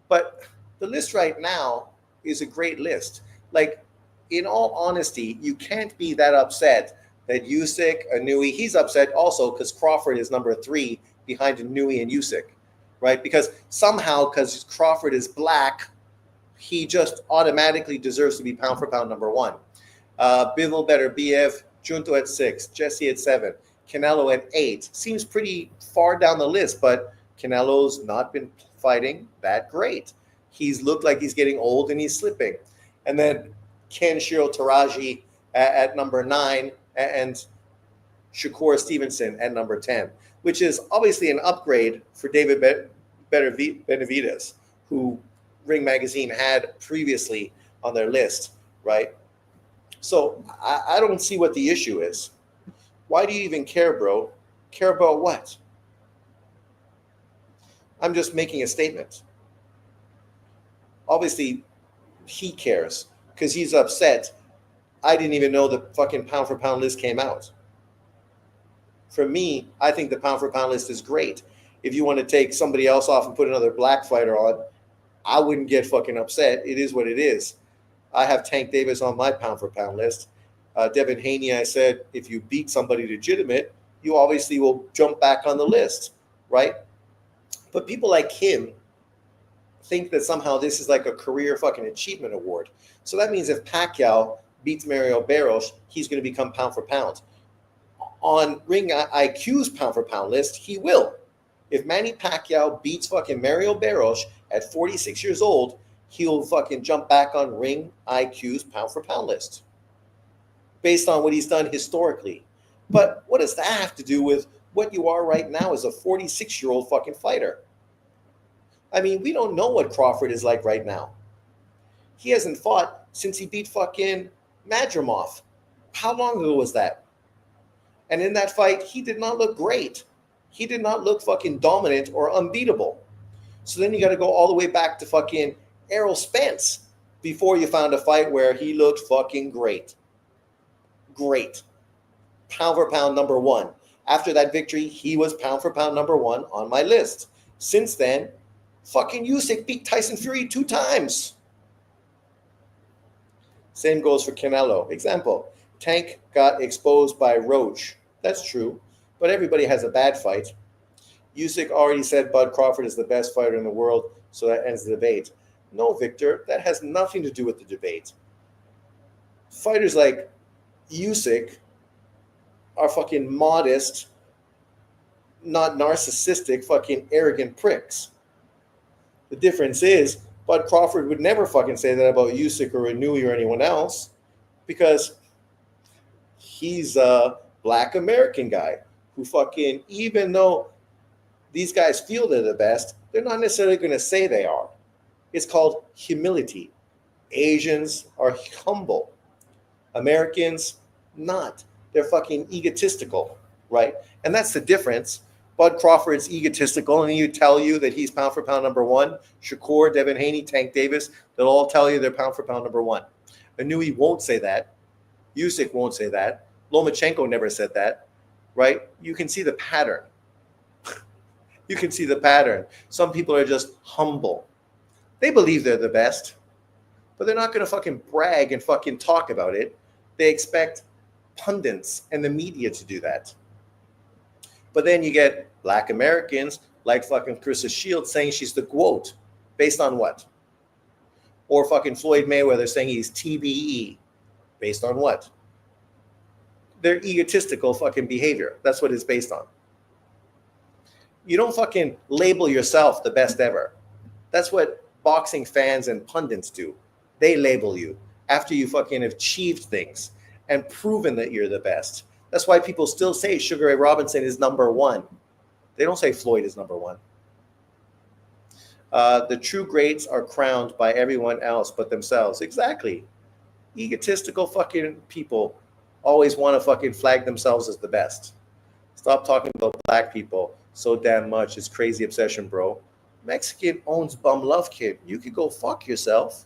But the list right now is a great list. Like, in all honesty, you can't be that upset that Usyk, Inoue, he's upset also because Crawford is number 3 behind Inoue and Usyk, right? Because somehow, because Crawford is black, he just automatically deserves to be pound for pound number 1. Bivol Beterbiev, Junto at 6, Jesse at 7, Canelo at 8. Seems pretty far down the list, but Canelo's not been fighting that great. He's looked like he's getting old and he's slipping. And then Kenshiro Taraji at number 9 and Shakur Stevenson at number 10, which is obviously an upgrade for David Benavidez, who Ring Magazine had previously on their list, right? So I don't see what the issue is. Why do you even care, bro? Care about what? I'm just making a statement. Obviously, he cares because he's upset. I didn't even know the fucking pound for pound list came out. For me, I think the pound for pound list is great. If you want to take somebody else off and put another black fighter on, I wouldn't get fucking upset. It is what it is. I have Tank Davis on my pound for pound list. Devin Haney, I said, if you beat somebody legitimate, you obviously will jump back on the list, right? But people like him think that somehow this is like a career fucking achievement award. So that means if Pacquiao beats Mario Barros, he's going to become pound for pound. On Ring IQ's pound for pound list, he will. If Manny Pacquiao beats fucking Mario Barros at 46 years old, he'll fucking jump back on Ring IQ's pound for pound list based on what he's done historically. But what does that have to do with what you are right now as a 46-year-old fucking fighter? I mean, we don't know what Crawford is like right now. He hasn't fought since he beat fucking Madrimov. How long ago was that? And in that fight, he did not look great. He did not look fucking dominant or unbeatable. So then you got to go all the way back to fucking Errol Spence before you found a fight where he looked fucking great. Great. Pound for pound number 1. After that victory, he was pound for pound number 1 on my list. Since then, fucking Usyk beat Tyson Fury 2 times. Same goes for Canelo. Example, Tank got exposed by Roach. That's true, but everybody has a bad fight. Usyk already said Bud Crawford is the best fighter in the world, so that ends the debate. No, Victor, that has nothing to do with the debate. Fighters like Usyk are fucking modest, not narcissistic, fucking arrogant pricks. The difference is Bud Crawford would never fucking say that about Usyk or Inoue or anyone else because he's a black American guy who fucking, even though these guys feel they're the best, they're not necessarily going to say they are. It's called humility. Asians are humble. Americans, not. They're fucking egotistical, right? And that's the difference. Bud Crawford's egotistical, and he would tell you that he's pound for pound number 1. Shakur, Devin Haney, Tank Davis, they'll all tell you they're pound for pound number 1. Inoue won't say that. Usyk won't say that. Lomachenko never said that, right? You can see the pattern. You can see the pattern. Some people are just humble. They believe they're the best, but they're not going to fucking brag and fucking talk about it. They expect pundits and the media to do that. But then you get black Americans like fucking Carissa Shields saying she's the GOAT. Based on what? Or fucking Floyd Mayweather saying he's TBE. Based on what? Their egotistical fucking behavior. That's what it's based on. You don't fucking label yourself the best ever. That's what boxing fans and pundits do. They label you after you fucking achieved things and proven that you're the best. That's why people still say Sugar Ray Robinson is number 1. They don't say Floyd is number 1. The true greats are crowned by everyone else but themselves. Exactly. Egotistical fucking people always want to fucking flag themselves as the best. Stop talking about black people so damn much. It's crazy obsession, bro. Mexican owns bum love, kid. You could go fuck yourself.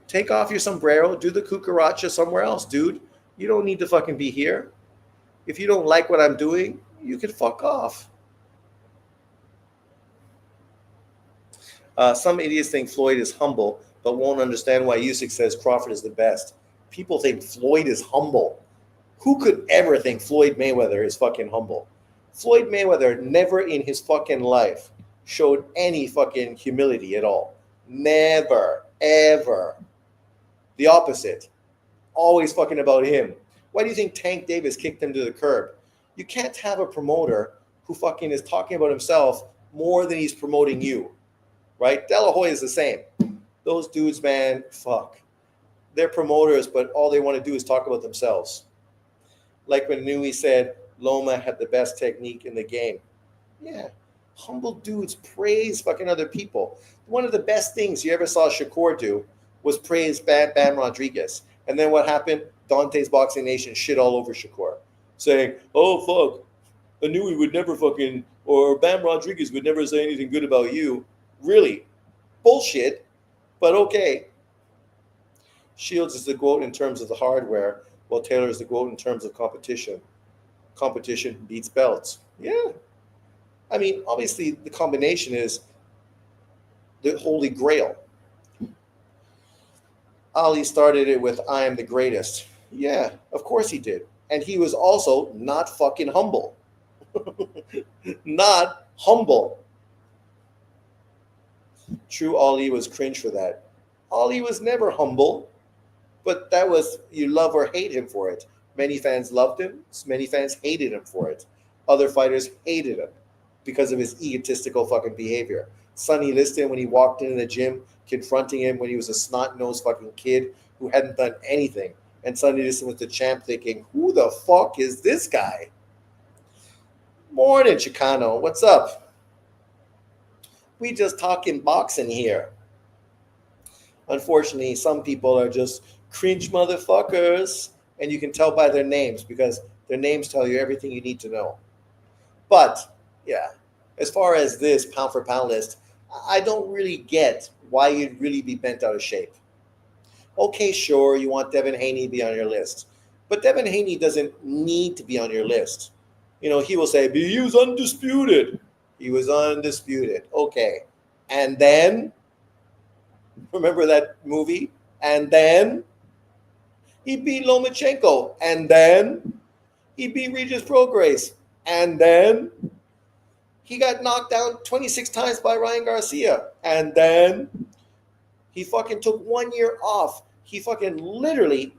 Take off your sombrero, do the cucaracha somewhere else, dude. You don't need to fucking be here. If you don't like what I'm doing, you can fuck off. Some idiots think Floyd is humble, but won't understand why Usyk says Crawford is the best. People think Floyd is humble. Who could ever think Floyd Mayweather is fucking humble? Floyd Mayweather never in his fucking life showed any fucking humility at all. Never, ever. The opposite. Always fucking about him. Why do you think Tank Davis kicked him to the curb? You can't have a promoter who fucking is talking about himself more than he's promoting you. Right? De La Hoya is the same. Those dudes, man, fuck. They're promoters, but all they want to do is talk about themselves. Like when Nui said Loma had the best technique in the game. Yeah. Humble dudes praise fucking other people. One of the best things you ever saw Shakur do was praise Bam Rodriguez. And then what happened? Dante's Boxing Nation shit all over Shakur, saying, oh, fuck, Nui would never fucking, or Bam Rodriguez would never say anything good about you. Really? Bullshit, but okay. Shields is the GOAT in terms of the hardware, while Taylor is the GOAT in terms of competition. Competition beats belts. Yeah. I mean, obviously, the combination is the holy grail. Ali started it with, I am the greatest. Yeah, of course he did. And he was also not fucking humble. Not humble. True, Ali was cringe for that. Ali was never humble, but that was, you love or hate him for it. Many fans loved him. Many fans hated him for it. Other fighters hated him because of his egotistical fucking behavior. Sonny Liston, when he walked into the gym, confronting him when he was a snot-nosed fucking kid who hadn't done anything. And Sonny Liston was the champ thinking, who the fuck is this guy? Morning, Chicano. What's up? We just talking boxing here. Unfortunately, some people are just cringe motherfuckers, and you can tell by their names because their names tell you everything you need to know. But, yeah, as far as this pound for pound list, I don't really get why you'd really be bent out of shape. Okay, sure, you want Devin Haney to be on your list, but Devin Haney doesn't need to be on your list. You know, he will say, he was undisputed. He was undisputed. Okay. And then, remember that movie? And then, he beat Lomachenko. And then, he beat Regis Prograis. And then, he got knocked down 26 times by Ryan Garcia. And then, he fucking took 1 year off. He fucking literally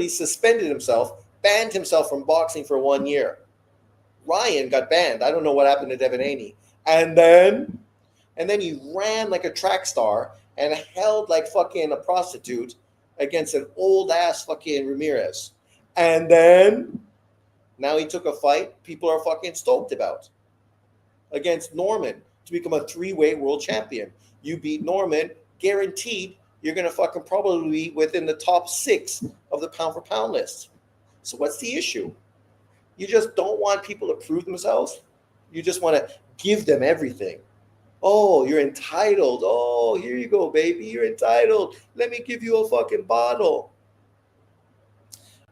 suspended himself, banned himself from boxing for 1 year. Ryan got banned. I don't know what happened to Devin Haney. And then he ran like a track star and held like fucking a prostitute against an old ass fucking Ramirez. And then now he took a fight people are fucking stoked about against Norman to become a 3-weight world champion. You beat Norman, guaranteed you're going to fucking probably be within the top 6 of the pound for pound list. So what's the issue? You just don't want people to prove themselves. You just want to give them everything. Oh, you're entitled. Oh, here you go, baby. You're entitled. Let me give you a fucking bottle.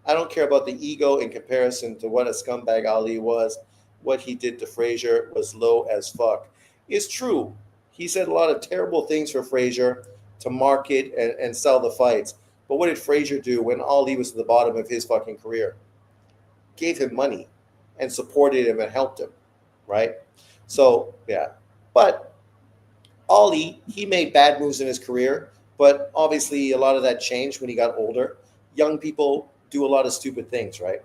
I don't care about the ego in comparison to what a scumbag Ali was. What he did to Frazier was low as fuck. It's true. He said a lot of terrible things for Frazier to market and sell the fights. But what did Frazier do when Ali was at the bottom of his fucking career? Gave him money and supported him and helped him, right? So, yeah. But Ali, he made bad moves in his career, but obviously a lot of that changed when he got older. Young people do a lot of stupid things, right?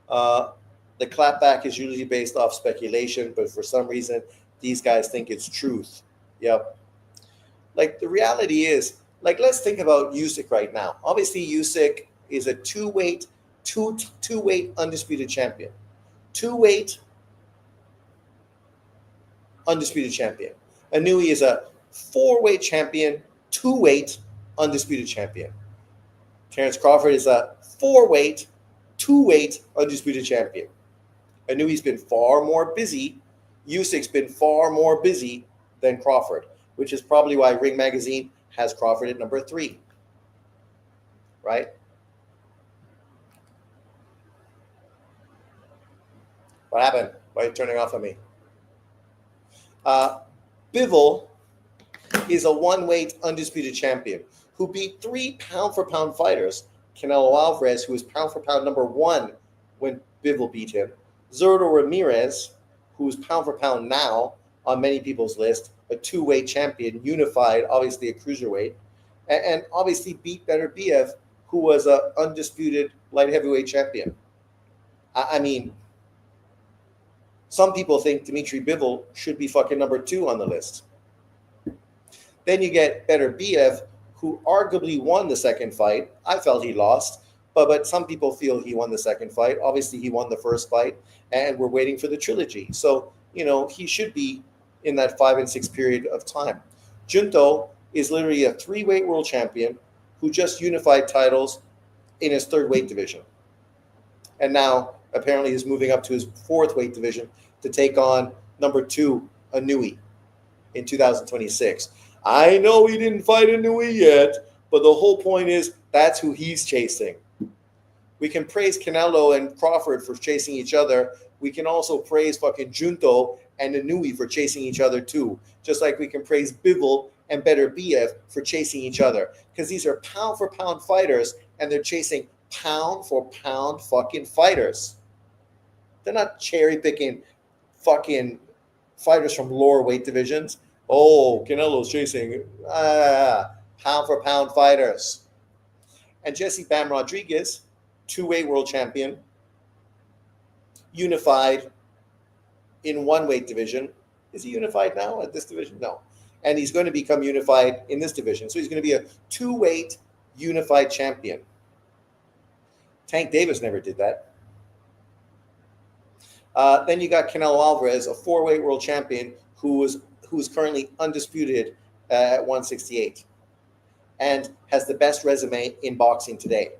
The clapback is usually based off speculation, but for some reason, these guys think it's truth. Yep. Like, the reality is, like, let's think about Usyk right now. Obviously, Usyk is a two-weight undisputed champion. Two-weight undisputed champion. Inoue is a 4-weight champion, 2-weight undisputed champion. Terence Crawford is a 4-weight, 2-weight undisputed champion. Inoue's been far more busy. Usyk's been far more busy than Crawford, which is probably why Ring Magazine has Crawford at number 3, right? What happened? Why are you turning off on me? Bivol is a one-weight undisputed champion who beat 3 pound-for-pound fighters. Canelo Alvarez, who was pound-for-pound number 1 when Bivol beat him. Zurdo Ramirez, who's pound-for-pound now on many people's list, a 2-weight champion, unified, obviously a cruiserweight, and obviously beat Beterbiev, who was an undisputed light heavyweight champion. I mean, some people think Dmitry Bivol should be fucking number 2 on the list. Then you get Beterbiev, who arguably won the second fight. I felt he lost, but some people feel he won the second fight. Obviously, he won the first fight, and we're waiting for the trilogy. So, he should be in that 5 and 6 period of time. Junto is literally a 3-weight world champion who just unified titles in his 3rd weight division. And now, apparently, is moving up to his 4th weight division to take on number 2, Inoue, in 2026. I know he didn't fight Inoue yet, but the whole point is that's who he's chasing. We can praise Canelo and Crawford for chasing each other. We can also praise fucking Junto and Inoue for chasing each other too. Just like we can praise Bivol and Beterbiev for chasing each other. Because these are pound-for-pound fighters, and they're chasing pound-for-pound fucking fighters. They're not cherry-picking fucking fighters from lower weight divisions. Oh, Canelo's chasing pound-for-pound fighters. And Jesse Bam Rodriguez, 2-weight world champion, unified in 1-weight division. Is he unified now at this division? No. And he's going to become unified in this division. So he's going to be a 2-weight unified champion. Tank Davis never did that. Then you got Canelo Alvarez, a 4-weight world champion who's currently undisputed at 168 and has the best resume in boxing today.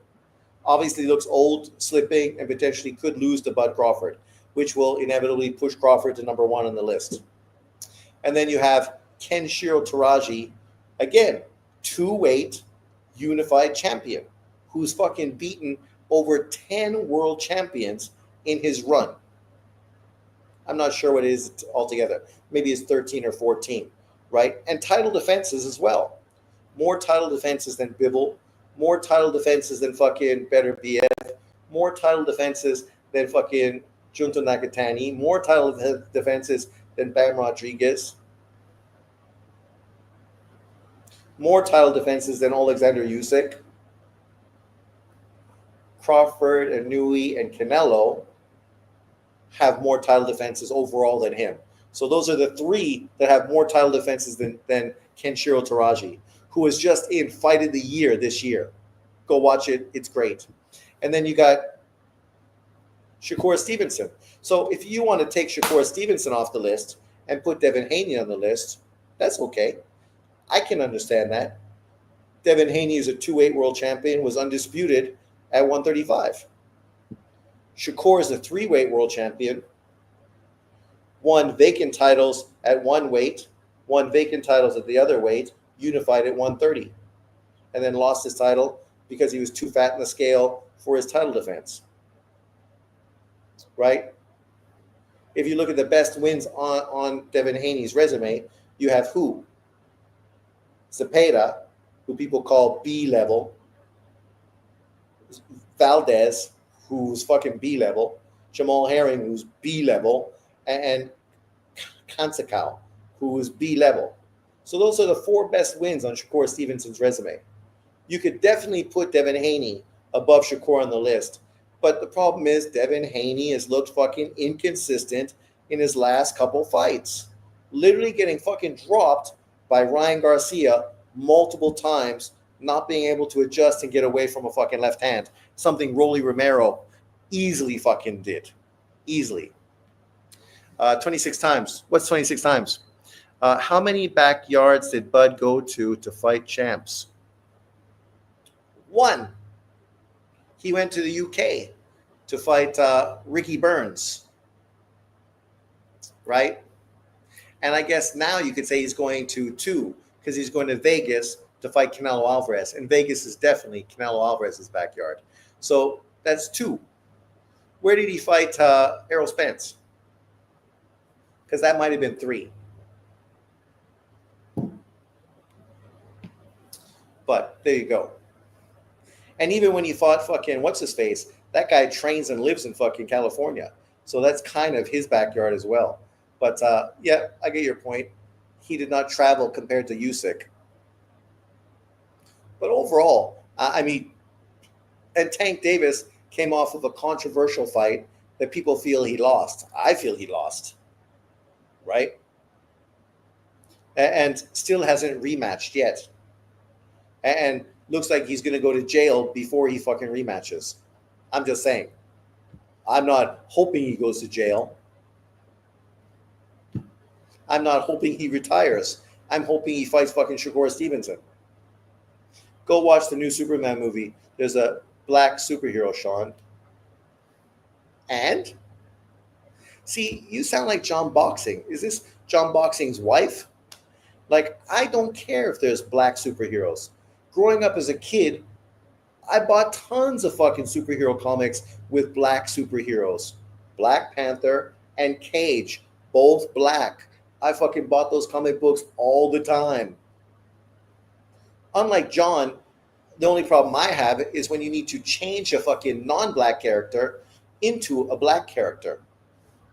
Obviously looks old, slipping, and potentially could lose to Bud Crawford, which will inevitably push Crawford to number 1 on the list. And then you have Kenshiro Taraji, again, 2-weight unified champion, who's fucking beaten over 10 world champions in his run. I'm not sure what it is altogether. Maybe it's 13 or 14, right? And title defenses as well. More title defenses than Bivol, more title defenses than fucking Beterbiev, more title defenses than fucking Junto Nakatani, more title defenses than Bam Rodriguez, more title defenses than Alexander Usyk. Crawford, Inoue, and Canelo have more title defenses overall than him. So those are the 3 that have more title defenses than Kenshiro Taraji, who was just in Fight of the Year this year. Go watch it. It's great. And then you got Shakur Stevenson. So if you want to take Shakur Stevenson off the list and put Devin Haney on the list, that's okay. I can understand that. Devin Haney is a 2-weight world champion, was undisputed at 135. Shakur is a 3-weight world champion, won vacant titles at 1 weight, won vacant titles at the other weight, unified at 130, and then lost his title because he was too fat in the scale for his title defense. Right? If you look at the best wins on Devin Haney's resume, you have who? Zepeda, who people call B level, Valdez, who's fucking B level, Jamal Herring, who's B level, and Kansakau, who's B level. So those are the 4 best wins on Shakur Stevenson's resume. You could definitely put Devin Haney above Shakur on the list, but the problem is Devin Haney has looked fucking inconsistent in his last couple fights. Literally getting fucking dropped by Ryan Garcia multiple times, not being able to adjust and get away from a fucking left hand. Something Rolly Romero easily fucking did. Easily. 26 times. What's 26 times? How many backyards did Bud go to fight champs? 1. He went to the UK to fight Ricky Burns. Right? And I guess now you could say he's going to 2, because he's going to Vegas to fight Canelo Alvarez, and Vegas is definitely Canelo Alvarez's backyard. So that's 2. Where did he fight Errol Spence? Because that might have been 3. But there you go. And even when he fought fucking what's his face, that guy trains and lives in fucking California, so that's kind of his backyard as well. But yeah, I get your point. He did not travel compared to Usyk. But overall, I mean, and Tank Davis came off of a controversial fight that people feel he lost. I feel he lost, right? And still hasn't rematched yet. And looks like he's going to go to jail before he fucking rematches. I'm just saying. I'm not hoping he goes to jail. I'm not hoping he retires. I'm hoping he fights fucking Shakur Stevenson. Go watch the new Superman movie. There's a black superhero, Sean. And? See, you sound like John Boxing. Is this John Boxing's wife? Like, I don't care if there's black superheroes. Growing up as a kid, I bought tons of fucking superhero comics with black superheroes. Black Panther and Cage, both black. I fucking bought those comic books all the time. Unlike John, the only problem I have is when you need to change a fucking non-black character into a black character,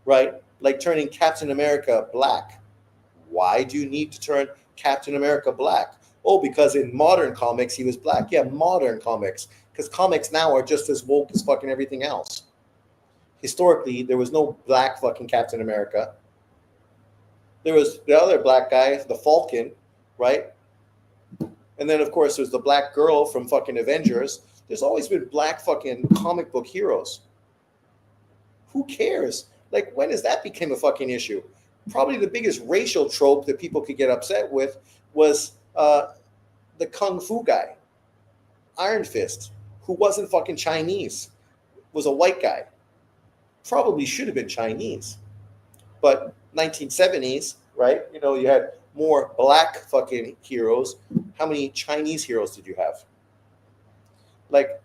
right? Like turning Captain America black. Why do you need to turn Captain America black? Oh, because in modern comics, he was black. Yeah, modern comics. Because comics now are just as woke as fucking everything else. Historically, there was no black fucking Captain America. There was the other black guy, the Falcon, right? And then, of course, there's the black girl from fucking Avengers. There's always been black fucking comic book heroes. Who cares? Like, when has that become a fucking issue? Probably the biggest racial trope that people could get upset with was the Kung Fu guy, Iron Fist, who wasn't fucking Chinese, was a white guy. Probably should have been Chinese. But 1970s, right? You know, you had more black fucking heroes. How many Chinese heroes did you have? Like,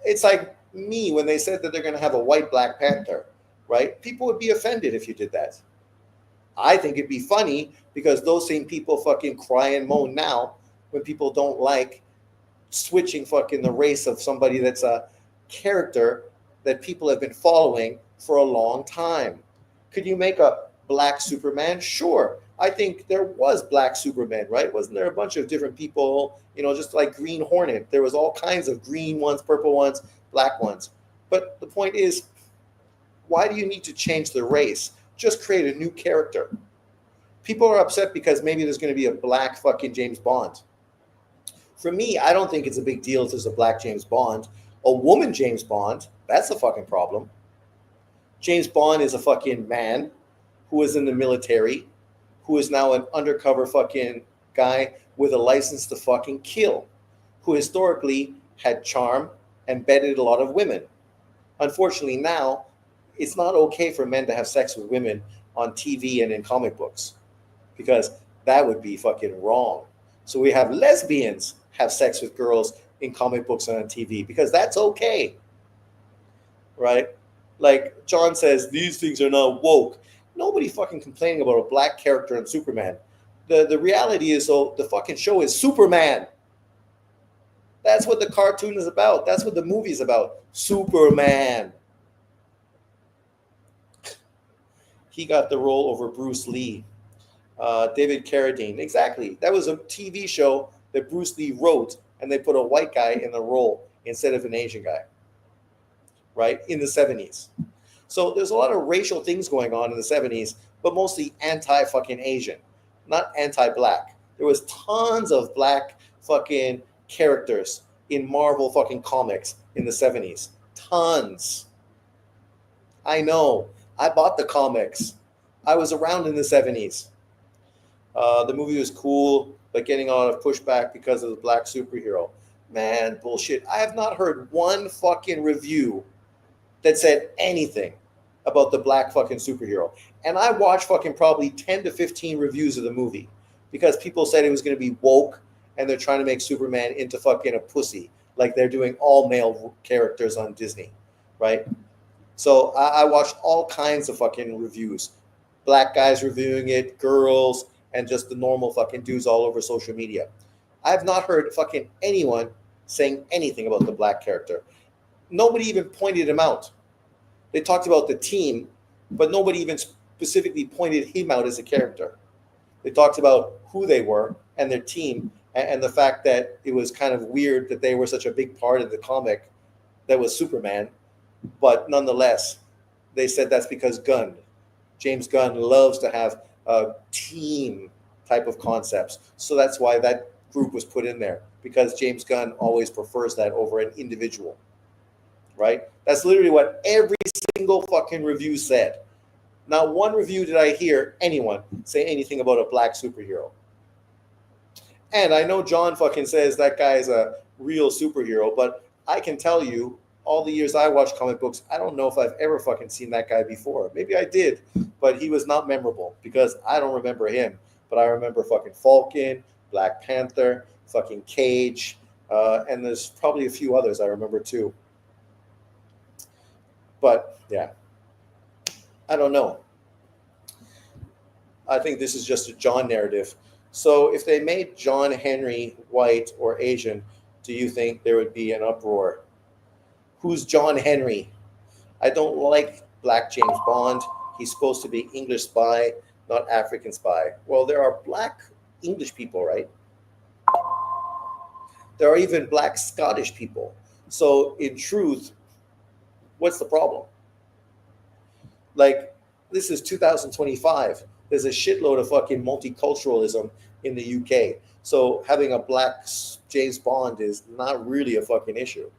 it's like me when they said that they're going to have a white Black Panther, right? People would be offended if you did that. I think it'd be funny because those same people fucking cry and moan now when people don't like switching fucking the race of somebody that's a character that people have been following for a long time. Could you make a black Superman? Sure. I think there was black Superman, right? Wasn't there a bunch of different people, you know, just like Green Hornet? There was all kinds of green ones, purple ones, black ones. But the point is, why do you need to change the race? Just create a new character. People are upset because maybe there's going to be a black fucking James Bond. For me, I don't think it's a big deal if there's a black James Bond. A woman James Bond, that's a fucking problem. James Bond is a fucking man who is in the military, who is now an undercover fucking guy with a license to fucking kill, who historically had charm and bedded a lot of women. Unfortunately, now it's not okay for men to have sex with women on TV and in comic books because that would be fucking wrong. So we have lesbians have sex with girls in comic books and on TV because that's okay, right? Like John says, these things are not woke. Nobody fucking complaining about a black character in Superman. The reality is, though, the fucking show is Superman. That's what the cartoon is about. That's what the movie is about. Superman. He got the role over Bruce Lee. David Carradine. Exactly. That was a TV show that Bruce Lee wrote, and they put a white guy in the role instead of an Asian guy. Right? In the 70s. So there's a lot of racial things going on in the 70s, but mostly anti-fucking Asian, not anti-black. There was tons of black fucking characters in Marvel fucking comics in the 70s. Tons. I know. I bought the comics. I was around in the 70s. The movie was cool, but getting a lot of pushback because of the black superhero. Man, bullshit. I have not heard one fucking review that said anything about the black fucking superhero. And I watched fucking probably 10 to 15 reviews of the movie because people said it was going to be woke and they're trying to make Superman into fucking a pussy, like they're doing all male characters on Disney, right? So I watched all kinds of fucking reviews, black guys reviewing it, girls, and just the normal fucking dudes all over social media. I have not heard fucking anyone saying anything about the black character. Nobody even pointed him out. They talked about the team, but nobody even specifically pointed him out as a character. They talked about who they were and their team, and the fact that it was kind of weird that they were such a big part of the comic that was Superman. But nonetheless, they said that's because James Gunn loves to have team type of concepts. So that's why that group was put in there, because James Gunn always prefers that over an individual, right? That's literally what every single fucking review said. Not one review did I hear anyone say anything about a black superhero. And I know John fucking says that guy is a real superhero, but I can tell you, all the years I watched comic books, I don't know if I've ever fucking seen that guy before. Maybe I did, but he was not memorable because I don't remember him. But I remember fucking Falcon, Black Panther, fucking Cage, and there's probably a few others I remember too. But yeah, I don't know. I think this is just a John narrative. So if they made John Henry white or Asian, do you think there would be an uproar? Who's John Henry? I don't like black James Bond. He's supposed to be English spy, not African spy. Well, there are black English people, right? There are even black Scottish people. So in truth, what's the problem? Like, this is 2025. There's a shitload of fucking multiculturalism in the UK. So having a black James Bond is not really a fucking issue.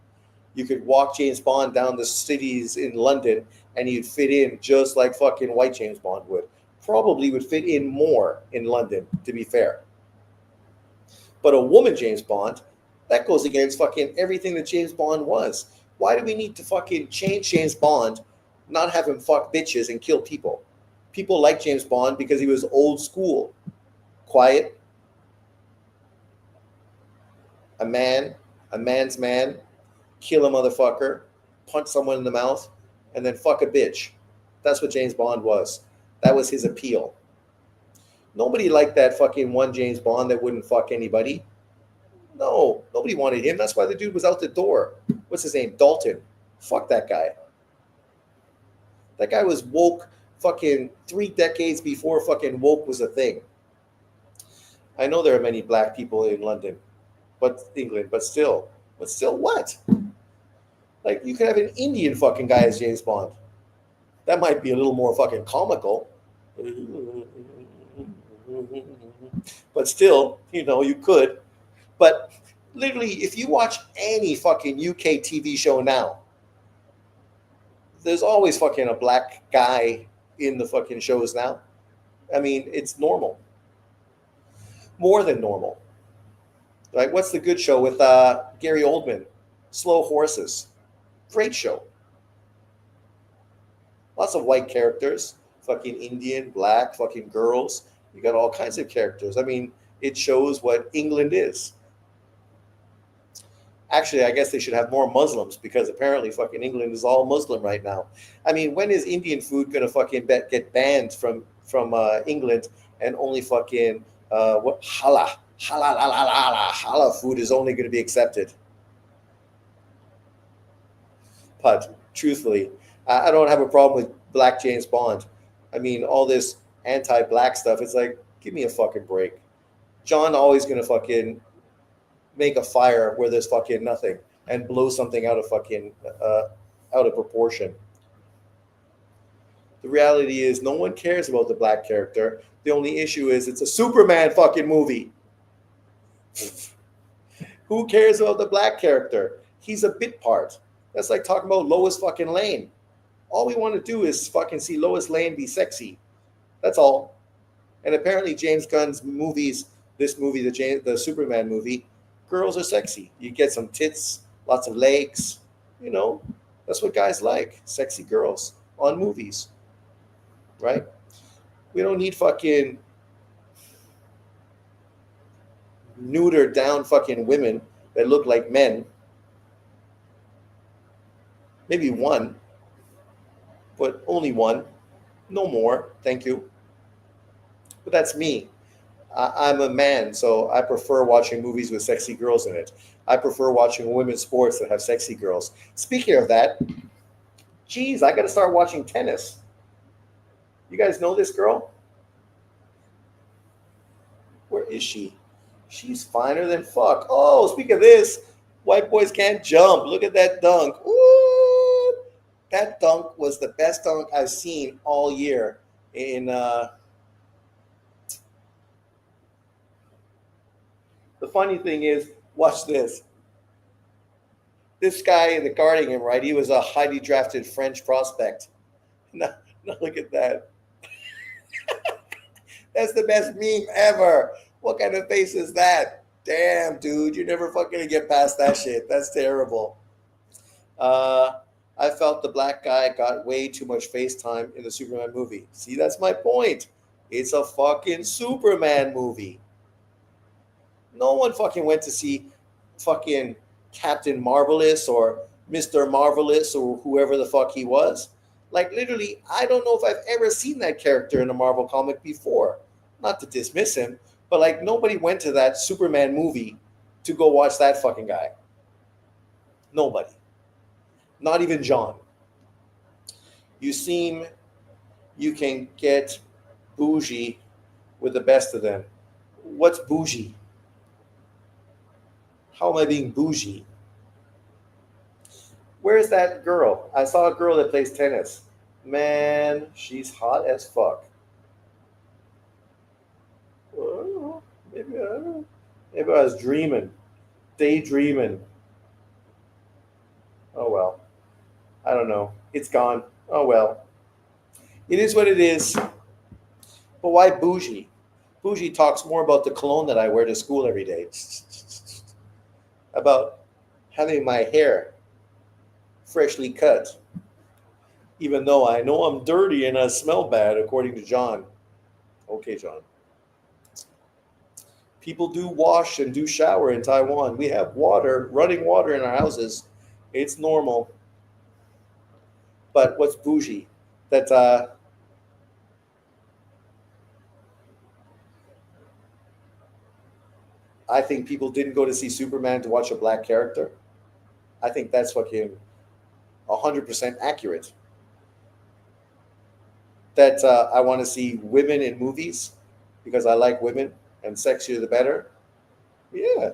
You could walk James Bond down the cities in London and he'd fit in just like fucking white James Bond would. Probably would fit in more in London, to be fair. But a woman James Bond, that goes against fucking everything that James Bond was. Why do we need to fucking change James Bond, not have him fuck bitches and kill people? People like James Bond because he was old school, quiet, a man's man, kill a motherfucker, punch someone in the mouth, and then fuck a bitch. That's what James Bond was. That was his appeal. Nobody liked that fucking one James Bond that wouldn't fuck anybody. No, nobody wanted him. That's why the dude was out the door. What's his name? Dalton. Fuck that guy. That guy was woke fucking 3 decades before fucking woke was a thing. I know there are many black people in London, but England, but still what? Like, you could have an Indian fucking guy as James Bond. That might be a little more fucking comical. But still, you could. But literally, if you watch any fucking UK TV show now, there's always fucking a black guy in the fucking shows now. I mean, it's normal. More than normal. Right? What's the good show with Gary Oldman? Slow Horses. Great show. Lots of white characters. Fucking Indian, black, fucking girls. You got all kinds of characters. I mean, it shows what England is. Actually, I guess they should have more Muslims because apparently fucking England is all Muslim right now. I mean, when is Indian food gonna fucking get banned from England, and only fucking what halal food is only going to be accepted? But truthfully, I don't have a problem with black James Bond. I mean, all this anti-black stuff, it's like, give me a fucking break. John always going to fucking make a fire where there's fucking nothing and blow something out of fucking out of proportion. The reality is no one cares about the black character. The only issue is it's a Superman fucking movie. Who cares about the black character? He's a bit part. That's like talking about Lois fucking Lane. All we want to do is fucking see Lois Lane be sexy. That's all. And apparently James Gunn's movies, this movie, the Superman movie, girls are sexy. You get some tits, lots of legs. That's what guys like. Sexy girls on movies. Right? We don't need fucking neuter down fucking women that look like men. Maybe one, but only one. No more. Thank you. But that's me. I'm a man, so I prefer watching movies with sexy girls in it. I prefer watching women's sports that have sexy girls. Speaking of that, geez, I got to start watching tennis. You guys know this girl? Where is she? She's finer than fuck. Oh, speak of this, white boys can't jump. Look at that dunk. Ooh, that dunk was the best dunk I've seen all year. In the funny thing is, watch this. This guy guarding him, right? He was a highly drafted French prospect. Now, now look at that. That's the best meme ever. What kind of face is that? Damn, dude, you're never fucking gonna get past that shit. That's terrible. Uh, I felt the black guy got way too much face time in the Superman movie. See, that's my point. It's a fucking Superman movie. No one fucking went to see fucking Captain Marvelous or Mr. Marvelous or whoever the fuck he was. Like, literally, I don't know if I've ever seen that character in a Marvel comic before. Not to dismiss him, but like, nobody went to that Superman movie to go watch that fucking guy. Nobody. Not even John. You seem you can get bougie with the best of them. What's bougie? How am I being bougie? Where's that girl? I saw a girl that plays tennis. Man, she's hot as fuck. Oh, maybe I was dreaming, daydreaming. Oh well, I don't know. It's gone. Oh well, it is what it is. But why bougie? Bougie talks more about the cologne that I wear to school every day, about having my hair freshly cut, even though I know I'm dirty and I smell bad, according to John. Okay, John. People do wash and do shower in Taiwan. We have water, running water in our houses. It's normal. But what's bougie? That I think people didn't go to see Superman to watch a black character. I think that's fucking 100% accurate. That I want to see women in movies because I like women and sexier the better. Yeah,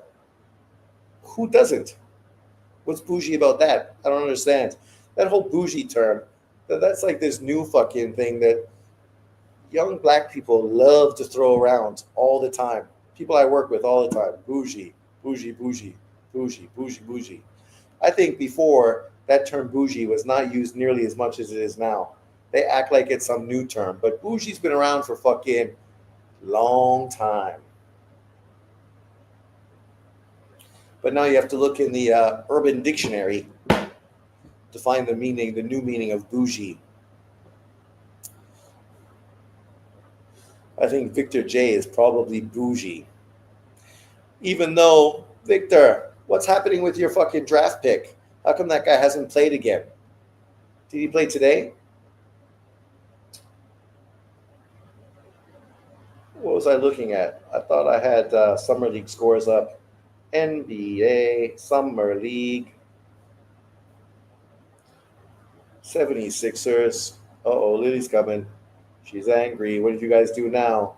who doesn't? What's bougie about that? I don't understand. That whole bougie term, that's like this new fucking thing that young black people love to throw around all the time. People I work with all the time. Bougie, bougie, bougie, bougie, bougie, bougie. I think before that term bougie was not used nearly as much as it is now. They act like it's some new term, but bougie's been around for fucking long time. But now you have to look in the Urban Dictionary to find the meaning, the new meaning of bougie. I think Victor J is probably bougie. Even though, Victor, what's happening with your fucking draft pick? How come that guy hasn't played again? Did he play today? What was I looking at? I thought I had Summer League scores up. NBA Summer League 76ers. Uh-oh, Lily's coming. She's angry. What did you guys do now?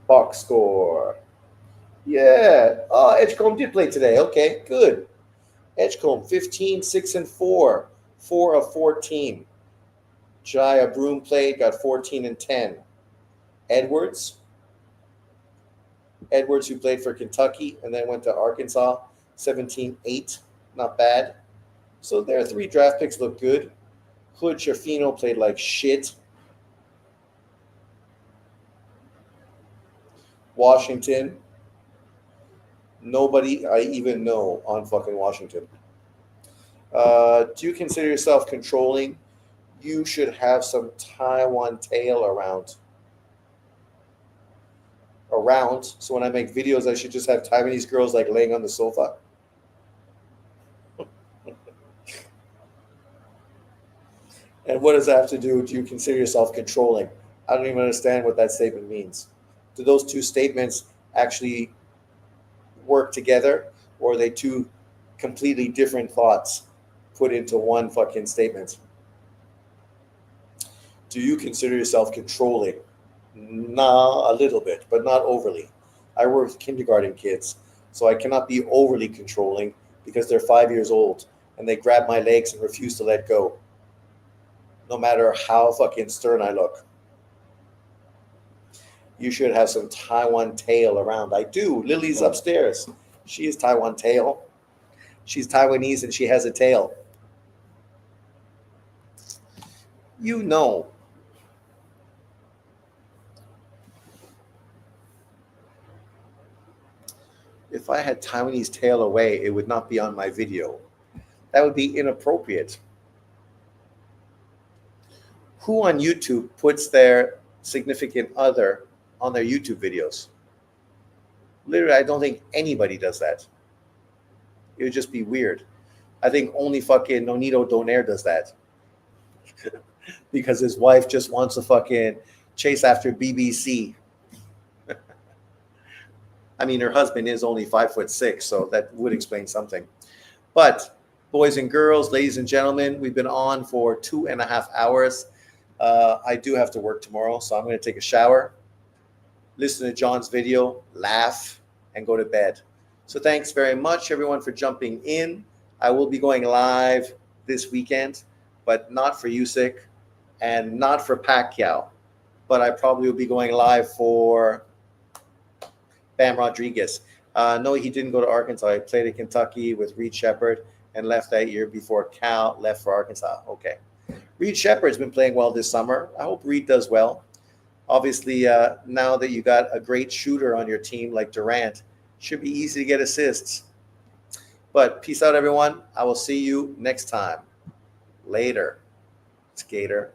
Box score. Yeah. Oh, Edgecombe did play today. Okay, good. Edgecombe 15, 6, and 4. 4 of 14. Jaya Broom played, got 14 and 10. Edwards. Edwards, who played for Kentucky and then went to Arkansas, 17-8. Not bad. So their three draft picks look good. Hood Schifino played like shit. Washington. Nobody I even know on fucking Washington. Do you consider yourself controlling? You should have some Taiwan tail around. around. So when I make videos, I should just have Taiwanese girls like laying on the sofa. And what does that have to do? Do you consider yourself controlling? I don't even understand what that statement means. Do those two statements actually work together, or are they two completely different thoughts put into one fucking statement? Do you consider yourself controlling? Nah, a little bit, but not overly. I work with kindergarten kids, so I cannot be overly controlling because they're 5 years old and they grab my legs and refuse to let go, no matter how fucking stern I look. You should have some Taiwan tail around. I do. Lily's upstairs. She is Taiwan tail. She's Taiwanese and she has a tail. You know. If I had Taiwanese tail away, it would not be on my video. That would be inappropriate. Who on YouTube puts their significant other on their YouTube videos? Literally, I don't think anybody does that. It would just be weird. I think only fucking Nonito Donaire does that. Because his wife just wants to fucking chase after BBC. I mean, her husband is only 5'6", so that would explain something. But boys and girls, ladies and gentlemen, we've been on for 2.5 hours. I do have to work tomorrow, so I'm going to take a shower, listen to John's video, laugh, and go to bed. So thanks very much, everyone, for jumping in. I will be going live this weekend, but not for Usyk and not for Pacquiao. But I probably will be going live for Bam Rodriguez. No, he didn't go to Arkansas. He played at Kentucky with Reed Shepherd and left that year before Cal left for Arkansas. Okay. Reed Shepherd's been playing well this summer. I hope Reed does well. Obviously, now that you got a great shooter on your team like Durant, should be easy to get assists. But peace out, everyone. I will see you next time. Later, Skater.